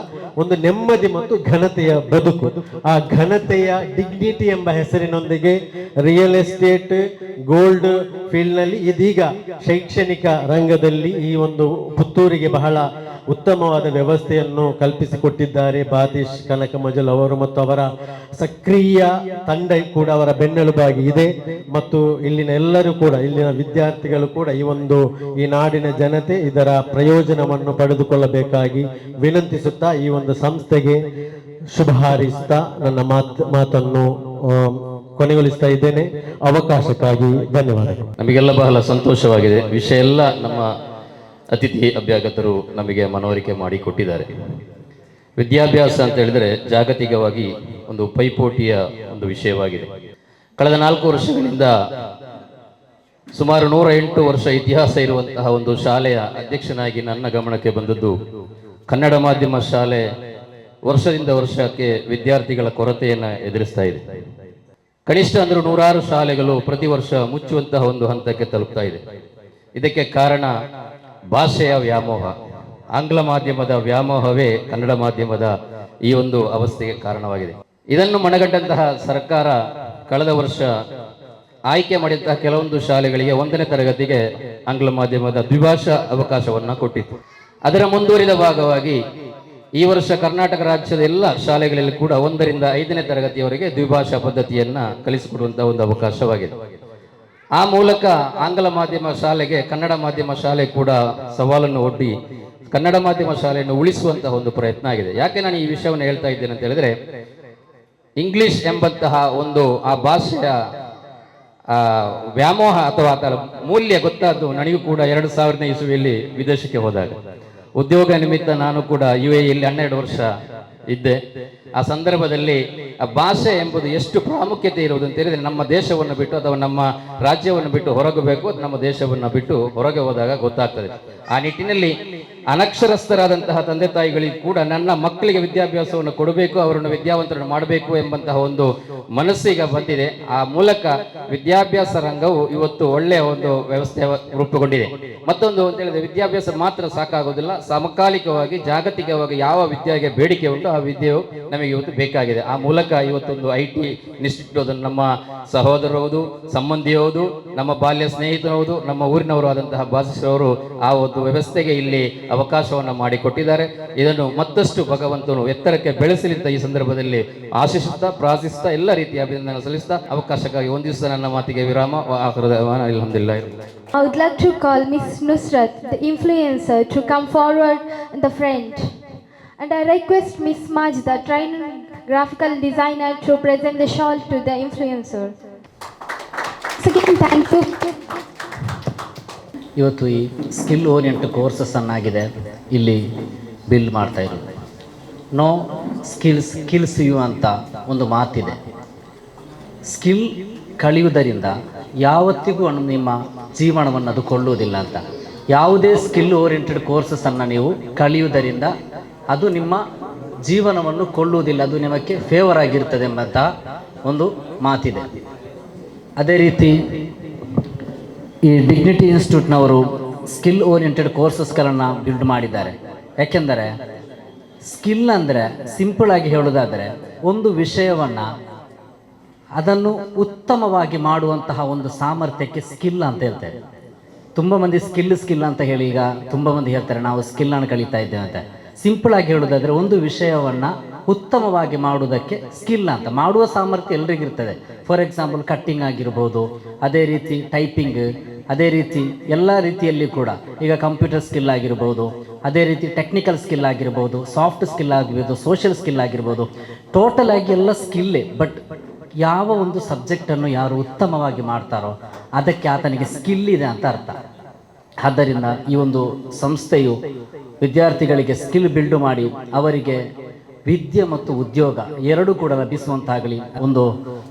[SPEAKER 10] ಒಂದು ನೆಮ್ಮದಿ ಮತ್ತು ಘನತೆಯ ಬದುಕು. ಆ ಘನತೆಯ ಡಿಗ್ನಿಟಿ ಎಂಬ ಹೆಸರಿನೊಂದಿಗೆ ರಿಯಲ್ ಎಸ್ಟೇಟ್, ಗೋಲ್ಡ್ ಫೀಲ್ಡ್ ನಲ್ಲಿ ಇದೀಗ ಶೈಕ್ಷಣಿಕ ರಂಗದಲ್ಲಿ ಈ ಒಂದು ಪುತ್ತೂರಿಗೆ ಬಹಳ ಉತ್ತಮವಾದ ವ್ಯವಸ್ಥೆಯನ್ನು ಕಲ್ಪಿಸಿಕೊಟ್ಟಿದ್ದಾರೆ ಬಾತೀಶ್ ಕನಕಮಜಲ್ ಅವರು ಮತ್ತು ಅವರ ಸಕ್ರಿಯ ತಂಡ ಕೂಡ ಅವರ ಬೆನ್ನೆಲುಬಾಗಿ ಇದೆ. ಮತ್ತು ಇಲ್ಲಿನ ಎಲ್ಲರೂ ಕೂಡ, ಇಲ್ಲಿನ ವಿದ್ಯಾರ್ಥಿಗಳು ಕೂಡ ಈ ನಾಡಿನ ಜನತೆ ಇದರ ಪ್ರಯೋಜನವನ್ನು ಪಡೆದುಕೊಳ್ಳಬೇಕಾಗಿ ವಿನಂತಿಸುತ್ತಾ ಈ ಒಂದು ಸಂಸ್ಥೆಗೆ ಶುಭ ಹಾರೈಸುತ್ತಾ ನನ್ನ ಮಾತನ್ನು ಕೊನೆಗೊಳಿಸ್ತಾ ಇದ್ದೇನೆ. ಅವಕಾಶಕ್ಕಾಗಿ ಧನ್ಯವಾದಗಳು.
[SPEAKER 11] ನಮಗೆಲ್ಲ ಬಹಳ ಸಂತೋಷವಾಗಿದೆ. ವಿಷಯ ಎಲ್ಲ ನಮ್ಮ ಅತಿಥಿ ಅಭ್ಯಾಗತರು ನಮಗೆ ಮನವರಿಕೆ ಮಾಡಿ ಕೊಟ್ಟಿದ್ದಾರೆ. ವಿದ್ಯಾಭ್ಯಾಸ ಅಂತ ಹೇಳಿದರೆ ಜಾಗತಿಕವಾಗಿ ಒಂದು ಪೈಪೋಟಿಯ ಒಂದು ವಿಷಯವಾಗಿದೆ. ಕಳೆದ 4 ವರ್ಷಗಳಿಂದ ಸುಮಾರು 108 ವರ್ಷ ಇತಿಹಾಸ ಇರುವಂತಹ ಒಂದು ಶಾಲೆಯ ಅಧ್ಯಕ್ಷನಾಗಿ ನನ್ನ ಗಮನಕ್ಕೆ ಬಂದದ್ದು ಕನ್ನಡ ಮಾಧ್ಯಮ ಶಾಲೆ ವರ್ಷದಿಂದ ವರ್ಷಕ್ಕೆ ವಿದ್ಯಾರ್ಥಿಗಳ ಕೊರತೆಯನ್ನು ಎದುರಿಸ್ತಾ ಇದೆ. ಕನಿಷ್ಠ ಅಂದರೂ 100 ಶಾಲೆಗಳು ಪ್ರತಿ ವರ್ಷ ಮುಚ್ಚುವಂತಹ ಒಂದು ಹಂತಕ್ಕೆ ತಲುಪ್ತಾ ಇದೆ. ಇದಕ್ಕೆ ಕಾರಣ ಭಾಷೆಯ ವ್ಯಾಮೋಹ, ಆಂಗ್ಲ ಮಾಧ್ಯಮದ ವ್ಯಾಮೋಹವೇ ಕನ್ನಡ ಮಾಧ್ಯಮದ ಈ ಒಂದು ಅವಸ್ಥೆಗೆ ಕಾರಣವಾಗಿದೆ. ಇದನ್ನು ಮನಗಂಡಂತಹ ಸರ್ಕಾರ ಕಳೆದ ವರ್ಷ ಆಯ್ಕೆ ಮಾಡಿದಂತಹ ಕೆಲವೊಂದು ಶಾಲೆಗಳಿಗೆ 1ನೇ ತರಗತಿಗೆ ಆಂಗ್ಲ ಮಾಧ್ಯಮದ ದ್ವಿಭಾಷಾ ಅವಕಾಶವನ್ನು ಕೊಟ್ಟಿತ್ತು. ಅದರ ಮುಂದುವರಿದ ಭಾಗವಾಗಿ ಈ ವರ್ಷ ಕರ್ನಾಟಕ ರಾಜ್ಯದ ಎಲ್ಲ ಶಾಲೆಗಳಲ್ಲಿ ಕೂಡ 1ರಿಂದ 5ನೇ ತರಗತಿಯವರೆಗೆ ದ್ವಿಭಾಷಾ ಪದ್ಧತಿಯನ್ನ ಕಲಿಸಿಕೊಡುವಂತಹ ಒಂದು ಅವಕಾಶವಾಗಿದೆ. ಆ ಮೂಲಕ ಆಂಗ್ಲ ಮಾಧ್ಯಮ ಶಾಲೆಗೆ ಕನ್ನಡ ಮಾಧ್ಯಮ ಶಾಲೆ ಕೂಡ ಸವಾಲನ್ನು ಒಡ್ಡಿ ಕನ್ನಡ ಮಾಧ್ಯಮ ಶಾಲೆಯನ್ನು ಉಳಿಸುವಂತಹ ಒಂದು ಪ್ರಯತ್ನ ಆಗಿದೆ. ಯಾಕೆ ನಾನು ಈ ವಿಷಯವನ್ನು ಹೇಳ್ತಾ ಇದ್ದೇನೆ ಅಂತ ಹೇಳಿದ್ರೆ, ಇಂಗ್ಲಿಷ್ ಎಂಬಂತಹ ಒಂದು ಆ ಭಾಷೆಯ ವ್ಯಾಮೋಹ ಅಥವಾ ಅದರ ಮೂಲ್ಯ ಗೊತ್ತಾದ್ದು ನನಗೂ ಕೂಡ 2000ನೇ ಇಸವಿಯಲ್ಲಿ ವಿದೇಶಕ್ಕೆ ಹೋದಾಗ. ಉದ್ಯೋಗ ನಿಮಿತ್ತ ನಾನು ಕೂಡ UAEಯಲ್ಲಿ 12 ವರ್ಷ ಇದ್ದೆ. ಆ ಸಂದರ್ಭದಲ್ಲಿ ಆ ಭಾಷೆ ಎಂಬುದು ಎಷ್ಟು ಪ್ರಾಮುಖ್ಯತೆ ಇರುವುದು ಅಂತ ಹೇಳಿದ್ರೆ, ನಮ್ಮ ದೇಶವನ್ನು ಬಿಟ್ಟು ಅಥವಾ ನಮ್ಮ ರಾಜ್ಯವನ್ನು ಬಿಟ್ಟು ಹೊರಗಬೇಕು, ನಮ್ಮ ದೇಶವನ್ನು ಬಿಟ್ಟು ಹೊರಗೆ ಹೋದಾಗ ಗೊತ್ತಾಗ್ತದೆ. ಆ ನಿಟ್ಟಿನಲ್ಲಿ ಅನಕ್ಷರಸ್ಥರಾದಂತಹ ತಂದೆ ತಾಯಿಗಳಿಗೆ ಕೂಡ ನನ್ನ ಮಕ್ಕಳಿಗೆ ವಿದ್ಯಾಭ್ಯಾಸವನ್ನು ಕೊಡಬೇಕು, ಅವರನ್ನು ವಿದ್ಯಾವಂತರನ್ನು ಮಾಡಬೇಕು ಎಂಬಂತಹ ಒಂದು ಮನಸ್ಸೀಗ ಬಂದಿದೆ. ಆ ಮೂಲಕ ವಿದ್ಯಾಭ್ಯಾಸ ರಂಗವು ಇವತ್ತು ಒಳ್ಳೆಯ ಒಂದು ವ್ಯವಸ್ಥೆ ರೂಪುಗೊಂಡಿದೆ. ಮತ್ತೊಂದು ಅಂತ ಹೇಳಿದ್ರೆ, ವಿದ್ಯಾಭ್ಯಾಸ ಮಾತ್ರ ಸಾಕಾಗೋದಿಲ್ಲ, ಸಮಕಾಲಿಕವಾಗಿ ಜಾಗತಿಕವಾಗಿ ಯಾವ ವಿದ್ಯೆಗೆ ಬೇಡಿಕೆ ಉಂಟು ಆ ವಿದ್ಯೆಯು ನಮಗೆ ಇವತ್ತು ಬೇಕಾಗಿದೆ. ಆ ಮೂಲಕ ಇವತ್ತೊಂದು IT ಇನ್ಸ್ಟಿಟ್ಯೂಟ್ ನಮ್ಮ ಸಹೋದರರು ಹೌದು, ಸಂಬಂಧಿ ಹೌದು, ನಮ್ಮ ಬಾಲ್ಯ ಸ್ನೇಹಿತರು ಹೌದು, ನಮ್ಮ ಊರಿನವರು ಆದಂತಹ ಬಾಸಿಸರವರು ಆ ಒಂದು ವ್ಯವಸ್ಥೆಗೆ ಇಲ್ಲಿ ಅವಕಾಶವನ್ನು ಮಾಡಿಕೊಟ್ಟಿದ್ದಾರೆ. ಇದನ್ನು ಮತ್ತಷ್ಟು ಭಗವಂತನು ಎತ್ತರಕ್ಕೆ ಬೆಳೆಸಲಿದ್ದ ಈ ಸಂದರ್ಭದಲ್ಲಿ ಆಶಿಸುತ್ತಾ, ಪ್ರಾರ್ಥಿಸುತ್ತಾ, ಎಲ್ಲ ರೀತಿಯ ಅಭಿನಂದನೆ ಸಲ್ಲಿಸ್ತಾ ಅವಕಾಶಕ್ಕಾಗಿ ಒಂದಿವಸ ನನ್ನ ಮಾತಿಗೆ ವಿರಾಮ. ಅಲ್ಹಮ್ದುಲಿಲ್ಲಾಹ್.
[SPEAKER 1] I would like to call Miss Nusrat, the influencer, to come forward in the front. And I request Miss Majda, trained graphical designer, to present the shawl to the influencer. Second, thank you.
[SPEAKER 12] ಇವತ್ತು ಈ skill orient courses ಅನ್ನಾಗಿದೆ ಇಲ್ಲಿ build ಮಾಡ್ತಾ ಇರೋದು. No skills you ಅಂತ ಒಂದು ಮಾತಿದೆ. Skill ಕಲಿಯುವುದರಿಂದ ಯಾವತ್ತಿಗೂ ನಿಮ್ಮ ಜೀವನವನ್ನು ಅದು ಕೊಳ್ಳುವುದಿಲ್ಲ ಅಂತ. ಯಾವುದೇ ಸ್ಕಿಲ್ ಓರಿಯೆಂಟೆಡ್ ಕೋರ್ಸಸನ್ನು ನೀವು ಕಲಿಯುವುದರಿಂದ ಅದು ನಿಮ್ಮ ಜೀವನವನ್ನು ಕೊಳ್ಳುವುದಿಲ್ಲ, ಅದು ನಿಮಗೆ ಫೇವರ್ ಆಗಿರ್ತದೆ ಎಂಬಂಥ ಒಂದು ಮಾತಿದೆ. ಅದೇ ರೀತಿ ಈ ಡಿಗ್ನಿಟಿ ಇನ್ಸ್ಟಿಟ್ಯೂಟ್ನವರು ಸ್ಕಿಲ್ ಓರಿಯೆಂಟೆಡ್ ಕೋರ್ಸಸ್ಗಳನ್ನು ಬಿಲ್ಡ್ ಮಾಡಿದ್ದಾರೆ. ಯಾಕೆಂದರೆ ಸ್ಕಿಲ್ ಅಂದರೆ ಸಿಂಪಲ್ ಆಗಿ ಹೇಳೋದಾದರೆ ಒಂದು ವಿಷಯವನ್ನು ಅದನ್ನು ಉತ್ತಮವಾಗಿ ಮಾಡುವಂತಹ ಒಂದು ಸಾಮರ್ಥ್ಯಕ್ಕೆ ಸ್ಕಿಲ್ ಅಂತ ಹೇಳ್ತಾರೆ. ತುಂಬ ಮಂದಿ ಸ್ಕಿಲ್ ಅಂತ ಹೇಳಿ ಈಗ ತುಂಬ ಮಂದಿ ಹೇಳ್ತಾರೆ ನಾವು ಸ್ಕಿಲ್ಲನ್ನು ಕಲಿತಾ ಇದ್ದೇವೆ ಅಂತ. ಸಿಂಪಲ್ ಆಗಿ ಹೇಳೋದಾದರೆ ಒಂದು ವಿಷಯವನ್ನು ಉತ್ತಮವಾಗಿ ಮಾಡುವುದಕ್ಕೆ ಸ್ಕಿಲ್ ಅಂತ. ಮಾಡುವ ಸಾಮರ್ಥ್ಯ ಎಲ್ರಿಗಿರ್ತದೆ. ಫಾರ್ ಎಕ್ಸಾಂಪಲ್ ಕಟ್ಟಿಂಗ್ ಆಗಿರ್ಬೋದು, ಅದೇ ರೀತಿ ಟೈಪಿಂಗ್, ಅದೇ ರೀತಿ ಎಲ್ಲ ರೀತಿಯಲ್ಲಿ ಕೂಡ ಈಗ ಕಂಪ್ಯೂಟರ್ ಸ್ಕಿಲ್ ಆಗಿರ್ಬೋದು, ಅದೇ ರೀತಿ ಟೆಕ್ನಿಕಲ್ ಸ್ಕಿಲ್ ಆಗಿರ್ಬೋದು, ಸಾಫ್ಟ್ ಸ್ಕಿಲ್ ಆಗಿರ್ಬೋದು, ಸೋಷಿಯಲ್ ಸ್ಕಿಲ್ ಆಗಿರ್ಬೋದು, ಟೋಟಲ್ ಆಗಿ ಎಲ್ಲ ಸ್ಕಿಲ್ಲೇ. ಬಟ್ ಯಾವ ಒಂದು ಸಬ್ಜೆಕ್ಟನ್ನು ಯಾರು ಉತ್ತಮವಾಗಿ ಮಾಡ್ತಾರೋ ಅದಕ್ಕೆ ಆತನಿಗೆ ಸ್ಕಿಲ್ ಇದೆ ಅಂತ ಅರ್ಥ. ಆದ್ದರಿಂದ ಈ ಒಂದು ಸಂಸ್ಥೆಯು ವಿದ್ಯಾರ್ಥಿಗಳಿಗೆ ಸ್ಕಿಲ್ ಬಿಲ್ಡ್ ಮಾಡಿ ಅವರಿಗೆ ವಿದ್ಯೆ ಮತ್ತು ಉದ್ಯೋಗ ಎರಡೂ ಕೂಡ ಲಭಿಸುವಂತಾಗಲಿ ಒಂದು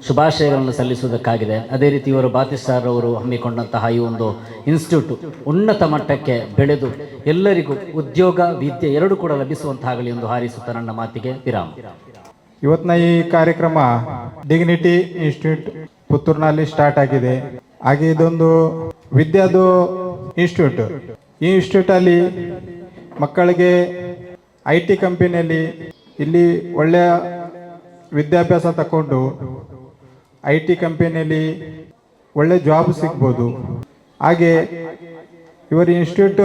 [SPEAKER 12] ಶುಭಾಶಯಗಳನ್ನು ಸಲ್ಲಿಸುವುದಕ್ಕಾಗಿದೆ. ಅದೇ ರೀತಿ ಇವರು ಬಾತಿಸ್ಟಾರ್ ಅವರು ಹಮ್ಮಿಕೊಂಡಂತಹ ಈ ಒಂದು ಇನ್ಸ್ಟಿಟ್ಯೂಟ್ ಉನ್ನತ ಮಟ್ಟಕ್ಕೆ ಬೆಳೆದು ಎಲ್ಲರಿಗೂ ಉದ್ಯೋಗ ವಿದ್ಯೆ ಎರಡೂ ಕೂಡ ಲಭಿಸುವಂತಾಗಲಿ ಎಂದು ಹಾರೈಸುತ್ತಾ ನನ್ನ ಮಾತಿಗೆ ವಿರಾಮ.
[SPEAKER 13] ಇವತ್ತಿನ ಈ ಕಾರ್ಯಕ್ರಮ ಡಿಗ್ನಿಟಿ ಇನ್ಸ್ಟಿಟ್ಯೂಟ್ ಪುತ್ತೂರಿನಲ್ಲಿ ಸ್ಟಾರ್ಟ್ ಆಗಿದೆ. ಹಾಗೆ ಇದೊಂದು ವಿದ್ಯಾದು ಇನ್ಸ್ಟಿಟ್ಯೂಟ್. ಈ ಇನ್ಸ್ಟಿಟ್ಯೂಟಲ್ಲಿ ಮಕ್ಕಳಿಗೆ IT ಕಂಪನಿಯಲ್ಲಿ ಇಲ್ಲಿ ಒಳ್ಳೆಯ ವಿದ್ಯಾಭ್ಯಾಸ ತಗೊಂಡು IT ಕಂಪನಿಯಲ್ಲಿ ಒಳ್ಳೆ ಜಾಬ್ ಸಿಗ್ಬೋದು. ಹಾಗೆ ಇವರ ಇನ್ಸ್ಟಿಟ್ಯೂಟ್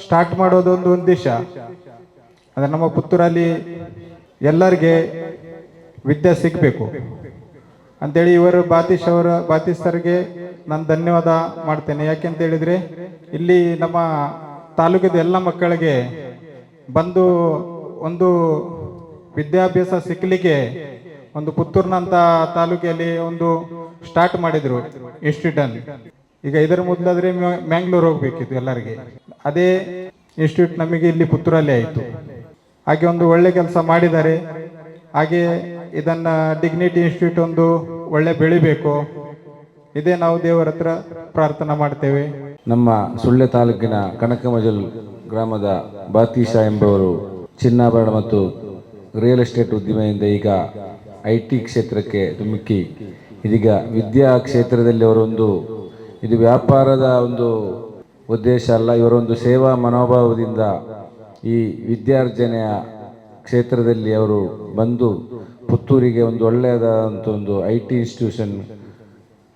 [SPEAKER 13] ಸ್ಟಾರ್ಟ್ ಮಾಡೋದೊಂದು ಉದ್ದೇಶ ಅಂದರೆ ನಮ್ಮ ಪುತ್ತೂರಲ್ಲಿ ಎಲ್ಲರಿಗೆ ವಿದ್ಯೆ ಸಿಗಬೇಕು ಅಂಥೇಳಿ ಇವರು ಬಾತೀಸ್ಟರ್ಗೆ ನಾನು ಧನ್ಯವಾದ ಮಾಡ್ತೇನೆ. ಯಾಕೆಂತ ಹೇಳಿದರೆ ಇಲ್ಲಿ ನಮ್ಮ ತಾಲೂಕಿದ ಎಲ್ಲ ಮಕ್ಕಳಿಗೆ ಬಂದು ಒಂದು ವಿದ್ಯಾಭ್ಯಾಸ ಸಿಕ್ಕಲಿಕ್ಕೆ ಒಂದು ಪುತ್ತೂರಿನಂಥ ತಾಲೂಕಿನಲ್ಲಿ ಒಂದು ಸ್ಟಾರ್ಟ್ ಮಾಡಿದರು ಇನ್ಸ್ಟಿಟ್ಯೂಟನ್ನು. ಈಗ ಇದರ ಮೊದಲಾದರೆ ಮ್ಯಾಂಗ್ಳೂರು ಹೋಗ್ಬೇಕಿತ್ತು ಎಲ್ಲರಿಗೆ. ಅದೇ ಇನ್ಸ್ಟಿಟ್ಯೂಟ್ ನಮಗೆ ಇಲ್ಲಿ ಪುತ್ತೂರಲ್ಲಿ ಆಯಿತು. ಹಾಗೆ ಒಂದು ಒಳ್ಳೆ ಕೆಲಸ ಮಾಡಿದ್ದಾರೆ. ಹಾಗೆ ಇದನ್ನು ಡಿಗ್ನಿಟಿ ಇನ್ಸ್ಟಿಟ್ಯೂಟ್ ಒಂದು ಒಳ್ಳೆ ಬೆಳಿಬೇಕು, ಇದೇ ನಾವು ದೇವರ ಹತ್ರ ಪ್ರಾರ್ಥನೆ ಮಾಡ್ತೇವೆ.
[SPEAKER 8] ನಮ್ಮ ಸುಳ್ಯ ತಾಲೂಕಿನ ಕನಕಮಜಲ್ ಗ್ರಾಮದ ಬಾತೀಶಾ ಎಂಬುವರು ಚಿನ್ನಾಭರಣ ಮತ್ತು ರಿಯಲ್ ಎಸ್ಟೇಟ್ ಉದ್ಯಮೆಯಿಂದ ಈಗ IT ಕ್ಷೇತ್ರಕ್ಕೆ ಧುಮುಕಿ ಇದೀಗ ವಿದ್ಯಾ ಕ್ಷೇತ್ರದಲ್ಲಿ ಅವರೊಂದು ಇದು ವ್ಯಾಪಾರದ ಒಂದು ಉದ್ದೇಶ ಅಲ್ಲ, ಇವರೊಂದು ಸೇವಾ ಮನೋಭಾವದಿಂದ ಈ ವಿದ್ಯಾರ್ಜನೆಯ ಕ್ಷೇತ್ರದಲ್ಲಿ ಅವರು ಬಂದು ಪುತ್ತೂರಿಗೆ ಒಂದು ಒಳ್ಳೆಯದಾದಂಥ ಒಂದು IT ಇನ್ಸ್ಟಿಟ್ಯೂಷನ್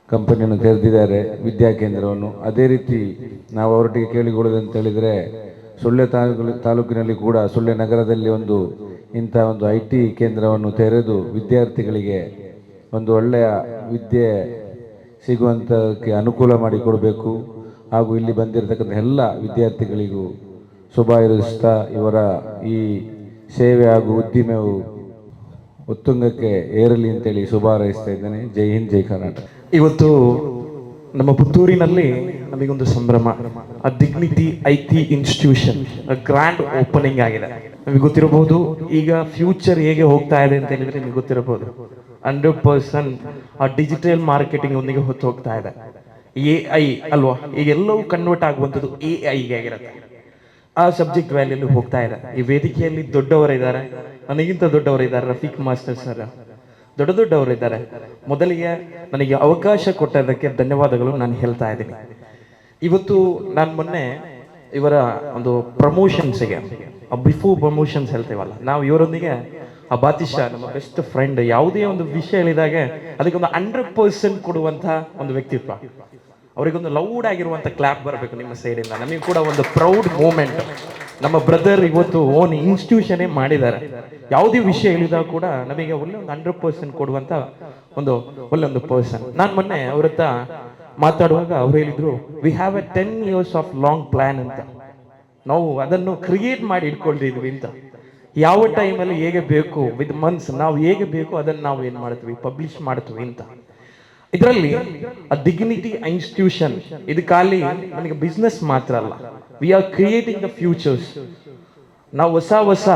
[SPEAKER 8] ಕಂಪನಿಯನ್ನು ತೆರೆದಿದ್ದಾರೆ, ವಿದ್ಯಾಕೇಂದ್ರವನ್ನು. ಅದೇ ರೀತಿ ನಾವು ಅವರೊಟ್ಟಿಗೆ ಕೇಳಿಕೊಳ್ಳೋದಂತ ಹೇಳಿದರೆ ಸುಳ್ಯ ತಾಲೂಕಿನಲ್ಲಿ ಕೂಡ ಸುಳ್ಯ ನಗರದಲ್ಲಿ ಒಂದು ಇಂಥ ಒಂದು IT ಕೇಂದ್ರವನ್ನು ತೆರೆದು ವಿದ್ಯಾರ್ಥಿಗಳಿಗೆ ಒಂದು ಒಳ್ಳೆಯ ವಿದ್ಯೆ ಸಿಗುವಂಥಕ್ಕೆ ಅನುಕೂಲ ಮಾಡಿಕೊಡಬೇಕು. ಹಾಗೂ ಇಲ್ಲಿ ಬಂದಿರತಕ್ಕಂಥ ಎಲ್ಲ ವಿದ್ಯಾರ್ಥಿಗಳಿಗೂ ಶುಭ ಇರಿಸ್ತಾ ಇವರ ಈ ಸೇವೆ ಹಾಗೂ ಉದ್ದಿಮೆಯು ಉತ್ತುಂಗಕ್ಕೆ ಏರಲಿ ಅಂತೇಳಿ ಶುಭ ಹಾರೈಸ್ತಾ ಇದ್ದೇನೆ. ಜೈ ಹಿಂದ್, ಜೈ ಕರ್ನಾಟಕ.
[SPEAKER 14] ಇವತ್ತು ನಮ್ಮ ಪುತ್ತೂರಿನಲ್ಲಿ ನಮಗೊಂದು ಸಂಭ್ರಮ. Dignity IT institution grand opening ಆಗಿದೆ. ನಮಗೆ ಗೊತ್ತಿರಬಹುದು ಈಗ ಫ್ಯೂಚರ್ ಹೇಗೆ ಹೋಗ್ತಾ ಇದೆ ಅಂತ ಹೇಳಿದ್ರೆ ನಿಮಗೆ ಗೊತ್ತಿರಬಹುದು. 100% ಆ ಡಿಜಿಟಲ್ ಮಾರ್ಕೆಟಿಂಗ್ ಒಂದಿಗೆ ಹೊತ್ತು ಹೋಗ್ತಾ ಇದೆ. AI ಅಲ್ವಾ, ಈಗ ಎಲ್ಲವೂ ಕನ್ವರ್ಟ್ ಆಗುವಂಥದ್ದು AI ಆಗಿರುತ್ತೆ. ಆ ಸಬ್ಜೆಕ್ಟ್ ವ್ಯಾಲ್ಯೂಲಿ ಹೋಗ್ತಾ ಇದೆ. ಈ ವೇದಿಕೆಯಲ್ಲಿ ದೊಡ್ಡವರಿದ್ದಾರೆ, ನನಗಿಂತ ದೊಡ್ಡವರಿದ್ದಾರೆ, ರಫೀಕ್ ಮಾಸ್ಟರ್ ಸರ್, ದೊಡ್ಡವರಿದ್ದಾರೆ. ಮೊದಲಿಗೆ ನನಗೆ ಅವಕಾಶ ಕೊಟ್ಟದಕ್ಕೆ ಧನ್ಯವಾದಗಳು ನಾನು ಹೇಳ್ತಾ ಇದ್ದೀನಿ. ಇವತ್ತು ನಾನು ಮೊನ್ನೆ ಇವರ ಒಂದು ಪ್ರಮೋಷನ್ಸ್ಗೆ ಬಿಫೋರ್ ಪ್ರಮೋಷನ್ಸ್ ಹೇಳ್ತೇವಲ್ಲ, ನಾವು ಇವರೊಂದಿಗೆ ಆ ಬಾತಿಶಾ ನಮ್ಮ ಬೆಸ್ಟ್ ಫ್ರೆಂಡ್, ಯಾವುದೇ ಒಂದು ವಿಷಯ ಹೇಳಿದಾಗ ಅದಕ್ಕೆ ಒಂದು 100% ಕೊಡುವಂಥ ಒಂದು ವ್ಯಕ್ತಿತ್ವ. ಅವರಿಗೊಂದು ಲೌಡ್ ಆಗಿರುವಂಥ ಕ್ಲಾಪ್ ಬರಬೇಕು ನಿಮ್ಮ ಸೈಡಿಂದ. ನಮಗೆ ಕೂಡ ಒಂದು ಪ್ರೌಡ್ ಮೂಮೆಂಟ್. ನಮ್ಮ ಬ್ರದರ್ ಇವತ್ತು ಓನ್ ಇನ್ಸ್ಟಿಟ್ಯೂಷನ್ನೇ ಮಾಡಿದ್ದಾರೆ. ಯಾವುದೇ ವಿಷಯ ಹೇಳಿದಾಗ ಕೂಡ ನಮಗೆ ಒಳ್ಳೆ ಒಂದು 100% ಕೊಡುವಂಥ ಒಂದು ಒಳ್ಳೆ ಒಂದು ಪರ್ಸನ್. ನಾನು ಮೊನ್ನೆ ಅವ್ರ ಹತ್ರ ಮಾತಾಡುವಾಗ ಅವ್ರು ಹೇಳಿದ್ರು, we have A 10 years of long plan ಅಂತ. ನಾವು ಅದನ್ನು ಕ್ರಿಯೇಟ್ ಮಾಡಿ ಇಟ್ಕೊಂಡಿದ್ವಿ ಅಂತ. ಯಾವ ಟೈಮಲ್ಲಿ ಹೇಗೆ ಬೇಕು ವಿತ್ ಮಂತ್ಸ್ ನಾವು ಹೇಗೆ ಬೇಕು ಅದನ್ನು ನಾವು ಏನು ಮಾಡ್ತೀವಿ, ಪಬ್ಲಿಷ್ ಮಾಡ್ತೀವಿ ಅಂತ. ಇದರಲ್ಲಿ ಡಿಗ್ನಿಟಿ ಇನ್ಸ್ಟಿಟ್ಯೂಷನ್ ಇದು ಖಾಲಿ ನನಗೆ ಬಿಸ್ನೆಸ್ ಮಾತ್ರ ಅಲ್ಲ, we are creating the futures. ನಾವು ಹೊಸ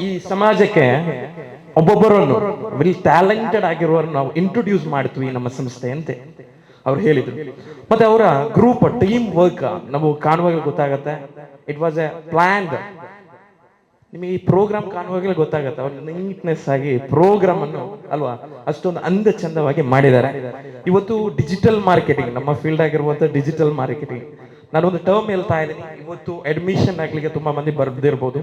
[SPEAKER 14] ಈ ಸಮಾಜಕ್ಕೆ ಒಬ್ಬೊಬ್ಬರನ್ನು ವೆರಿ ಟ್ಯಾಲೆಂಟೆಡ್ ಆಗಿರೋರು ನಾವು ಇಂಟ್ರೊಡ್ಯೂಸ್ ಮಾಡ್ತೀವಿ ನಮ್ಮ ಸಂಸ್ಥೆ ಅಂತೆ ಅವ್ರು ಹೇಳಿದ್ರು. ಮತ್ತೆ ಅವರ ಗ್ರೂಪ್ ಟೀಮ್ ವರ್ಕ್ ನಾವು ಕಾಣುವಾಗ ಗೊತ್ತಾಗತ್ತೆ, ಇಟ್ ವಾಸ್ ಎ ಪ್ಲಾನ್ಡ್. ನಿಮಗೆ ಈ ಪ್ರೋಗ್ರಾಮ್ ಕಾಣುವಾಗಲೇ ಗೊತ್ತಾಗತ್ತೆ ಅವ್ರ ನೀಟ್ನೆಸ್ ಆಗಿ ಪ್ರೋಗ್ರಾಮ್ ಅನ್ನು ಅಲ್ವಾ ಅಷ್ಟೊಂದು ಅಂದ ಚಂದವಾಗಿ ಮಾಡಿದ್ದಾರೆ. ಇವತ್ತು ಡಿಜಿಟಲ್ ಮಾರ್ಕೆಟಿಂಗ್ ನಮ್ಮ ಫೀಲ್ಡ್ ಆಗಿರುವಂಥ ಡಿಜಿಟಲ್ ಮಾರ್ಕೆಟಿಂಗ್, ನಾನೊಂದು ಟರ್ಮ್ ಹೇಳ್ತಾ ಇದ್ದೀನಿ. ಇವತ್ತು ಅಡ್ಮಿಷನ್ ಆಗ್ಲಿಕ್ಕೆ ತುಂಬಾ ಮಂದಿ ಬರ್ದಿರ್ಬೋದು,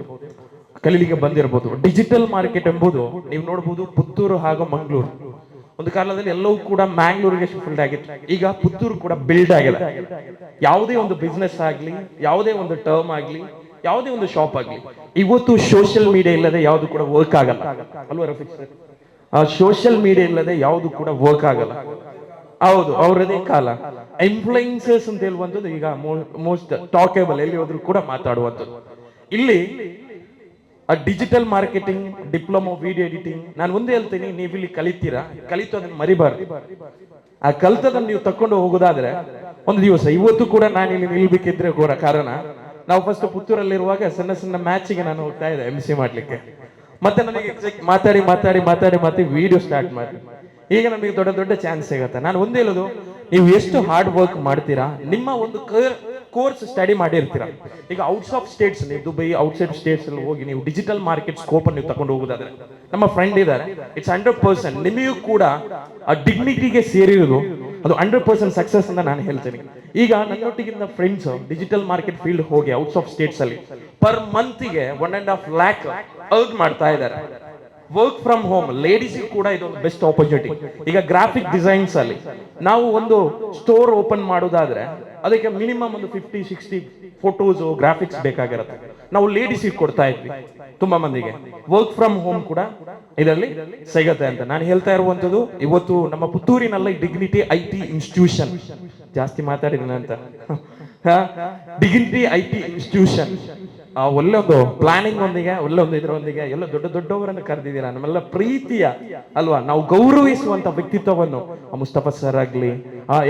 [SPEAKER 14] ಕಲೀಲಿಕ್ಕೆ ಬಂದಿರ್ಬೋದು. ಡಿಜಿಟಲ್ ಮಾರ್ಕೆಟ್ ಎಂಬುದು ನೀವು ನೋಡ್ಬೋದು ಪುತ್ತೂರು ಹಾಗೂ ಮಂಗಳೂರು. ಒಂದು ಕಾಲದಲ್ಲಿ ಎಲ್ಲವೂ ಕೂಡ ಮ್ಯಾಂಗ್ಳೂರಿಗೆ ಶಿಫ್ಟ್ ಆಗಿತ್ತು, ಈಗ ಪುತ್ತೂರು ಕೂಡ ಬಿಲ್ಡ್ ಆಗಿದೆ. ಯಾವುದೇ ಒಂದು ಬಿಸ್ನೆಸ್ ಆಗಲಿ, ಯಾವುದೇ ಒಂದು ಟರ್ಮ್ ಆಗಲಿ, ಯಾವುದೇ ಒಂದು ಶಾಪ್ ಆಗಲಿ, ಇವತ್ತು ಸೋಷಿಯಲ್ ಮೀಡಿಯಾ ಇಲ್ಲದೆ ಯಾವುದು ಕೂಡ ವರ್ಕ್ ಆಗಲ್ಲ ಅಲ್ವಾ ರಫೀಕ್ ಸರ್? ಆ ಸೋಷಿಯಲ್ ಮೀಡಿಯಾ ಇಲ್ಲದೆ ಯಾವುದು ಕೂಡ ವರ್ಕ್ ಆಗಲ್ಲ. ಹೌದು, ಅವರದೇ ಕಾಲ. ಇನ್ಫ್ಲುಯೆನ್ಸರ್ಸ್ ಅಂತ ಹೇಳುವಂಥದ್ದು ಈಗ ಮೋಸ್ಟ್ ಟಾಕೇಬಲ್, ಎಲ್ಲಿ ಹೋದ್ರು ಕೂಡ ಮಾತಾಡುವಂಥದ್ದು. ಇಲ್ಲಿ digital marketing, diploma, video editing, ನಾನು ಒಂದೇ ಹೇಳ್ತೀನಿ, ನೀವು ಇಲ್ಲಿ ಕಲಿತೀರಾ, ಕಲಿತು ಅದನ್ನು ಮರಿಬಾರ್ದು. ಆ ಕಲಿತದನ್ನು ನೀವು ತಕೊಂಡು ಹೋಗೋದಾದ್ರೆ ಒಂದು ದಿವಸ, ಇವತ್ತು ಕೂಡ ನಾನು ಇಲ್ಲಿ ನಿಲ್ಬೇಕಿದ್ರೆ ಕಾರಣ ನಾವು ಫಸ್ಟ್ ಪುತ್ತೂರಲ್ಲಿರುವಾಗ ಸಣ್ಣ ಸಣ್ಣ ಮ್ಯಾಚಿಗೆ ನಾನು ಹೋಗ್ತಾ ಇದ್ದೆ MC ಮಾಡ್ಲಿಕ್ಕೆ. ಮತ್ತೆ ನನಗೆ ಮಾತಾಡಿ ಮಾತಾಡಿ ಮಾತಾಡಿ ಮಾತಾಡಿ ವಿಡಿಯೋ ಸ್ಟಾರ್ಟ್ ಮಾಡಿ ಈಗ ನಮಗೆ ದೊಡ್ಡ ದೊಡ್ಡ ಚಾನ್ಸ್ ಸಿಗುತ್ತೆ. ನಾನು ಒಂದೇ ಹೇಳೋದು, ನೀವು ಎಷ್ಟು ಹಾರ್ಡ್ ವರ್ಕ್ ಮಾಡ್ತೀರಾ, ನಿಮ್ಮ ಒಂದು ಕೋರ್ಸ್ ಸ್ಟಡಿ ಮಾಡಿರ್ತೀರಾ. ಈಗ ಔಟ್ಸ್ ಆಫ್ ಸ್ಟೇಟ್ಸ್, ನೀವು ದುಬೈ ಔಟ್ಸೈಡ್ ಸ್ಟೇಟ್ಸ್ ಅಲ್ಲಿ ಹೋಗಿ ನೀವು ಡಿಜಿಟಲ್ ಮಾರ್ಕೆಟ್ ಸ್ಕೋಪ್ ಅನ್ನು ನೀವು ತಗೊಂಡು ಹೋಗೋದಾದ್ರೆ, ನಮ್ಮ ಫ್ರೆಂಡ್ ಇದ್ದಾರೆ, ಇಟ್ಸ್ 100% ನಿಮಗೂ ಕೂಡ ಆ ಡಿಗ್ನಿಟಿಗೆ ಸೇರಿರೋದು ಅದು 100% ಸಕ್ಸಸ್ ಅಂತ ನಾನು ಹೇಳ್ತೇನೆ. ಈಗ ನನ್ನೊಟ್ಟಿಗಿನ ಫ್ರೆಂಡ್ಸ್ ಡಿಜಿಟಲ್ ಮಾರ್ಕೆಟ್ ಫೀಲ್ಡ್ ಹೋಗಿ ಔಟ್ಸ್ ಆಫ್ ಸ್ಟೇಟ್ಸ್ ಅಲ್ಲಿ ಪರ್ ಮಂತ್ಗೆ 1.5 lakh ಅರ್ನ್ ಮಾಡ್ತಾ ಇದ್ದಾರೆ. ವರ್ಕ್ ಫ್ರಮ್ ಹೋಮ್ ಲೇಡೀಸ್ ಕೂಡ ಇದೊಂದು ಬೆಸ್ಟ್ ಆಪರ್ಚುನಿಟಿ. ಈಗ ಗ್ರಾಫಿಕ್ ಡಿಸೈನ್ಸ್ ಅಲ್ಲಿ ನಾವು ಒಂದು ಸ್ಟೋರ್ ಓಪನ್ ಮಾಡೋದಾದ್ರೆ ಅದಕ್ಕೆ ಮಿನಿಮಮ್ ಒಂದು 50-60 ಫೋಟೋಸ್ ಗ್ರಾಫಿಕ್ಸ್ ಬೇಕಾಗಿರುತ್ತೆ. ನಾವು ಲೇಡೀಸ್ ಕೊಡ್ತಾ ಇದ್ವಿ ತುಂಬಾ ಮಂದಿಗೆ. ವರ್ಕ್ ಫ್ರಮ್ ಹೋಮ್ ಕೂಡ ಇದರಲ್ಲಿ ಸಿಗತ್ತೆ ಅಂತ ನಾನು ಹೇಳ್ತಾ ಇರುವಂತದ್ದು. ಇವತ್ತು ನಮ್ಮ ಪುತ್ತೂರಿನಲ್ಲಿ ಡಿಗ್ನಿಟಿ IT ಇನ್ಸ್ಟಿಟ್ಯೂಷನ್, ಜಾಸ್ತಿ ಮಾತಾಡಿದ್ದೀನಿ ಅಂತ, ಡಿಗ್ನಿಟಿ IT ಇನ್ಸ್ಟಿಟ್ಯೂಷನ್ ಒಳ್ಳೆ ಒಂದು ಪ್ಲಾನಿಂಗ್ ಒಂದಿಗೆ, ಒಳ್ಳೆ ಒಂದು ಇದರೊಂದಿಗೆ ಎಲ್ಲ ದೊಡ್ಡ ದೊಡ್ಡವರನ್ನು ಕರೆದಿದ್ದೀರಾ. ನಮ್ಮೆಲ್ಲ ಪ್ರೀತಿಯ ಅಲ್ವಾ, ನಾವು ಗೌರವಿಸುವಂತ ವ್ಯಕ್ತಿತ್ವವನ್ನು ಮುಸ್ತಫಾ ಸರ್ ಆಗ್ಲಿ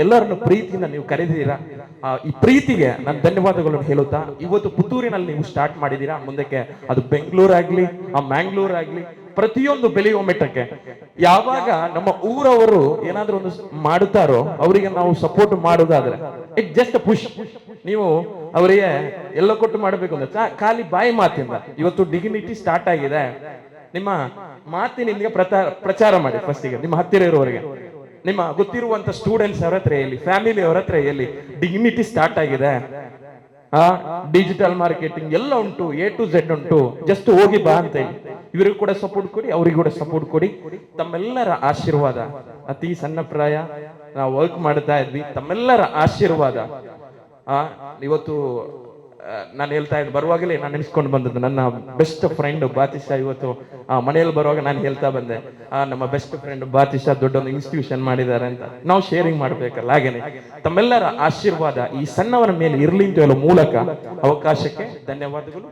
[SPEAKER 14] ಎಲ್ಲರನ್ನು ಪ್ರೀತಿಯಿಂದ ನೀವು ಕರೆದಿದ್ದೀರಾ. ಈ ಪ್ರೀತಿಗೆ ನಾನು ಧನ್ಯವಾದಗಳನ್ನು ಹೇಳುತ್ತಾ, ಇವತ್ತು ಪುತ್ತೂರಿನಲ್ಲಿ ನೀವು ಸ್ಟಾರ್ಟ್ ಮಾಡಿದ್ದೀರಾ, ಮುಂದಕ್ಕೆ ಅದು ಬೆಂಗಳೂರಾಗ್ಲಿ ಮ್ಯಾಂಗ್ಳೂರಾಗ್ಲಿ ಪ್ರತಿಯೊಂದು ಬೆಳೆಯುವ ಮಟ್ಟಕ್ಕೆ ಯಾವಾಗ ನಮ್ಮ ಊರವರು ಏನಾದ್ರೂ ಒಂದು ಮಾಡುತ್ತಾರೋ ಅವರಿಗೆ ನಾವು ಸಪೋರ್ಟ್ ಮಾಡೋದಾದ್ರೆ ಇಟ್ ಜಸ್ಟ್ ಪುಷ್. ನೀವು ಅವರಿಗೆ ಎಲ್ಲ ಕೊಟ್ಟು ಮಾಡಬೇಕು ಅಂದ್ರೆ ಖಾಲಿ ಬಾಯಿ ಮಾತಿಂದ ಇವತ್ತು ಡಿಗ್ನಿಟಿ ಸ್ಟಾರ್ಟ್ ಆಗಿದೆ. ನಿಮ್ಮ ಮಾತಿನಿಂದ ಪ್ರಚಾರ ಮಾಡಿ ಫಸ್ಟಿಗೆ ನಿಮ್ಮ ಹತ್ತಿರ ಇರುವವರಿಗೆ, ನಿಮ್ಮ ಗೊತ್ತಿರುವಂತ ಸ್ಟೂಡೆಂಟ್ಸ್ ಅವರ ಹತ್ರ ಎಲ್ಲಿ, ಫ್ಯಾಮಿಲಿ ಅವರ ಹತ್ರ ಎಲ್ಲಿ ಡಿಗ್ನಿಟಿ ಸ್ಟಾರ್ಟ್ ಆಗಿದೆ, ಡಿಜಿಟಲ್ ಮಾರ್ಕೆಟಿಂಗ್ ಎಲ್ಲ ಉಂಟು, A to Z ಉಂಟು, ಜಸ್ಟ್ ಹೋಗಿ ಬಾ ಅಂತ ಹೇಳಿ ಇವರಿಗೂ ಕೂಡ ಸಪೋರ್ಟ್ ಕೊಡಿ, ಅವರಿಗೂ ಕೂಡ ಸಪೋರ್ಟ್ ಕೊಡಿ. ತಮ್ಮೆಲ್ಲರ ಆಶೀರ್ವಾದ, ಅತಿ ಸಣ್ಣ ಪ್ರಾಯ ನಾವು ವರ್ಕ್ ಮಾಡ್ತಾ ಇದ್ವಿ, ತಮ್ಮೆಲ್ಲರ ಆಶೀರ್ವಾದ ಇವತ್ತು ನಾನು ಹೇಳ್ತಾ ಇದ್ದೆ. ಬರುವಾಗಲೇ ನಾನು ನೆನೆಸ್ಕೊಂಡು ಬಂದದ್ದು ನನ್ನ ಬೆಸ್ಟ್ ಫ್ರೆಂಡ್ ಬಾತಿಶಾ. ಇವತ್ತು ಮನೆಯಲ್ಲಿ ಬರುವಾಗ ನಾನು ಹೇಳ್ತಾ ಬಂದೆ, ನಮ್ಮ ಬೆಸ್ಟ್ ಫ್ರೆಂಡ್ ಬಾತಿಶಾ ದೊಡ್ಡೊಂದು ಇನ್ಸ್ಟಿಟ್ಯೂಷನ್ ಮಾಡಿದ್ದಾರೆ ಅಂತ. ನಾವು ಶೇರಿಂಗ್ ಮಾಡ್ಬೇಕಲ್ಲ, ಹಾಗೇನೆ ತಮ್ಮೆಲ್ಲರ ಆಶೀರ್ವಾದ ಈ ಸಣ್ಣವರ ಮೇಲೆ ಇರಲಿ ಅಂತ ಹೇಳೋ ಮೂಲಕ ಅವಕಾಶಕ್ಕೆ ಧನ್ಯವಾದಗಳು.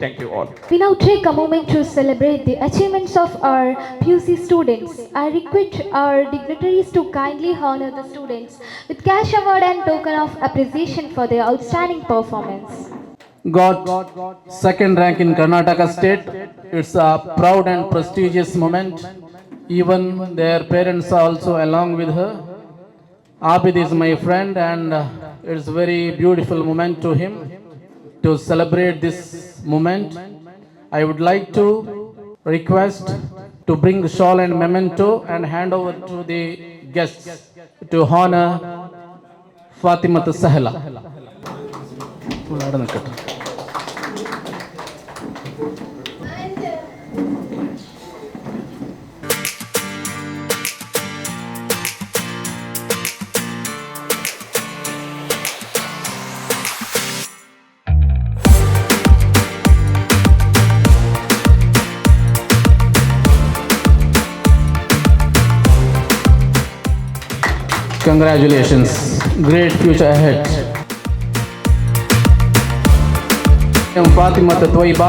[SPEAKER 14] Thank you all.
[SPEAKER 1] We now take a moment to celebrate the achievements of our PUC students. I request our dignitaries to kindly honor the students with cash award and token of appreciation for their outstanding performance.
[SPEAKER 5] Got second rank in Karnataka state. It's a proud and prestigious moment. Even their parents are also along with her. Abid is my friend and it's very beautiful moment to him to celebrate this moment. I would like to request to bring the shawl and memento and hand over to the guests to honor Fatimata Sahla. Congratulations, great future ahead. I am Fatima Tatwaiba,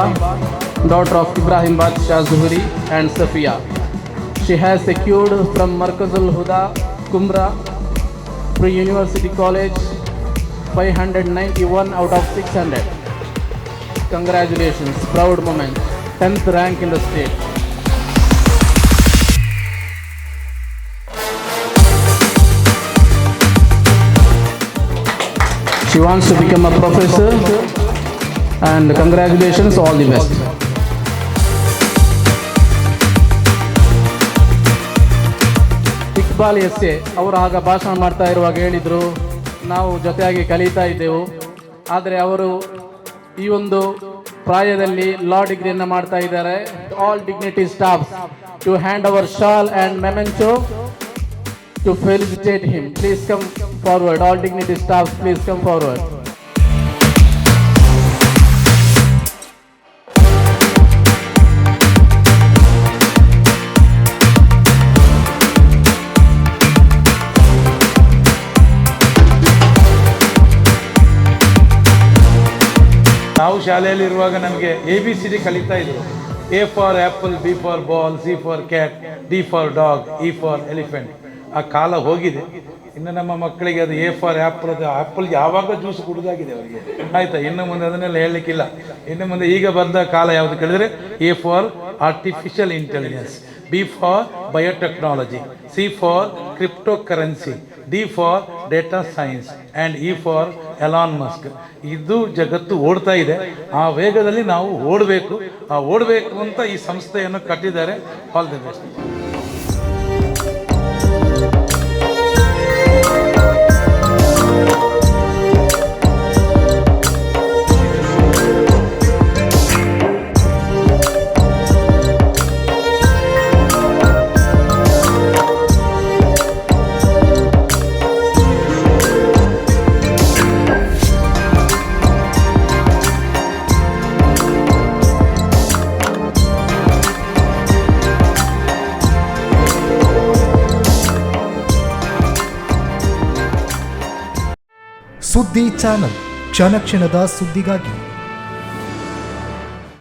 [SPEAKER 5] daughter of Ibrahim Badshah Zuhri and Safiya. She has secured from Markazul Huda, Kumra, Pre-University College, 591 out of 600. Congratulations, proud moment, 10th rank in the state. She wants to become a professor, and congratulations, all the best. Iqbal essay ಅವರು ಆಗ ಭಾಷಣ ಮಾಡ್ತಾ ಇರುವಾಗ ಹೇಳಿದರು, ನಾವು ಜೊತೆಯಾಗಿ ಕಲಿತಾ ಇದ್ದೆವು, ಆದರೆ ಅವರು ಈ ಒಂದು ಪ್ರಾಯದಲ್ಲಿ ಲಾ ಡಿಗ್ರಿಯನ್ನು ಮಾಡ್ತಾ ಇದ್ದಾರೆ. All dignity staffs to hand our shawl and memento to felicitate him. Please come forward. All dignity staff, please come forward.
[SPEAKER 3] ನಾವು ಶಾಲೆಯಲ್ಲಿರುವಾಗ ನಮಗೆ ABCD ಕಲಿತಾ ಇದ್ರು. A for apple, B for ball, C for cat, D for dog, E for elephant. ಆ ಕಾಲ ಹೋಗಿದೆ. ಇನ್ನು ನಮ್ಮ ಮಕ್ಕಳಿಗೆ ಅದು A for apple, ಅದು ಆ್ಯಪಲ್ ಯಾವಾಗ ಜ್ಯೂಸ್ ಕುಡಿದಾಗಿದೆ ಅವರಿಗೆ, ಆಯಿತಾ. ಇನ್ನು ಮುಂದೆ ಅದನ್ನೆಲ್ಲ ಹೇಳಲಿಕ್ಕಿಲ್ಲ. ಇನ್ನು ಮುಂದೆ ಈಗ ಬಂದ ಕಾಲ ಯಾವುದು ಕೇಳಿದರೆ A for artificial intelligence, B for biotechnology, C for cryptocurrency, D for data science and E for Elon Musk. ಇದು ಜಗತ್ತು ಓಡ್ತಾ ಇದೆ. ಆ ವೇಗದಲ್ಲಿ ನಾವು ಓಡಬೇಕು. ಆ ಓಡಬೇಕು ಅಂತ ಈ ಸಂಸ್ಥೆಯನ್ನು ಕಟ್ಟಿದ್ದಾರೆ. All the best.
[SPEAKER 15] ಸುದ್ದಿ ಚಾನಲ್, ಕ್ಷಣ ಕ್ಷಣದ ಸುದ್ದಿಗಾಗಿ.